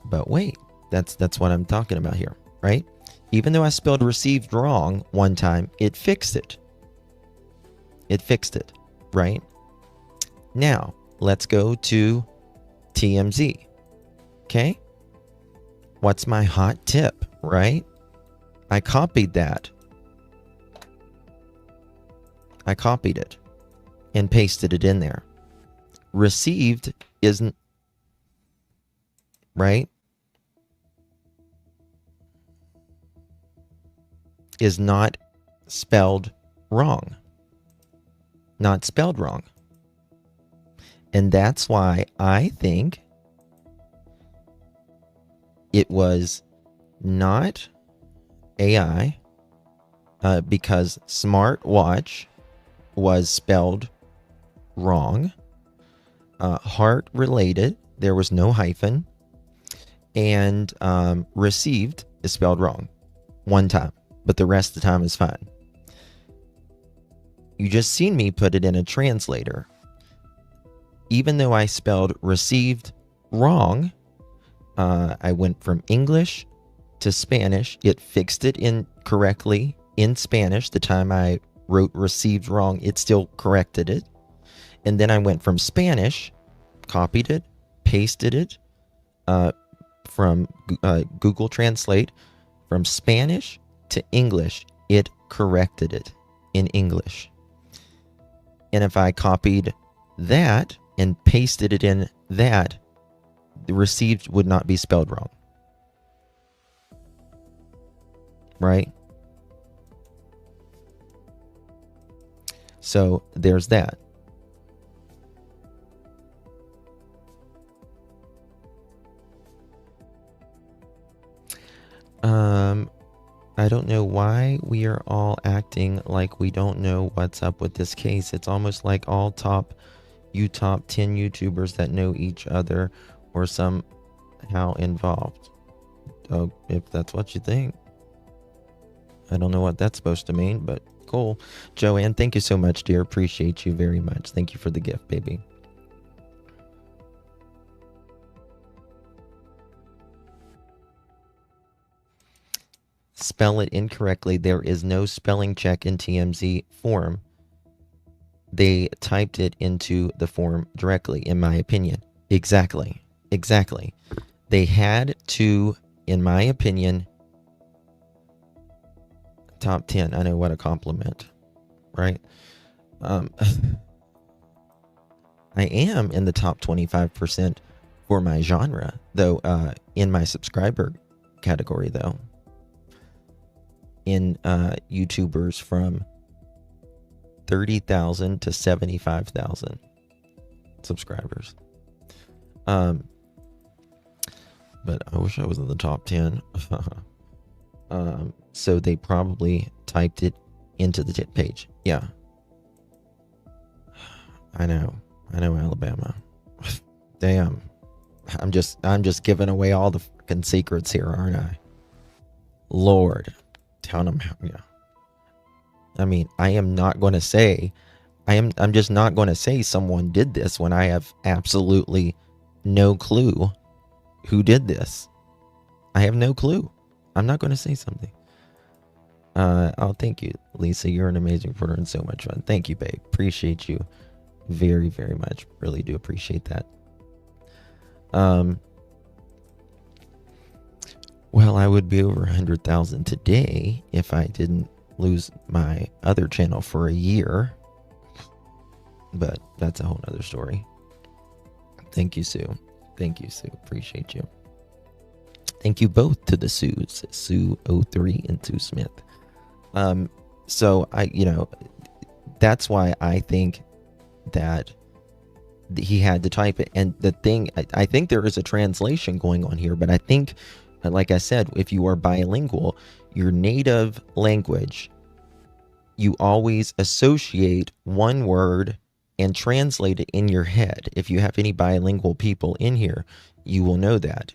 But wait, that's what I'm talking about here, right? Even though I spelled received wrong one time, it fixed it. It fixed it, right? Now, let's go to TMZ. Okay? What's my hot tip, right? I copied that. I copied it and pasted it in there. Received isn't, right? Is not spelled wrong. Not spelled wrong. And that's why I think it was not AI, because smartwatch was spelled wrong. Heart related, there was no hyphen. And received is spelled wrong one time, but the rest of the time is fine. You just seen me put it in a translator. Even though I spelled received wrong, I went from English to Spanish. It fixed it correctly in Spanish. The time I wrote received wrong, it still corrected it. And then I went from Spanish, copied it, pasted it from Google Translate. From Spanish to English, it corrected it in English. And if I copied that and pasted it in that, the received would not be spelled wrong. Right? So there's that. I don't know why we are all acting like we don't know what's up with this case. It's almost like all top 10 YouTubers that know each other or somehow involved. Oh, if that's what you think. I don't know what that's supposed to mean, but cool. Joanne, thank you so much, dear. Appreciate you very much. Thank you for the gift, baby. Spell it incorrectly. There is no spelling check in TMZ form. They typed it into the form directly, in my opinion. Exactly. They had to, in my opinion, top 10. I know, what a compliment, right? I am in the top 25% for my genre, though, in my subscriber category, though. In YouTubers from 30,000 to 75,000 subscribers. But I wish I was in the top 10. So they probably typed it into the tip page. Yeah. I know, Alabama. Damn. I'm just giving away all the fucking secrets here, aren't I? Lord. Telling them, yeah. I mean, I'm just not going to say someone did this when I have absolutely no clue who did this. I have no clue. I'm not going to say something. Oh, thank you, Lisa. You're an amazing reporter and so much fun. Thank you, babe. Appreciate you very, very much. Really do appreciate that. Well, I would be over 100,000 today if I didn't lose my other channel for a year. But that's a whole nother story. Thank you, Sue. Appreciate you. Thank you both to the Sues, Sue03 and Sue Smith. So that's why I think that he had to type it. And the thing, I think there is a translation going on here, but I think, like I said, if you are bilingual, your native language, you always associate one word and translate it in your head. If you have any bilingual people in here, you will know that.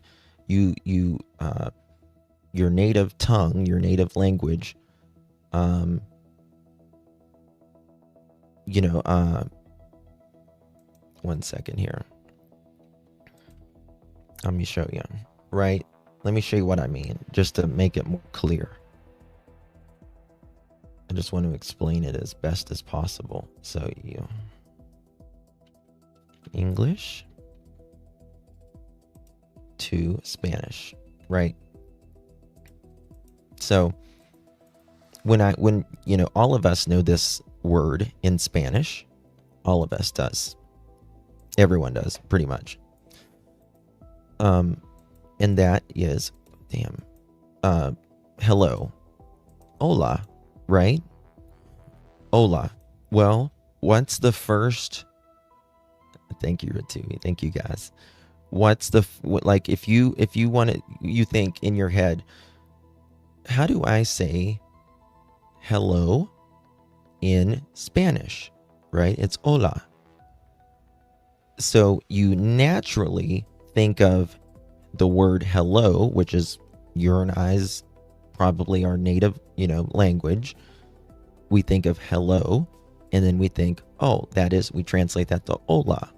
your native tongue, your native language, one second here. Let me show you, right? Let me show you what I mean, just to make it more clear. I just want to explain it as best as possible. So you English to Spanish, right? So when all of us know this word in Spanish, all of us does. Everyone does, pretty much. And that is, hello, hola, right? Hola. Well, what's the first? Thank you, Ratumi. Thank you, guys. What's the like? If you want to, you think in your head, how do I say hello in Spanish? Right? It's hola. So you naturally think of the word hello, which is your and I's probably our native, language. We think of hello, and then we think, oh, we translate that to hola.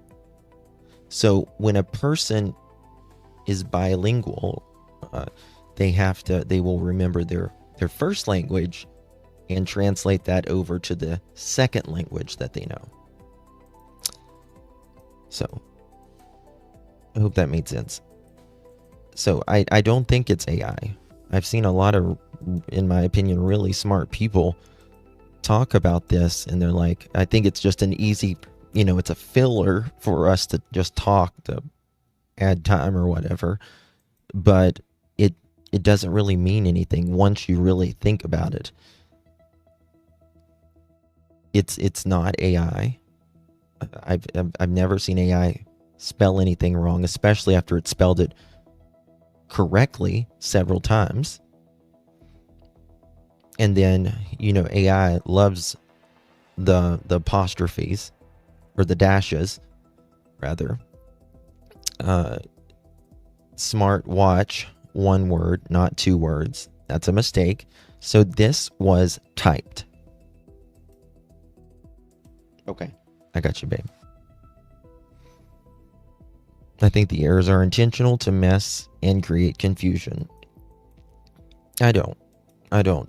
So when a person is bilingual, they will remember their first language and translate that over to the second language that they know. So I hope that made sense. So I don't think it's AI. I've seen a lot of, in my opinion, really smart people talk about this, and they're like, I think it's just an easy, it's a filler for us to just talk to add time or whatever. But it doesn't really mean anything once you really think about it. It's not AI. I've never seen AI spell anything wrong, especially after it spelled it correctly several times. And then, AI loves the apostrophes, or the dashes, rather. Smartwatch, one word, not two words. That's a mistake. So this was typed. Okay, I got you, babe. I think the errors are intentional to mess and create confusion. I don't.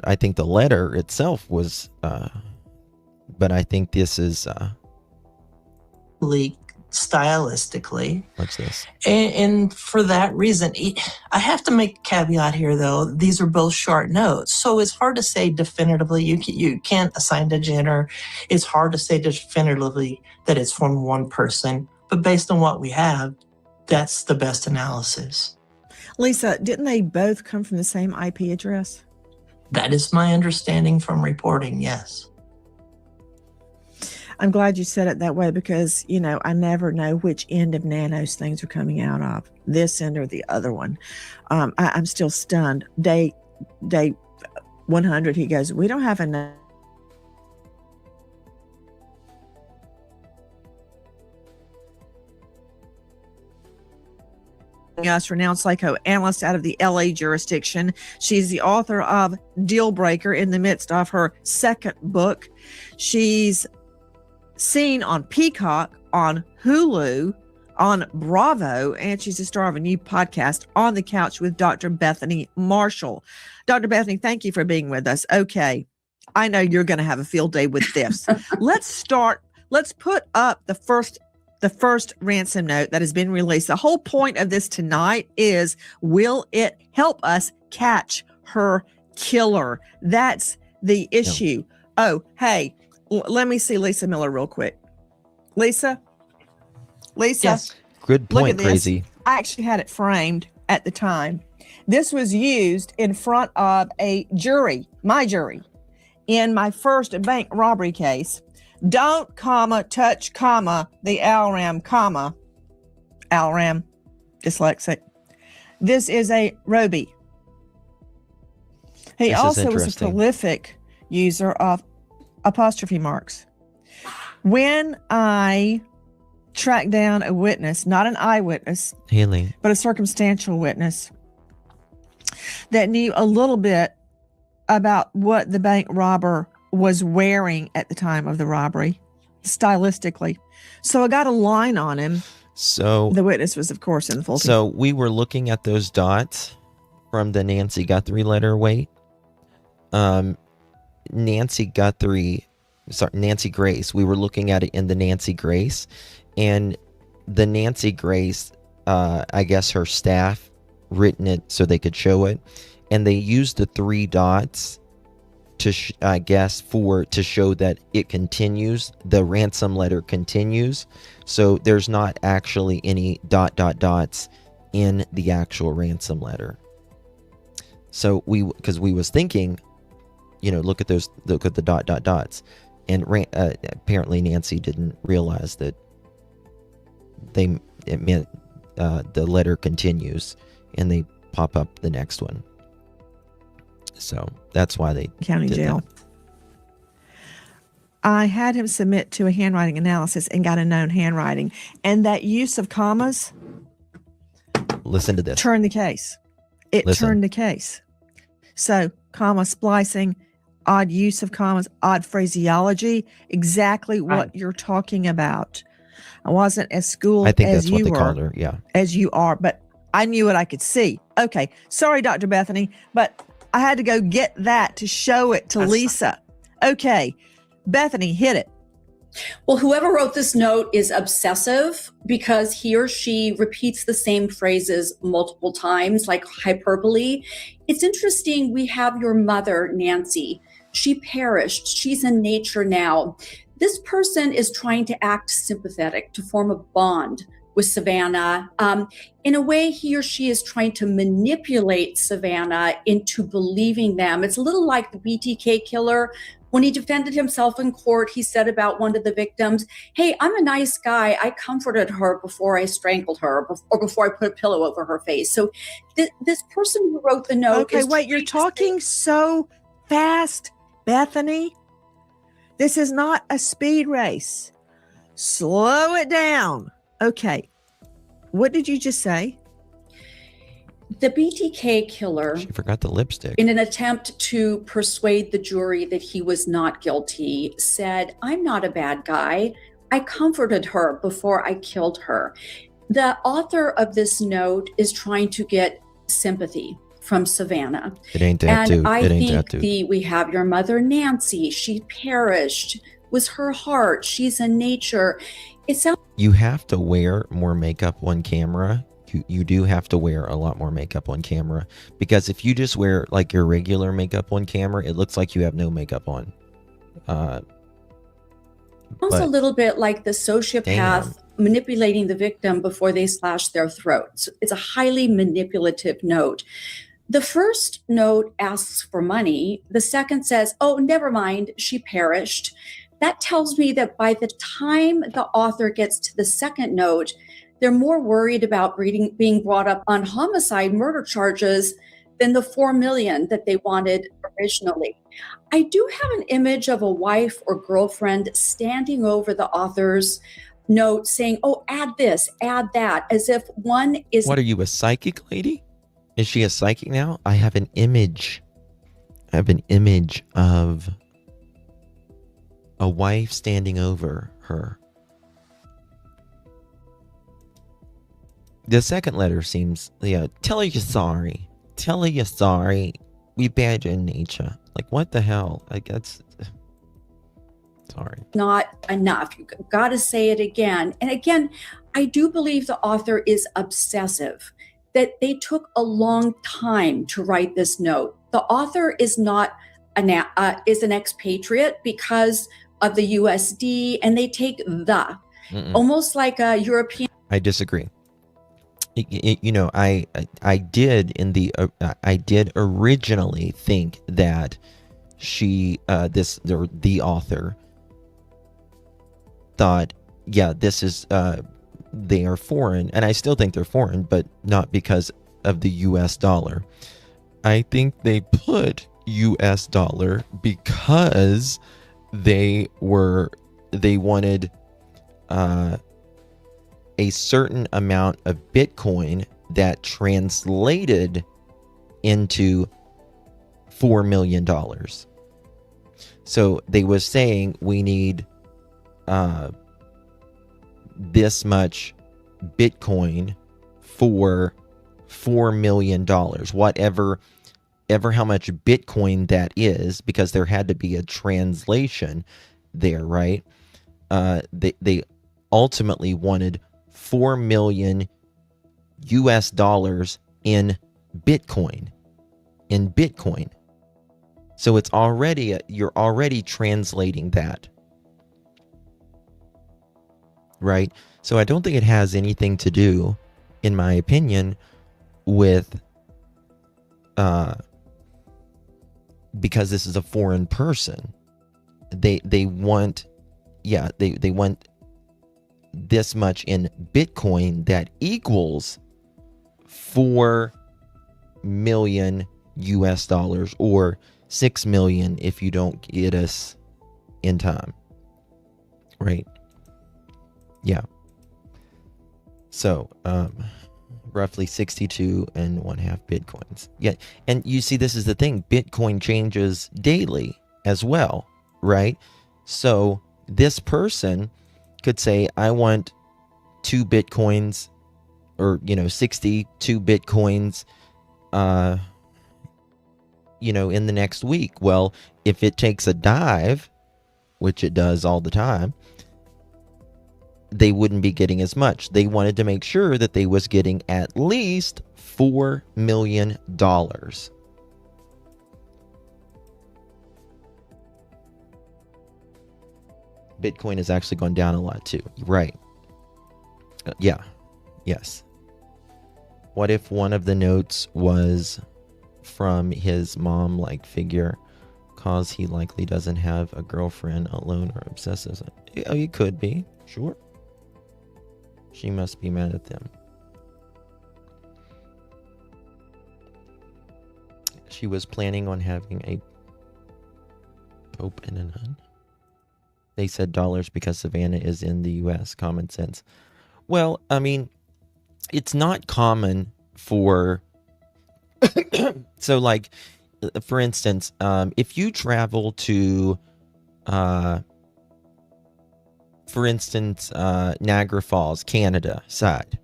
I think the letter itself was, but I think this is stylistically. What's this? And for that reason, I have to make a caveat here, though. These are both short notes, so it's hard to say definitively. You can't assign a gender. It's hard to say definitively that it's from one person. But based on what we have, that's the best analysis. Lisa, didn't they both come from the same IP address? That is my understanding from reporting, yes. I'm glad you said it that way because, I never know which end of Nanos things are coming out of, this end or the other one. I'm still stunned. Day 100, he goes, we don't have enough. Us, renowned psychoanalyst out of the LA jurisdiction. She's the author of Deal Breaker, in the midst of her second book. She's seen on Peacock, on Hulu, on Bravo, and she's the star of a new podcast, On the Couch with Dr. Bethany Marshall. Dr. Bethany, thank you for being with us. Okay, I know you're going to have a field day with this. Let's put up the first ransom note that has been released. The whole point of this tonight is, will it help us catch her killer? That's the issue. Oh, hey, let me see Lisa Miller real quick. Lisa? Yes. Good point, Crazy. I actually had it framed at the time. This was used in front of a jury, my jury, in my first bank robbery case. Don't, touch, the ALRAM, ALRAM, dyslexic. This is a Roby. He also was a prolific user of apostrophe marks. When I tracked down a witness, not an eyewitness, Haley, but a circumstantial witness, that knew a little bit about what the bank robber was wearing at the time of the robbery, stylistically. So I got a line on him. So the witness was, of course, in the full. So we were looking at those dots from the Nancy Guthrie letter. Wait, Nancy Grace. We were looking at it in the Nancy Grace, and the Nancy Grace, I guess her staff written it so they could show it, and they used the 3 dots to show that it continues. The ransom letter continues, so there's not actually any ... dots in the actual ransom letter. So because we was thinking, look at the ... dots, and apparently Nancy didn't realize that it meant the letter continues, and they pop up the next one. So that's why they county jail. That. I had him submit to a handwriting analysis and got a known handwriting, and that use of commas. Listen to this. Turned the case. Turned the case. So comma splicing, odd use of commas, odd phraseology, exactly what you're talking about. I wasn't as schooled I think as that's what you they were, called her. Yeah, as you are, but I knew what I could see. Okay, sorry, Dr. Bethany, but I had to go get that to show it to Lisa. Okay, Bethany, hit it. Well, whoever wrote this note is obsessive because he or she repeats the same phrases multiple times, like hyperbole. It's interesting. We have your mother, Nancy. She perished. She's in nature now. This person is trying to act sympathetic, to form a bond with Savannah. In a way, he or she is trying to manipulate Savannah into believing them. It's a little like the BTK killer. When he defended himself in court, he said about one of the victims, "Hey, I'm a nice guy. I comforted her before I strangled her, or before I put a pillow over her face." So this person who wrote the note Okay, wait, you're talking so fast, Bethany. This is not a speed race. Slow it down. Okay. What did you just say? The BTK killer, she forgot the lipstick. In an attempt to persuade the jury that he was not guilty, said, "I'm not a bad guy. I comforted her before I killed her." The author of this note is trying to get sympathy from Savannah. It ain't that and too. I It ain't think that too. we have your mother, Nancy. She perished. Was her heart. She's in nature. It sounds. You have to wear more makeup on camera. You do have to wear a lot more makeup on camera, because if you just wear like your regular makeup on camera, it looks like you have no makeup on. Sounds a little bit like the sociopath manipulating the victim before they slash their throats. It's a highly manipulative note. The first note asks for money. The second says, "Oh, never mind, she perished." That tells me that by the time the author gets to the second note, they're more worried about being brought up on homicide murder charges than the $4 million that they wanted originally. I do have an image of a wife or girlfriend standing over the author's note saying, "Oh, add this, add that," as if one is... What are you, a psychic lady? Is she a psychic now? I have an image. I have an image of a wife standing over her. The second letter seems, tell her you're sorry. Tell her you're sorry. We bad in nature. Like, what the hell? Like, that's... Sorry. Not enough. You got to say it again. And again, I do believe the author is obsessive, that they took a long time to write this note. The author is not is an expatriate because of the USD, and they take almost like a European. I disagree. I did originally think that the author thought, this is they are foreign, and I still think they're foreign, but not because of the US dollar. I think they put US dollar because they wanted a certain amount of Bitcoin that translated into $4 million. So they was saying we need this much Bitcoin for $4 million, whatever how much Bitcoin that is, because there had to be a translation there, right? They ultimately wanted $4 million US dollars in Bitcoin. So it's already, you're already translating that, right? So I don't think it has anything to do, in my opinion, with because this is a foreign person. They want, they want this much in Bitcoin that equals 4 million US dollars, or 6 million if you don't get us in time, right? Yeah. So roughly 62.5 Bitcoins. Yeah. And you see, this is the thing, Bitcoin changes daily as well, right? So this person could say, I want 2 Bitcoins, or 62 Bitcoins in the next week. Well, if it takes a dive, which it does all the time, they wouldn't be getting as much. They wanted to make sure that they was getting at least $4 million. Bitcoin has actually gone down a lot too. Right. Yeah. Yes. What if one of the notes was from his mom-like figure, cause he likely doesn't have a girlfriend, alone, or obsessive? He could be. Sure. She must be mad at them. She was planning on having a pope and a nun. They said dollars because Savannah is in the U.S. Common sense. Well, I mean, it's not common for... So, like, for instance, if you travel to... for instance, Niagara Falls, Canada side,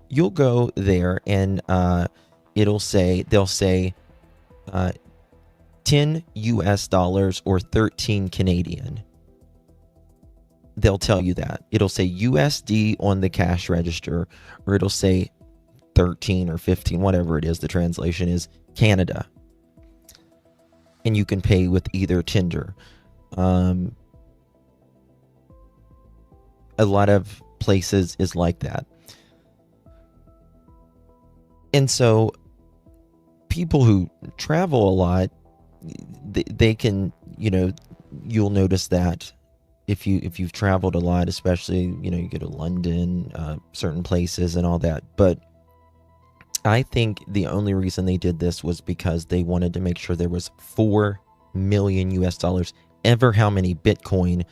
you'll go there and they'll say 10 US dollars or 13 Canadian. They'll tell you that. It'll say USD on the cash register, or it'll say 13 or 15, whatever it is, the translation is Canada. And you can pay with either Tinder. A lot of places is like that. And so people who travel a lot, they can, you'll notice that if you've traveled a lot, especially, you go to London, certain places and all that. But I think the only reason they did this was because they wanted to make sure there was 4 million US dollars, ever how many Bitcoin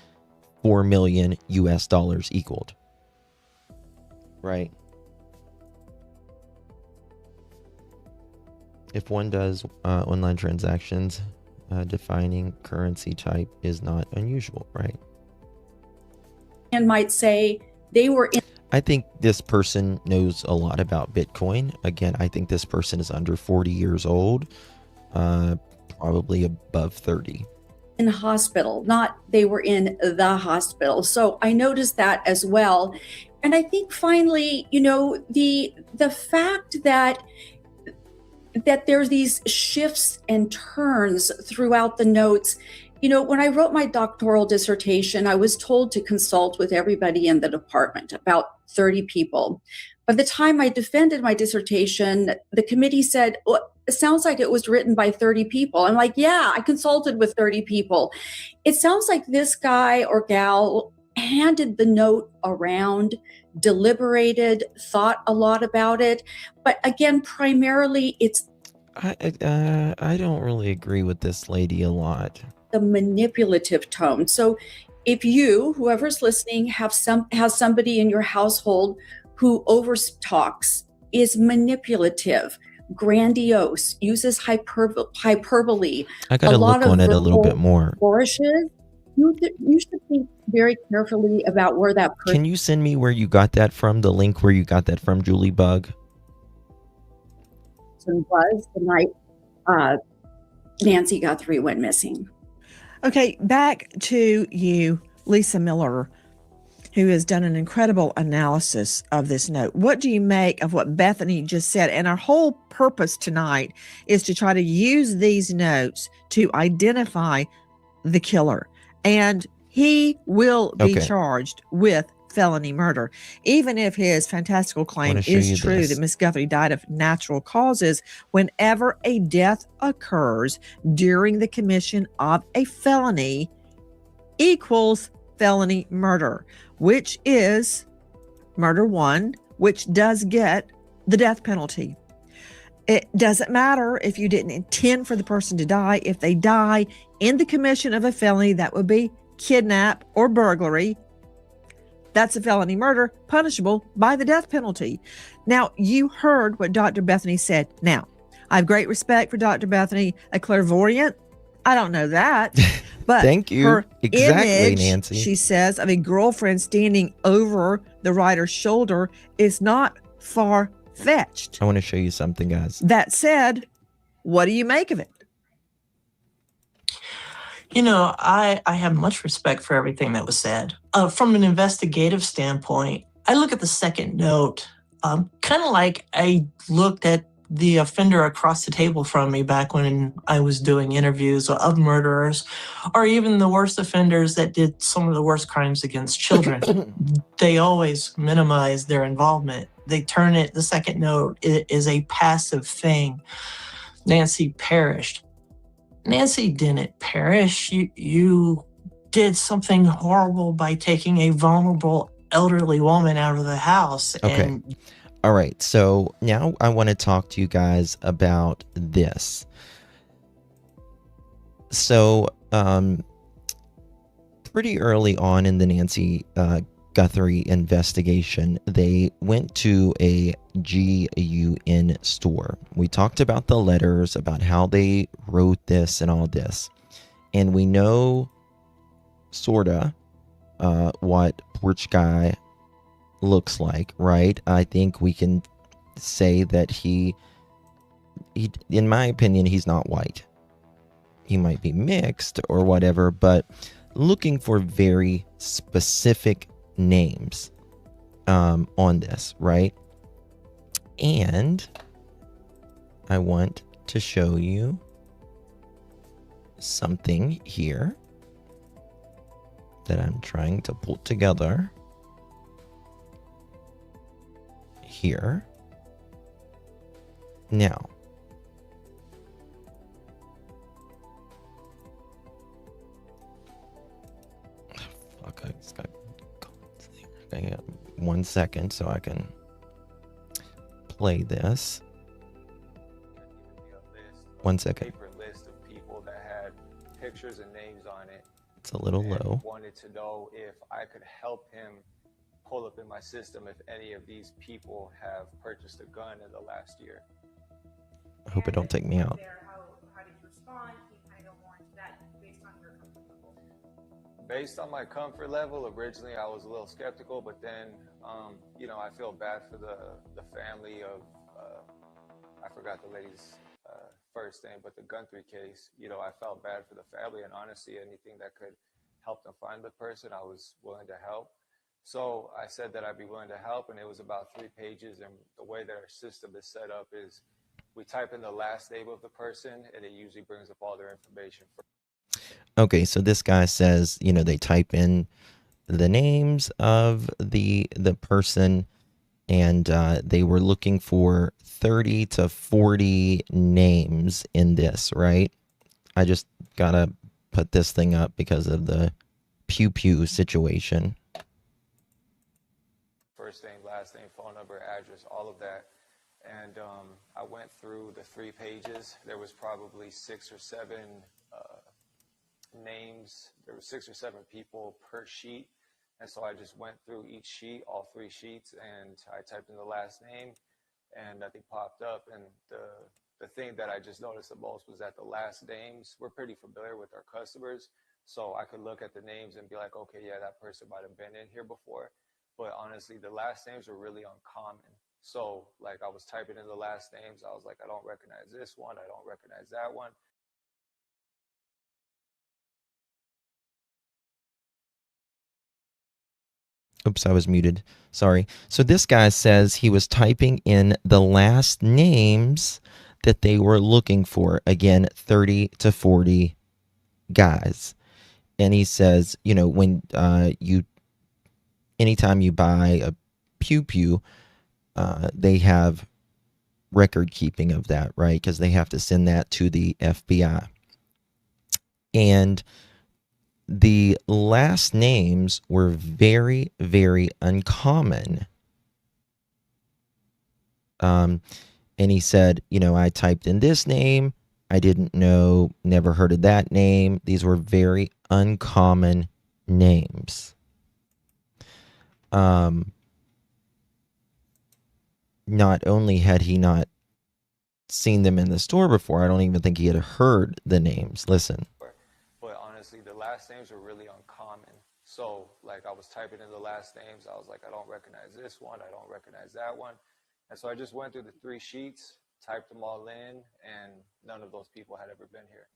4 million US dollars equaled. Right? If one does online transactions, defining currency type is not unusual, right? And might say they were in. I think this person knows a lot about Bitcoin. Again, I think this person is under 40 years old, probably above 30. In hospital, not they were in the hospital. So I noticed that as well. And I think finally, the fact that there's these shifts and turns throughout the notes. When I wrote my doctoral dissertation, I was told to consult with everybody in the department, about 30 people. By the time I defended my dissertation, the committee said, well, it sounds like it was written by 30 people. I'm like, yeah, I consulted with 30 people. It sounds like this guy or gal handed the note around, deliberated, thought a lot about it. But again, primarily it's... I don't really agree with this lady a lot. The manipulative tone. So if you, whoever's listening, has somebody in your household who overtalks, is manipulative, grandiose, uses hyperbole. I gotta look on it a little bit more. Flourishes. You should think very carefully about where that person Can you send me where you got that from? The link where you got that from, Julie Bug? was the night Nancy Guthrie went missing. Okay, back to you, Lisa Miller, who has done an incredible analysis of this note. What do you make of what Bethany just said? And our whole purpose tonight is to try to use these notes to identify the killer. And he will be charged with felony murder, even if his fantastical claim is true that Miss Guthrie died of natural causes. Whenever a death occurs during the commission of a felony, equals felony murder, which is murder one, which does get the death penalty. It doesn't matter if you didn't intend for the person to die. If they die in the commission of a felony, that would be kidnap or burglary. That's a felony murder, punishable by the death penalty. Now, you heard what Dr. Bethany said. Now, I have great respect for Dr. Bethany, a clairvoyant. I don't know that, but thank you. Her Exactly, image, Nancy. she says, of a girlfriend standing over the writer's shoulder is not far-fetched. I want to show you something, guys. That said, what do you make of it? You know, I have much respect for everything that was said. From an investigative standpoint, I look at the second note kind of like I looked at the offender across the table from me back when I was doing interviews of murderers, or even the worst offenders that did some of the worst crimes against children. They always minimize their involvement. They turn it, the second note is a passive thing. Nancy perished. Nancy didn't perish. You did something horrible by taking a vulnerable elderly woman out of the house. Okay. And all right. So now I want to talk to you guys about this. So, pretty early on in the Nancy Guthrie investigation, they went to a GUN store. We talked about the letters, about how they wrote this and all this. And we know sorta what Porch Guy looks like, right? I think we can say that he in my opinion, he's not white. He might be mixed or whatever, but looking for very specific names on this, right? And I want to show you something here that I'm trying to pull together here. Now, fuck, I just got 1 second so I can play this. 1 second. List of people that had pictures and names on it. It's a little low. Wanted to know if I could help him pull up in my system if any of these people have purchased a gun in the last year. I hope it don't take me out. How did you respond? Can you kind of go more into that based on your comfort level? Based on my comfort level, originally I was a little skeptical, but then, you know, I feel bad for the family of, I forgot the lady's first name, but the Guthrie case. You know, I felt bad for the family, and honestly, anything that could help them find the person, I was willing to help. So I said that I'd be willing to help, and it was about 3 pages. And the way that our system is set up is we type in the last name of the person, and it usually brings up all their information. Okay, so this guy says, you know, they type in the names of the person, and they were looking for 30 to 40 names in this, right? I just gotta put this thing up because of the pew pew situation. First name, last name, phone number, address, all of that. And I went through the 3 pages. There was probably 6 or 7 names. There were 6 or 7 people per sheet. And so I just went through each sheet, all 3 sheets, and I typed in the last name. and nothing popped up. And the thing that I just noticed the most was that the last names, we're pretty familiar with our customers. So I could look at the names and be like, okay, yeah, that person might have been in here before. But honestly, the last names were really uncommon. So like I was typing in the last names. I was like, I don't recognize this one. I don't recognize that one. Oops, I was muted. Sorry. So this guy says he was typing in the last names that they were looking for. Again, 30 to 40 guys. And he says, you know, when anytime you buy a pew pew, they have record keeping of that, right? Because they have to send that to the FBI. And the last names were very, very uncommon. And he said, you know, I typed in this name. I didn't know, never heard of that name. These were very uncommon names. Not only had he not seen them in the store before, I don't even think he had heard the names. Listen. But honestly, the last names were really uncommon. So like I was typing in the last names. I was like, I don't recognize this one. I don't recognize that one. And so I just went through the 3 sheets, typed them all in, and none of those people had ever been here.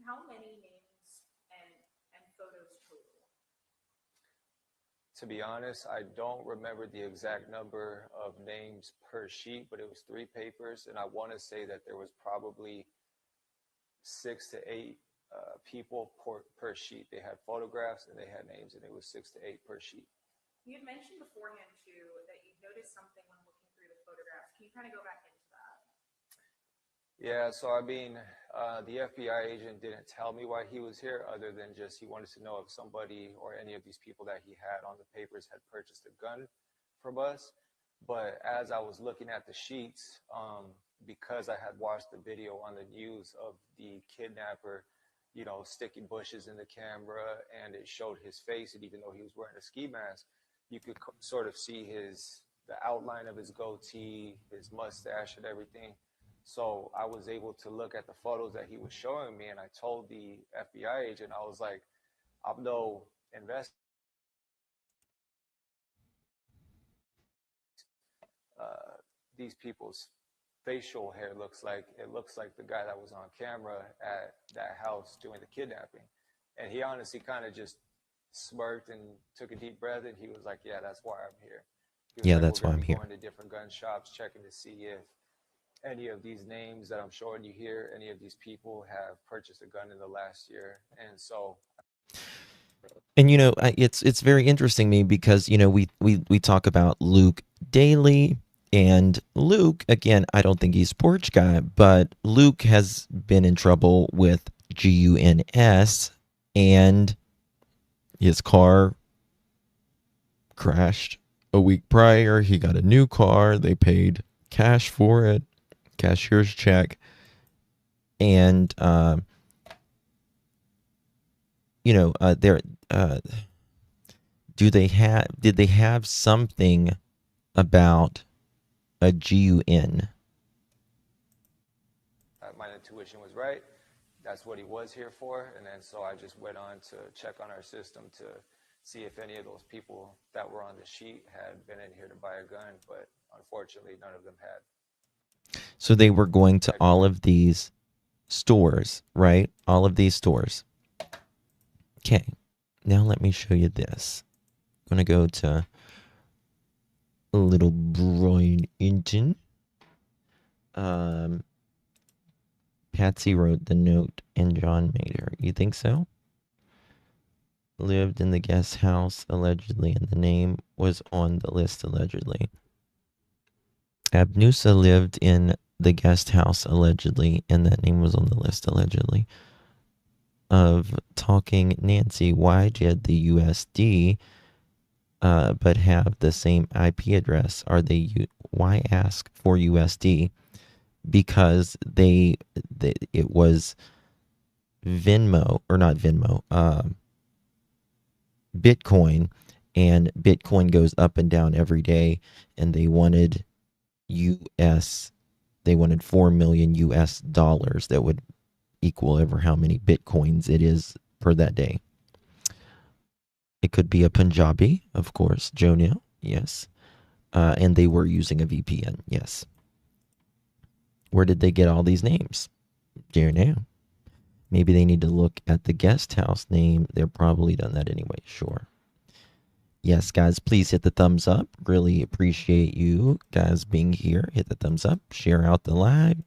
How many names and photos total? To be honest, I don't remember the exact number of names per sheet, but it was 3 papers. And I want to say that there was probably 6 to 8 people per sheet. They had photographs and they had names, and it was 6 to 8 per sheet. You had mentioned beforehand too that you noticed something when looking through the photographs. Can you kind of go back into that? Yeah, so I mean, the FBI agent didn't tell me why he was here, other than just he wanted to know if somebody or any of these people that he had on the papers had purchased a gun from us. But as I was looking at the sheets, because I had watched the video on the news of the kidnapper, you know, sticking bushes in the camera, and it showed his face, and even though he was wearing a ski mask, you could sort of see the outline of his goatee, his mustache, and everything. So I was able to look at the photos that he was showing me, and I told the FBI agent, I was like, I'm no investigator. These people's facial hair looks like the guy that was on camera at that house doing the kidnapping. And he honestly kind of just smirked and took a deep breath, and he was like, yeah, that's why I'm here. Yeah, that's why I'm here. Going to different gun shops, checking to see if any of these names that I'm showing you here, any of these people have purchased a gun in the last year. And so, and you know, it's very interesting to me because, you know, we talk about Luke daily, and Luke, again, I don't think he's a porch guy, but Luke has been in trouble with GUNS, and his car crashed a week prior. He got a new car. They paid cash for it, cashier's check. And, you know, did they have something about a GUN? My intuition was right. That's what he was here for. And then so I just went on to check on our system to see if any of those people that were on the sheet had been in here to buy a gun, but unfortunately none of them had. So they were going to all of these stores, right? All of these stores. Okay, now let me show you this. I'm going to go to a little Brian Hinton. Patsy wrote the note and John made her. You think so? Lived in the guest house, allegedly, and the name was on the list, allegedly. Abnusa lived in the guest house, allegedly, and that name was on the list, allegedly. Of talking Nancy, why did the USD but have the same IP address? Why ask for USD? Because it was Venmo, or not Venmo, Bitcoin, and Bitcoin goes up and down every day, and they wanted US. They wanted 4 million US dollars. That would equal over how many Bitcoins it is per that day. It could be a Punjabi, of course. Jonah, yes. And they were using a VPN, yes. Where did they get all these names? Do you know? Maybe they need to look at the guest house name. They're probably done that anyway, sure. Yes, guys, please hit the thumbs up. Really appreciate you guys being here. Hit the thumbs up. Share out the live.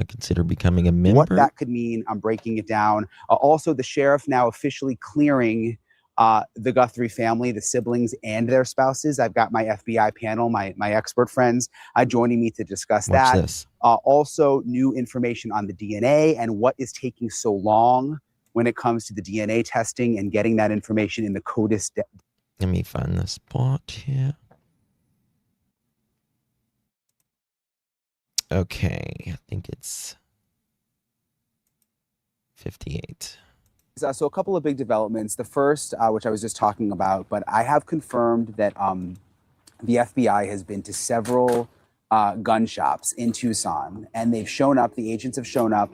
Consider becoming a member. What that could mean, I'm breaking it down. Also, the sheriff now officially clearing the Guthrie family, the siblings, and their spouses. I've got my FBI panel, my expert friends joining me to discuss Watch that. This. Also, new information on the DNA and what is taking so long when it comes to the DNA testing and getting that information in the CODIS. Let me find the spot here. Okay, I think it's 58. So a couple of big developments. The first, which I was just talking about, but I have confirmed that the FBI has been to several gun shops in Tucson, and they've shown up, the agents have shown up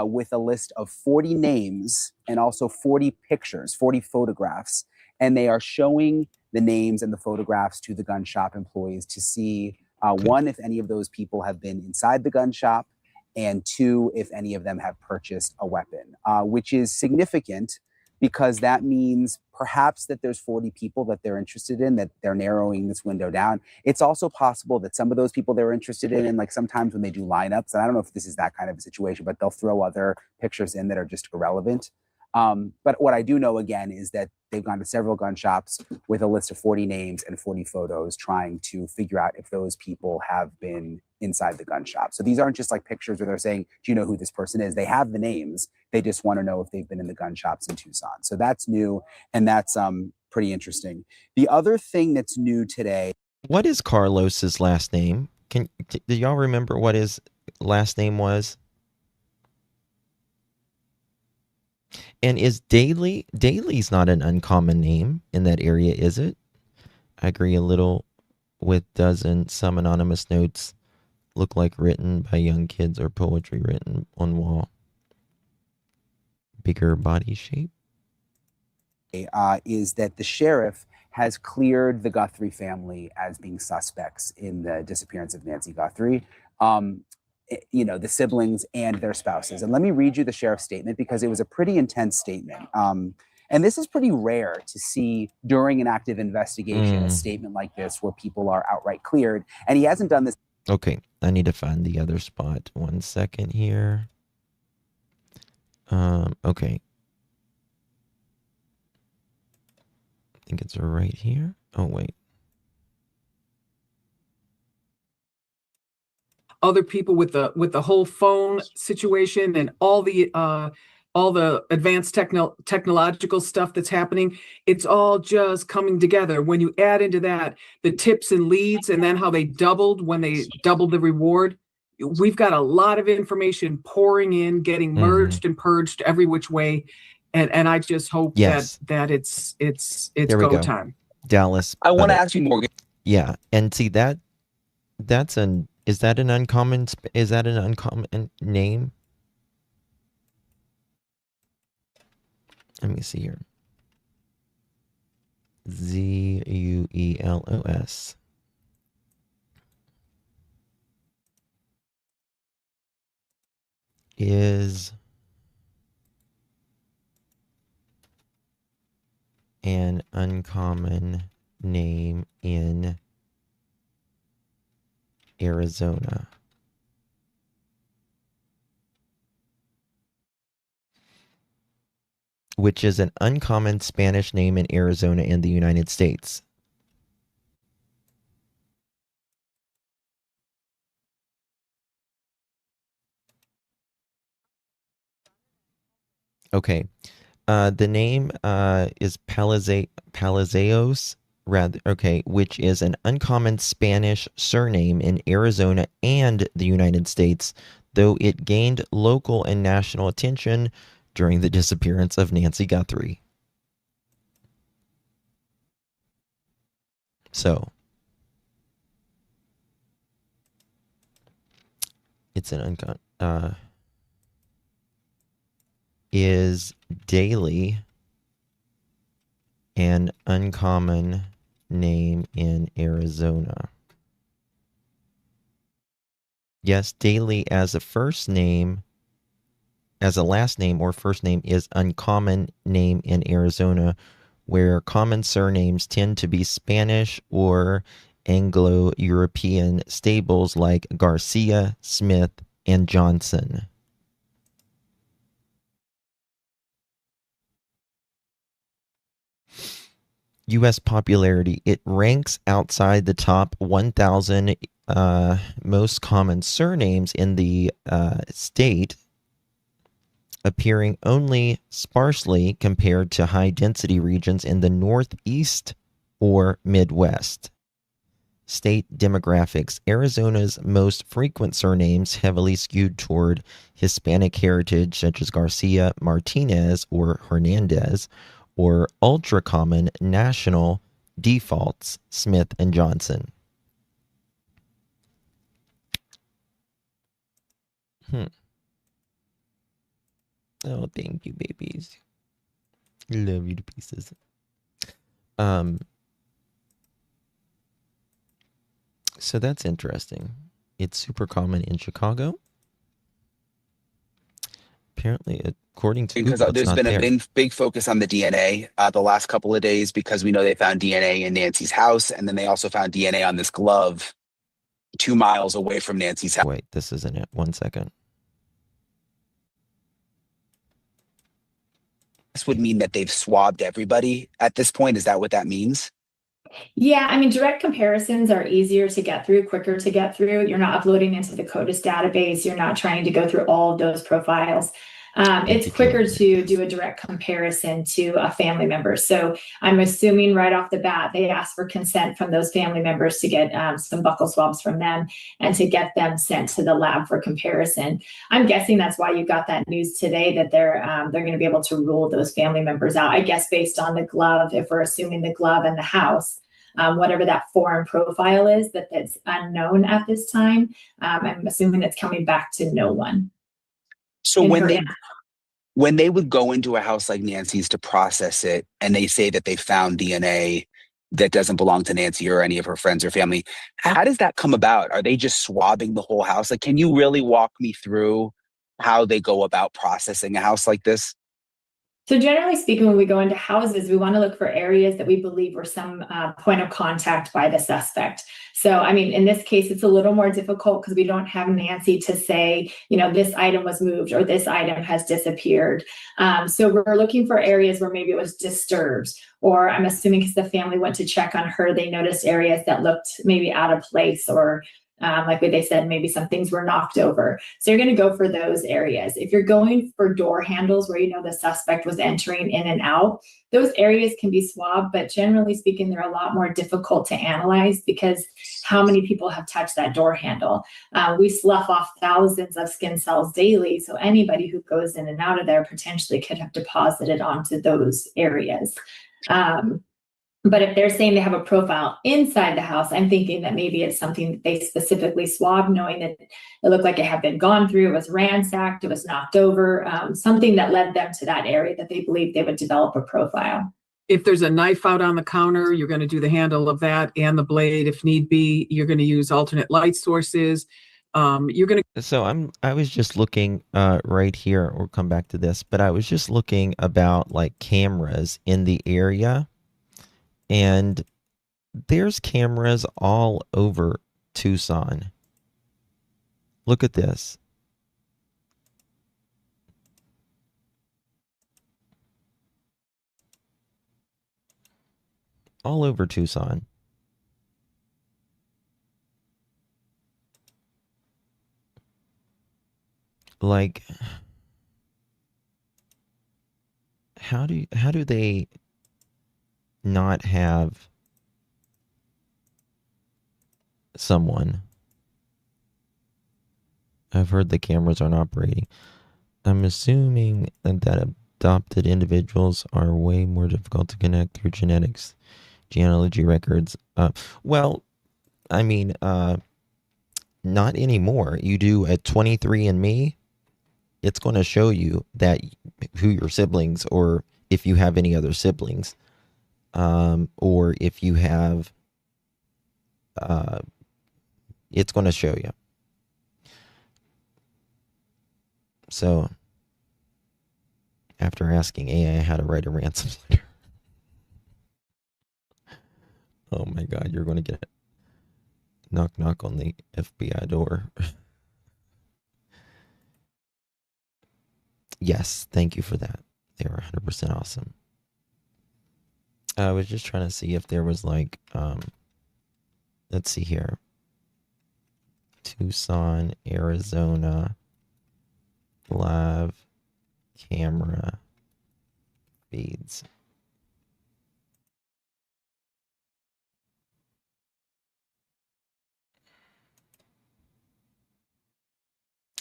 with a list of 40 names and also 40 pictures, 40 photographs. And they are showing the names and the photographs to the gun shop employees to see, one, if any of those people have been inside the gun shop, and two, if any of them have purchased a weapon, which is significant because that means perhaps that there's 40 people that they're interested in, that they're narrowing this window down. It's also possible that some of those people they're interested in, and like sometimes when they do lineups, and I don't know if this is that kind of a situation, but they'll throw other pictures in that are just irrelevant. But what I do know, again, is that they've gone to several gun shops with a list of 40 names and 40 photos trying to figure out if those people have been inside the gun shop. So these aren't just like pictures where they're saying, do you know who this person is? They have the names. They just want to know if they've been in the gun shops in Tucson. So that's new, and that's pretty interesting. The other thing that's new today. What is Carlos's last name? Do y'all remember what his last name was? And is Daly's not an uncommon name in that area, is it? I agree a little with doesn't some anonymous notes look like written by young kids or poetry written on wall? Bigger body shape? Is that the sheriff has cleared the Guthrie family as being suspects in the disappearance of Nancy Guthrie. You know, the siblings and their spouses. And let me read you the sheriff's statement because it was a pretty intense statement. And this is pretty rare to see during an active investigation, a statement like this where people are outright cleared. And he hasn't done this. Okay, I need to find the other spot. 1 second here. Okay. I think it's right here. Oh, wait. Other people with the whole phone situation and all the advanced technological stuff that's happening, it's all just coming together. When you add into that the tips and leads, and then how they doubled when they doubled the reward, we've got a lot of information pouring in, getting merged and purged every which way, and I just hope that it's go time. Dallas, I want to ask you, Morgan. Yeah, and see is that an uncommon name? Let me see here. Zuelos. Is an uncommon name in Arizona. Which is an uncommon Spanish name in Arizona and the United States. Okay. The name is Palazeos, which is an uncommon Spanish surname in Arizona and the United States, though it gained local and national attention during the disappearance of Nancy Guthrie. So, it's an is Daly an uncommon name in Arizona? Yes, Daly as a first name, as a last name or first name is uncommon name in Arizona, where common surnames tend to be Spanish or Anglo-European stables like Garcia, Smith, and Johnson. U.S. popularity. It ranks outside the top 1,000 most common surnames in the state, appearing only sparsely compared to high-density regions in the Northeast or Midwest. State demographics. Arizona's most frequent surnames heavily skewed toward Hispanic heritage, such as Garcia, Martinez, or Hernandez, or ultra-common national defaults, Smith and Johnson. Oh, thank you, babies. Love you to pieces. So that's interesting. It's super common in Chicago. Apparently, according to Because Google, there's been a big focus on the DNA the last couple of days, because we know they found DNA in Nancy's house, and then they also found DNA on this glove 2 miles away from Nancy's house. Wait, this isn't it. 1 second. This would mean that they've swabbed everybody at this point. Is that what that means? Yeah, I mean, direct comparisons are easier to get through, quicker to get through. You're not uploading into the CODIS database. You're not trying to go through all of those profiles. It's quicker to do a direct comparison to a family member. So I'm assuming right off the bat, they ask for consent from those family members to get some buccal swabs from them and to get them sent to the lab for comparison. I'm guessing that's why you got that news today, that they're going to be able to rule those family members out. I guess based on the glove, if we're assuming the glove and the house, whatever that foreign profile is that's unknown at this time, I'm assuming it's coming back to no one. So when they would go into a house like Nancy's to process it, and they say that they found DNA that doesn't belong to Nancy or any of her friends or family, how does that come about? Are they just swabbing the whole house? Like, can you really walk me through how they go about processing a house like this? So generally speaking, when we go into houses, we want to look for areas that we believe were some point of contact by the suspect. So, I mean, in this case, it's a little more difficult because we don't have Nancy to say, you know, this item was moved or this item has disappeared. So we're looking for areas where maybe it was disturbed, or I'm assuming because the family went to check on her, they noticed areas that looked maybe out of place, or like what they said, maybe some things were knocked over. So you're going to go for those areas. If you're going for door handles where you know the suspect was entering in and out, those areas can be swabbed, but generally speaking, they're a lot more difficult to analyze because how many people have touched that door handle? We slough off thousands of skin cells daily, so anybody who goes in and out of there potentially could have deposited onto those areas. But if they're saying they have a profile inside the house, I'm thinking that maybe it's something that they specifically swabbed, knowing that it looked like it had been gone through, it was ransacked, it was knocked over, something that led them to that area that they believe they would develop a profile. If there's a knife out on the counter, you're going to do the handle of that and the blade. If need be, you're going to use alternate light sources. You're going to. So I was just looking right here. We'll come back to this, but I was just looking about like cameras in the area. And there's cameras all over Tucson. Look at this. All over Tucson. Like, how do they not have someone? I've heard the cameras aren't operating. I'm assuming that adopted individuals are way more difficult to connect through genetics, genealogy records. Well, I mean, Not anymore. You do a 23andMe, it's going to show you that who your siblings, or if you have any other siblings, or if you have, it's going to show you. So after asking AI how to write a ransom letter, oh my God, you're going to get it. Knock, knock on the FBI door. Yes, thank you for that. They were 100% awesome. I was just trying to see if there was like, let's see here. Tucson, Arizona, live camera feeds.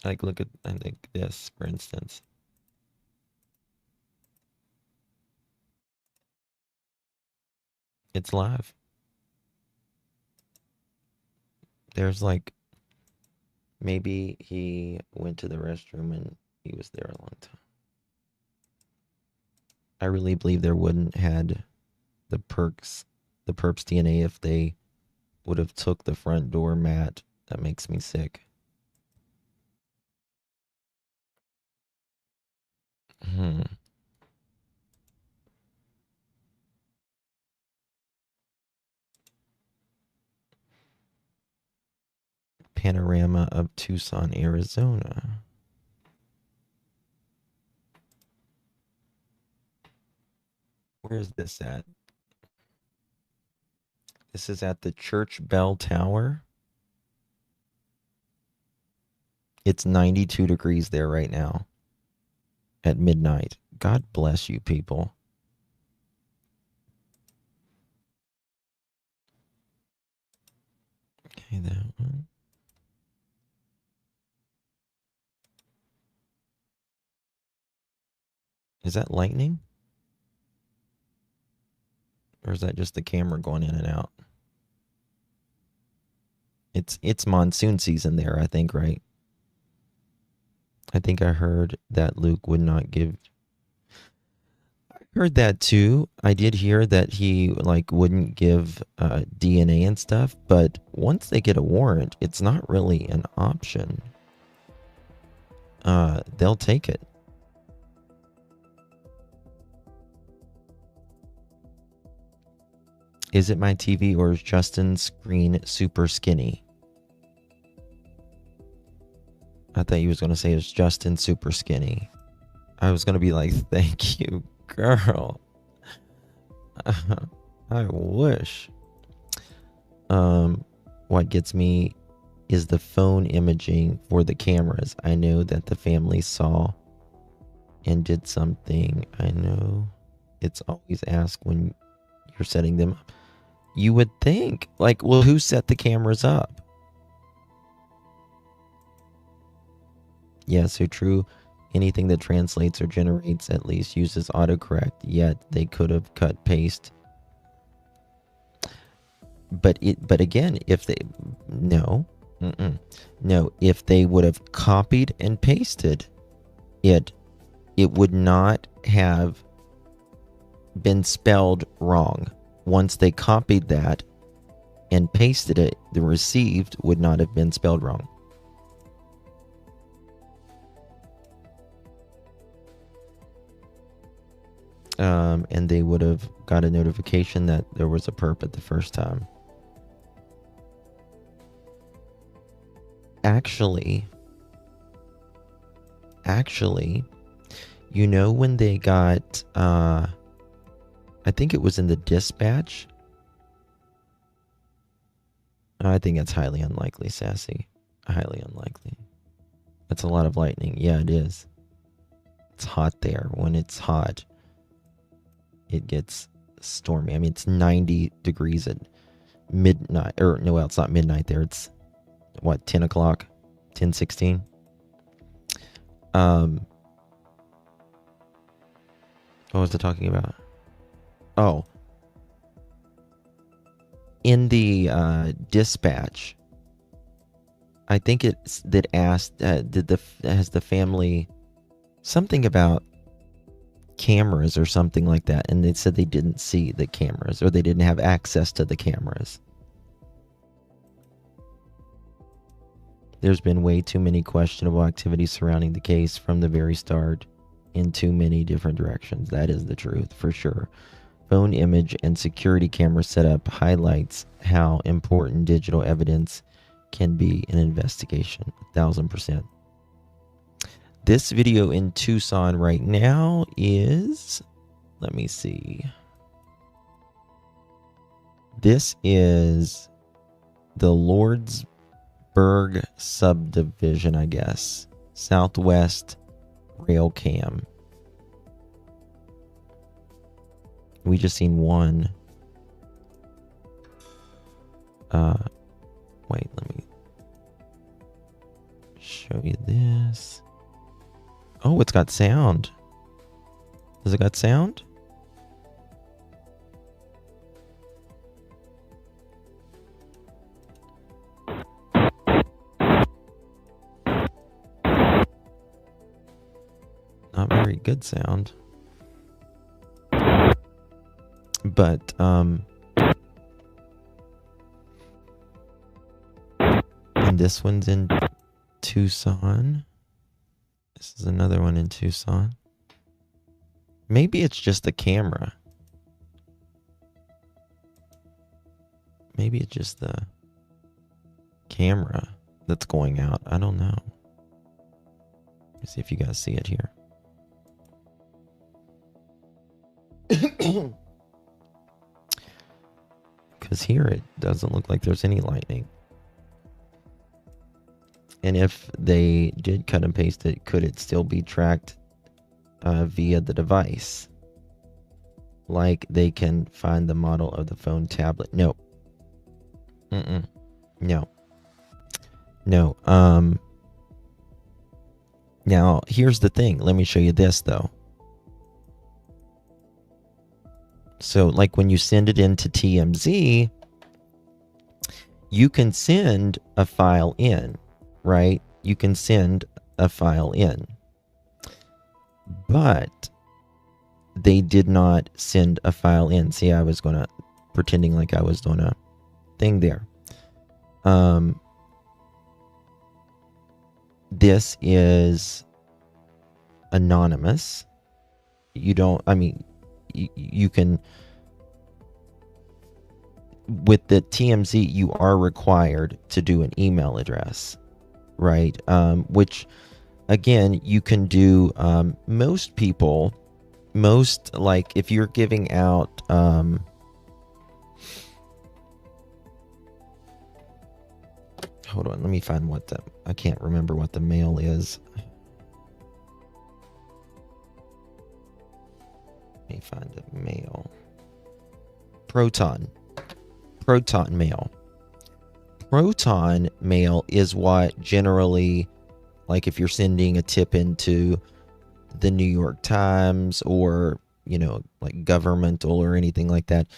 Like, look at, I think this, for instance. It's live. There's like, maybe he went to the restroom and he was there a long time. I really believe there wouldn't had the perps DNA if they would have took the front door mat. That makes me sick. Panorama of Tucson, Arizona. Where is this at? This is at the Church Bell Tower. It's 92 degrees there right now at midnight. God bless you, people. Okay, that one. Is that lightning? Or is that just the camera going in and out? It's monsoon season there, I think, right? I think I heard that Luke would not give. I heard that too. I did hear that he like wouldn't give DNA and stuff, but once they get a warrant, it's not really an option. They'll take it. Is it my TV or is Justin's screen super skinny? I thought he was going to say it's Justin super skinny. I was going to be like, thank you, girl. I wish. What gets me is the phone imaging for the cameras. I know that the family saw and did something. I know it's always asked when you're setting them up. You would think, like, well, who set the cameras up? Yeah, so true. Anything that translates or generates at least uses autocorrect, yet they could have cut paste. But again, if they no, if they would have copied and pasted it, it would not have been spelled wrong. Once they copied that and pasted it, the received would not have been spelled wrong. And they would have got a notification that there was a perp at the first time. Actually, you know when they got, I think it was in the dispatch. I think that's highly unlikely, Sassy. Highly unlikely. That's a lot of lightning. Yeah, it is. It's hot there. When it's hot, it gets stormy. I mean, it's 90 degrees at midnight. Or, no, well, it's not midnight there. It's, what, 10 o'clock? 10:16? What was I talking about? Oh. In the dispatch, I think it's that asked, has the family something about cameras or something like that, and they said they didn't see the cameras or they didn't have access to the cameras. There's been way too many questionable activities surrounding the case from the very start in too many different directions. That is the truth, for sure. Phone image and security camera setup highlights how important digital evidence can be in an investigation. 1000%. This video in Tucson right now is, let me see. This is the Lordsburg subdivision, I guess. Southwest rail cam. We just seen one. Wait, let me show you this. Oh, it's got sound. Does it got sound? Not very good sound. But, and this one's in Tucson. This is another one in Tucson. Maybe it's just the camera. Maybe it's just the camera that's going out. I don't know. Let me see if you guys see it here. Because here it doesn't look like there's any lightning. And if they did cut and paste it, could it still be tracked via the device? Like they can find the model of the phone tablet? No. No. No. Now, here's the thing. Let me show you this, though. So, like when you send it into TMZ, you can send a file in, right? You can send a file in. But they did not send a file in. See, I was pretending like I was doing a thing there. This is anonymous. You can, with the TMZ, you are required to do an email address, right? Which, again, you can do, like if you're giving out, hold on, let me find I can't remember what the mail is. Let me find a mail. Proton mail. Proton mail is what generally, like if you're sending a tip into the New York Times or, like governmental or anything like that,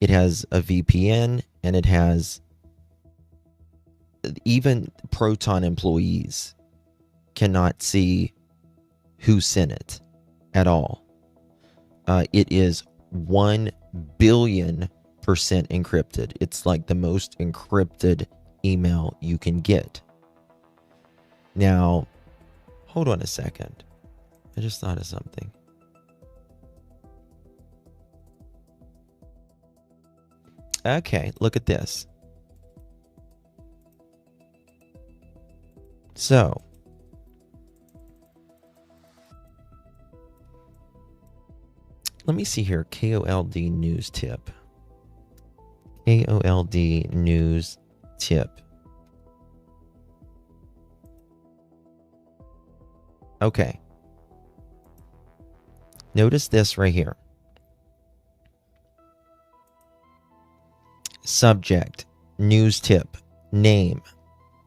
it has a VPN and it has, even Proton employees cannot see who sent it at all. It is 1 billion% encrypted. It's like the most encrypted email you can get. Now, hold on a second. I just thought of something. Okay, look at this. So, let me see here. KOLD news tip. KOLD news tip. Okay. Notice this right here. Subject, news tip, name.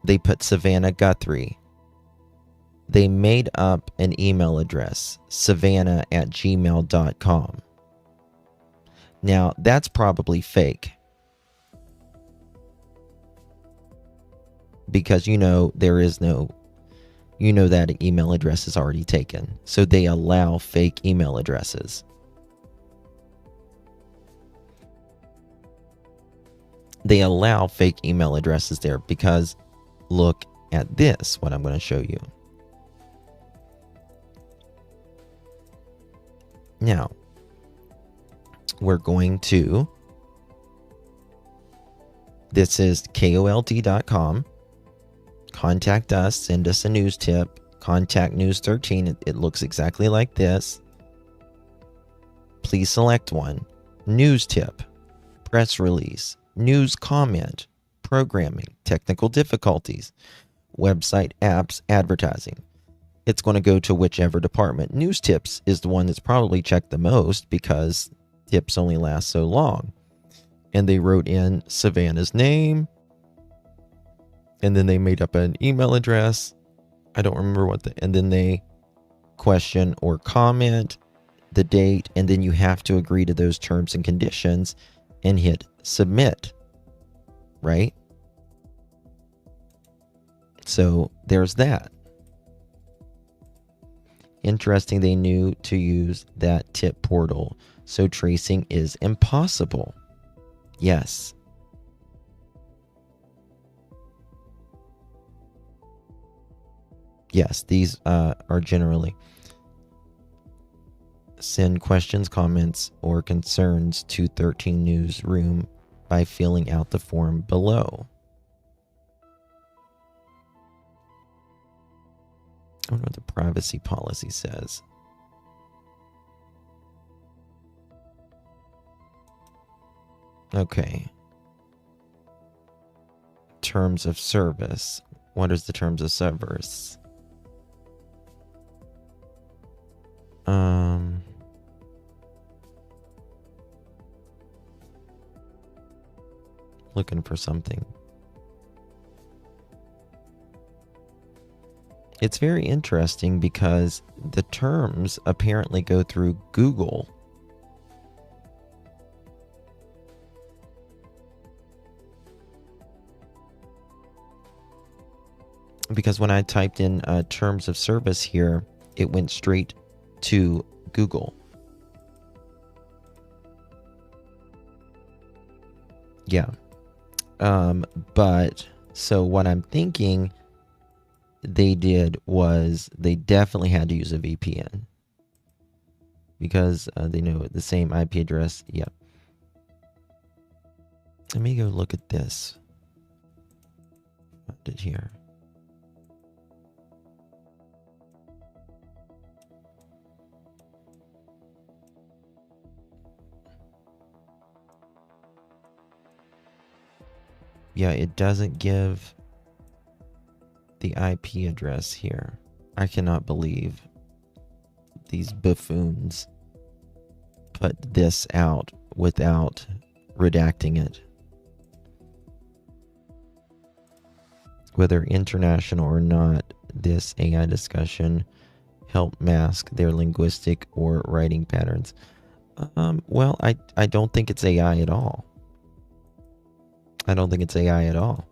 They put Savannah Guthrie. They made up an email address, savannah@gmail.com. Now, that's probably fake. because there is no, that email address is already taken. So they allow fake email addresses. They allow fake email addresses there because look at this, what I'm going to show you. Now, we're going to, this is KOLT.com. Contact us, send us a news tip, contact News 13. It looks exactly like this. Please select one. News tip, press release, news comment, programming, technical difficulties, website, apps, advertising. It's going to go to whichever department. News tips is the one that's probably checked the most because tips only last so long. And they wrote in Savannah's name, and then they made up an email address. I don't remember and then they question or comment, the date, and then you have to agree to those terms and conditions and hit submit, right? So there's that. Interesting, they knew to use that tip portal, so tracing is impossible. Yes. Yes, these are generally send questions, comments, or concerns to 13 Newsroom by filling out the form below. I wonder what the privacy policy says. Okay. Terms of service. What is the terms of service? Looking for something. It's very interesting because the terms apparently go through Google. Because when I typed in terms of service here, it went straight to Google. Yeah. But so what I'm thinking they did was they definitely had to use a VPN because they know the same IP address. Yep. Let me go look at this. What did here? Yeah, it doesn't give the IP address here. I cannot believe these buffoons put this out without redacting it. Whether international or not, this AI discussion helped mask their linguistic or writing patterns. Well, I don't think it's AI at all. I don't think it's AI at all.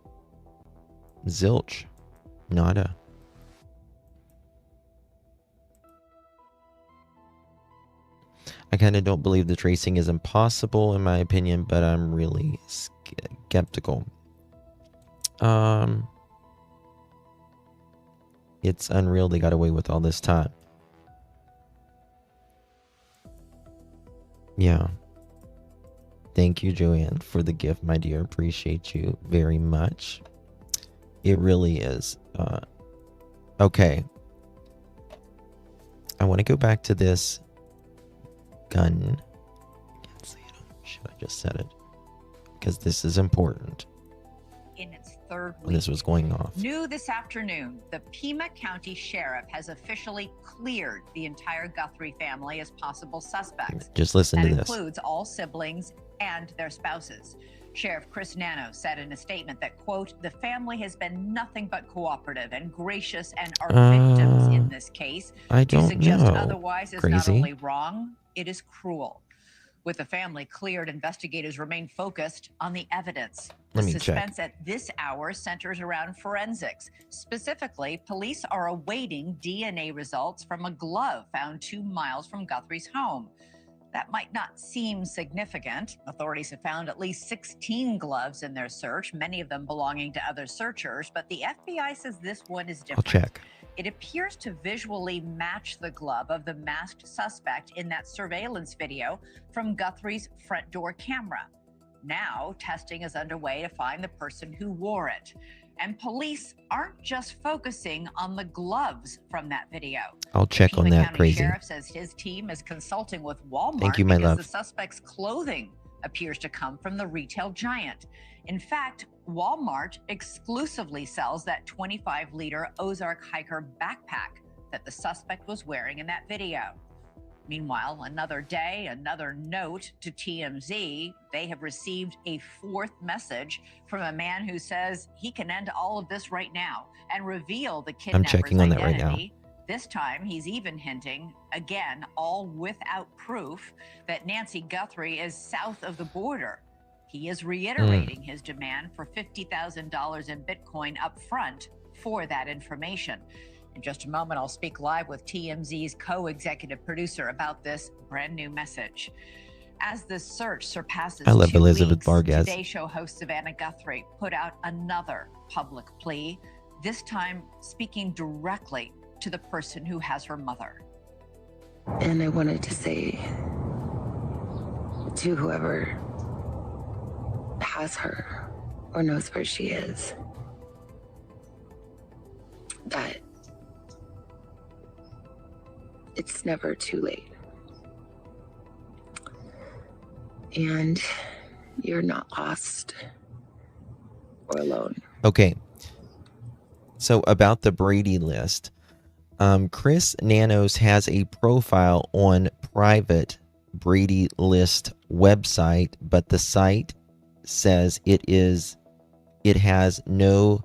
Zilch. Nada. I kind of don't believe the tracing is impossible in my opinion, but I'm really skeptical. It's unreal they got away with all this time. Yeah. Thank you, Joanne, for the gift, my dear. Appreciate you very much. It really is. Okay. I want to go back to this gun. Can't see it. Should I just set it? Because this is important. In its third week. When this was going off. New this afternoon, the Pima County Sheriff has officially cleared the entire Guthrie family as possible suspects. Just listen to this. That includes all siblings and their spouses. Sheriff Chris Nano said in a statement that, quote, the family has been nothing but cooperative and gracious and are victims in this case. I don't to suggest know. otherwise is Crazy. not only wrong, it is cruel. With the family cleared, investigators remain focused on the evidence. Let The me check. suspense at this hour centers around forensics. Specifically, police are awaiting DNA results from a glove found 2 miles from Guthrie's home. That might not seem significant. Authorities have found at least 16 gloves in their search, many of them belonging to other searchers, but the FBI says this one is different. I'll check. It appears to visually match the glove of the masked suspect in that surveillance video from Guthrie's front door camera. Now, testing is underway to find the person who wore it. And police aren't just focusing on the gloves from that video. I'll check on Pima that. County Crazy. Sheriff says his team is consulting with Walmart Thank you, my because love. the suspect's clothing appears to come from the retail giant. In fact, Walmart exclusively sells that 25-liter Ozark Hiker backpack that the suspect was wearing in that video. Meanwhile, another day, another note to TMZ. They have received a fourth message from a man who says he can end all of this right now and reveal the I'm kidnapper's checking on that right now. identity. This time, he's even hinting, again, all without proof, that Nancy Guthrie is south of the border. He is reiterating his demand for $50,000 in Bitcoin up front for that information. In just a moment, I'll speak live with TMZ's co-executive producer about this brand new message. As the search surpasses I love 2 Elizabeth weeks, Vargas. Today Show host Savannah Guthrie put out another public plea, this time speaking directly to the person who has her mother. And I wanted to say to whoever has her or knows where she is that it's never too late. And you're not lost or alone. Okay. So about the Brady list, Chris Nanos has a profile on private Brady list website, but the site says it has no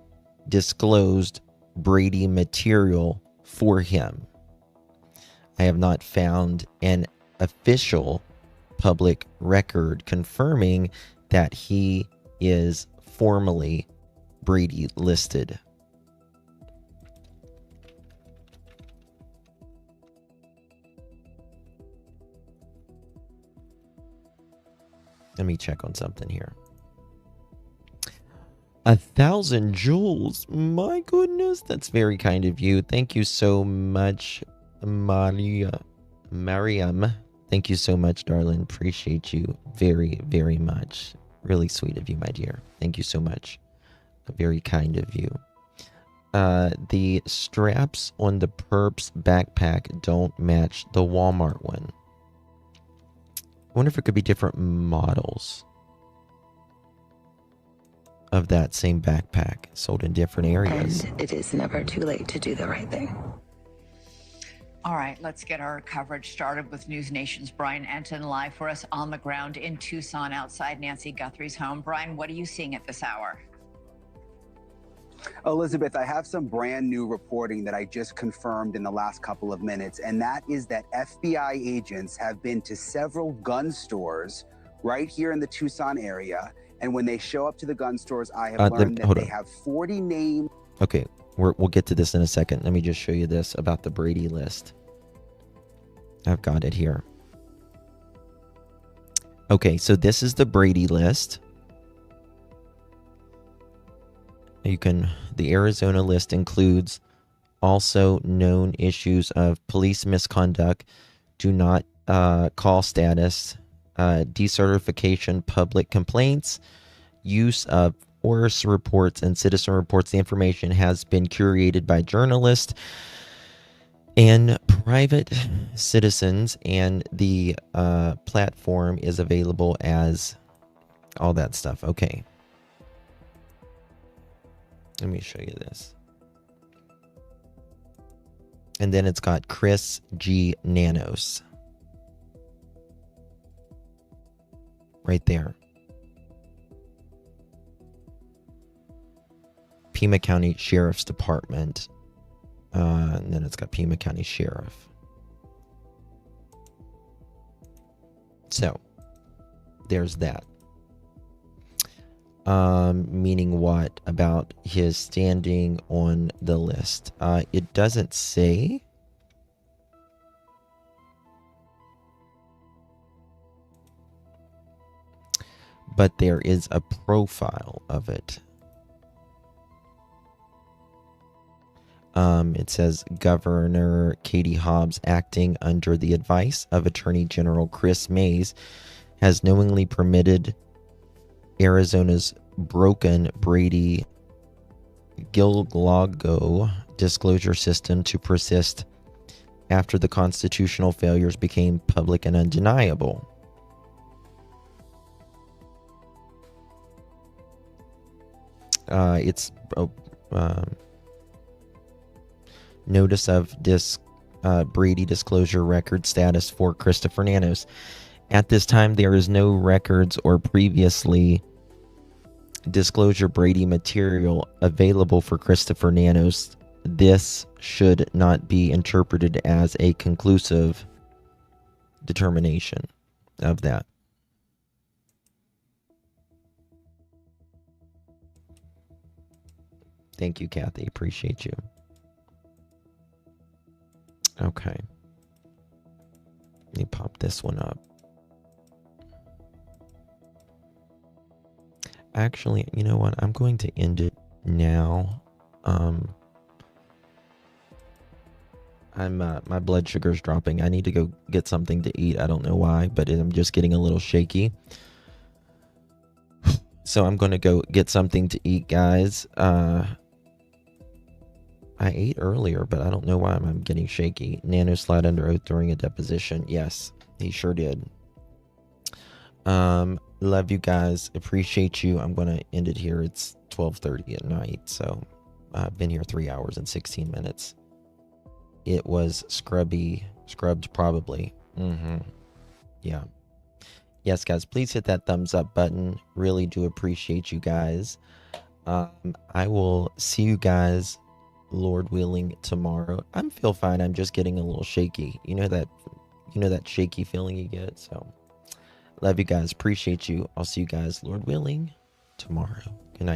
disclosed Brady material for him. I have not found an official public record confirming that he is formally Brady listed. Let me check on something here. 1,000 joules. My goodness, that's very kind of you. Thank you so much, Mariam. Thank you so much, darling. Appreciate you very, very much. Really sweet of you, my dear. Thank you so much. Very kind of you. The straps on the perp's backpack don't match the Walmart one. I wonder if it could be different models of that same backpack sold in different areas. And it is never too late to do the right thing. All right, let's get our coverage started with News Nation's Brian Enton live for us on the ground in Tucson outside Nancy Guthrie's home. Brian, what are you seeing at this hour? Elizabeth, I have some brand new reporting that I just confirmed in the last couple of minutes, and that is that FBI agents have been to several gun stores right here in the Tucson area. And when they show up to the gun stores, I have learned that they have 40 names. Okay, we'll get to this in a second. Let me just show you this about the Brady list. I've got it here. Okay, so this is the Brady list. The Arizona list includes also known issues of police misconduct, do not call status, decertification, public complaints, use of force reports and citizen reports. The information has been curated by journalists and private citizens, and the platform is available as all that stuff. Okay. Let me show you this. And then it's got Chris G. Nanos. Right there. Pima County Sheriff's Department. And then it's got Pima County Sheriff. So, there's that. Meaning what about his standing on the list? It doesn't say. But there is a profile of it. It says Governor Katie Hobbs, acting under the advice of Attorney General Chris Mays, has knowingly permitted Arizona's broken Brady-Gilglago disclosure system to persist after the constitutional failures became public and undeniable. It's notice of Brady disclosure record status for Christopher Nanos. At this time, there is no records or previously disclosure Brady material available for Christopher Nanos. This should not be interpreted as a conclusive determination of that. Thank you, Kathy. Appreciate you. Okay. Let me pop this one up. Actually, you know what? I'm going to end it now. My blood sugar's dropping. I need to go get something to eat. I don't know why, but I'm just getting a little shaky. So I'm going to go get something to eat, guys. I ate earlier, but I don't know why I'm getting shaky. Nano slid under oath during a deposition. Yes, he sure did. Love you guys. Appreciate you. I'm going to end it here. It's 12:30 at night, so I've been here 3 hours and 16 minutes. It was scrubbed probably. Yeah. Yes, guys, please hit that thumbs up button. Really do appreciate you guys. I will see you guys, Lord willing, tomorrow. I feel fine. I'm just getting a little shaky. You know that shaky feeling you get. So love you guys. Appreciate you. I'll see you guys, Lord willing, tomorrow. Good night.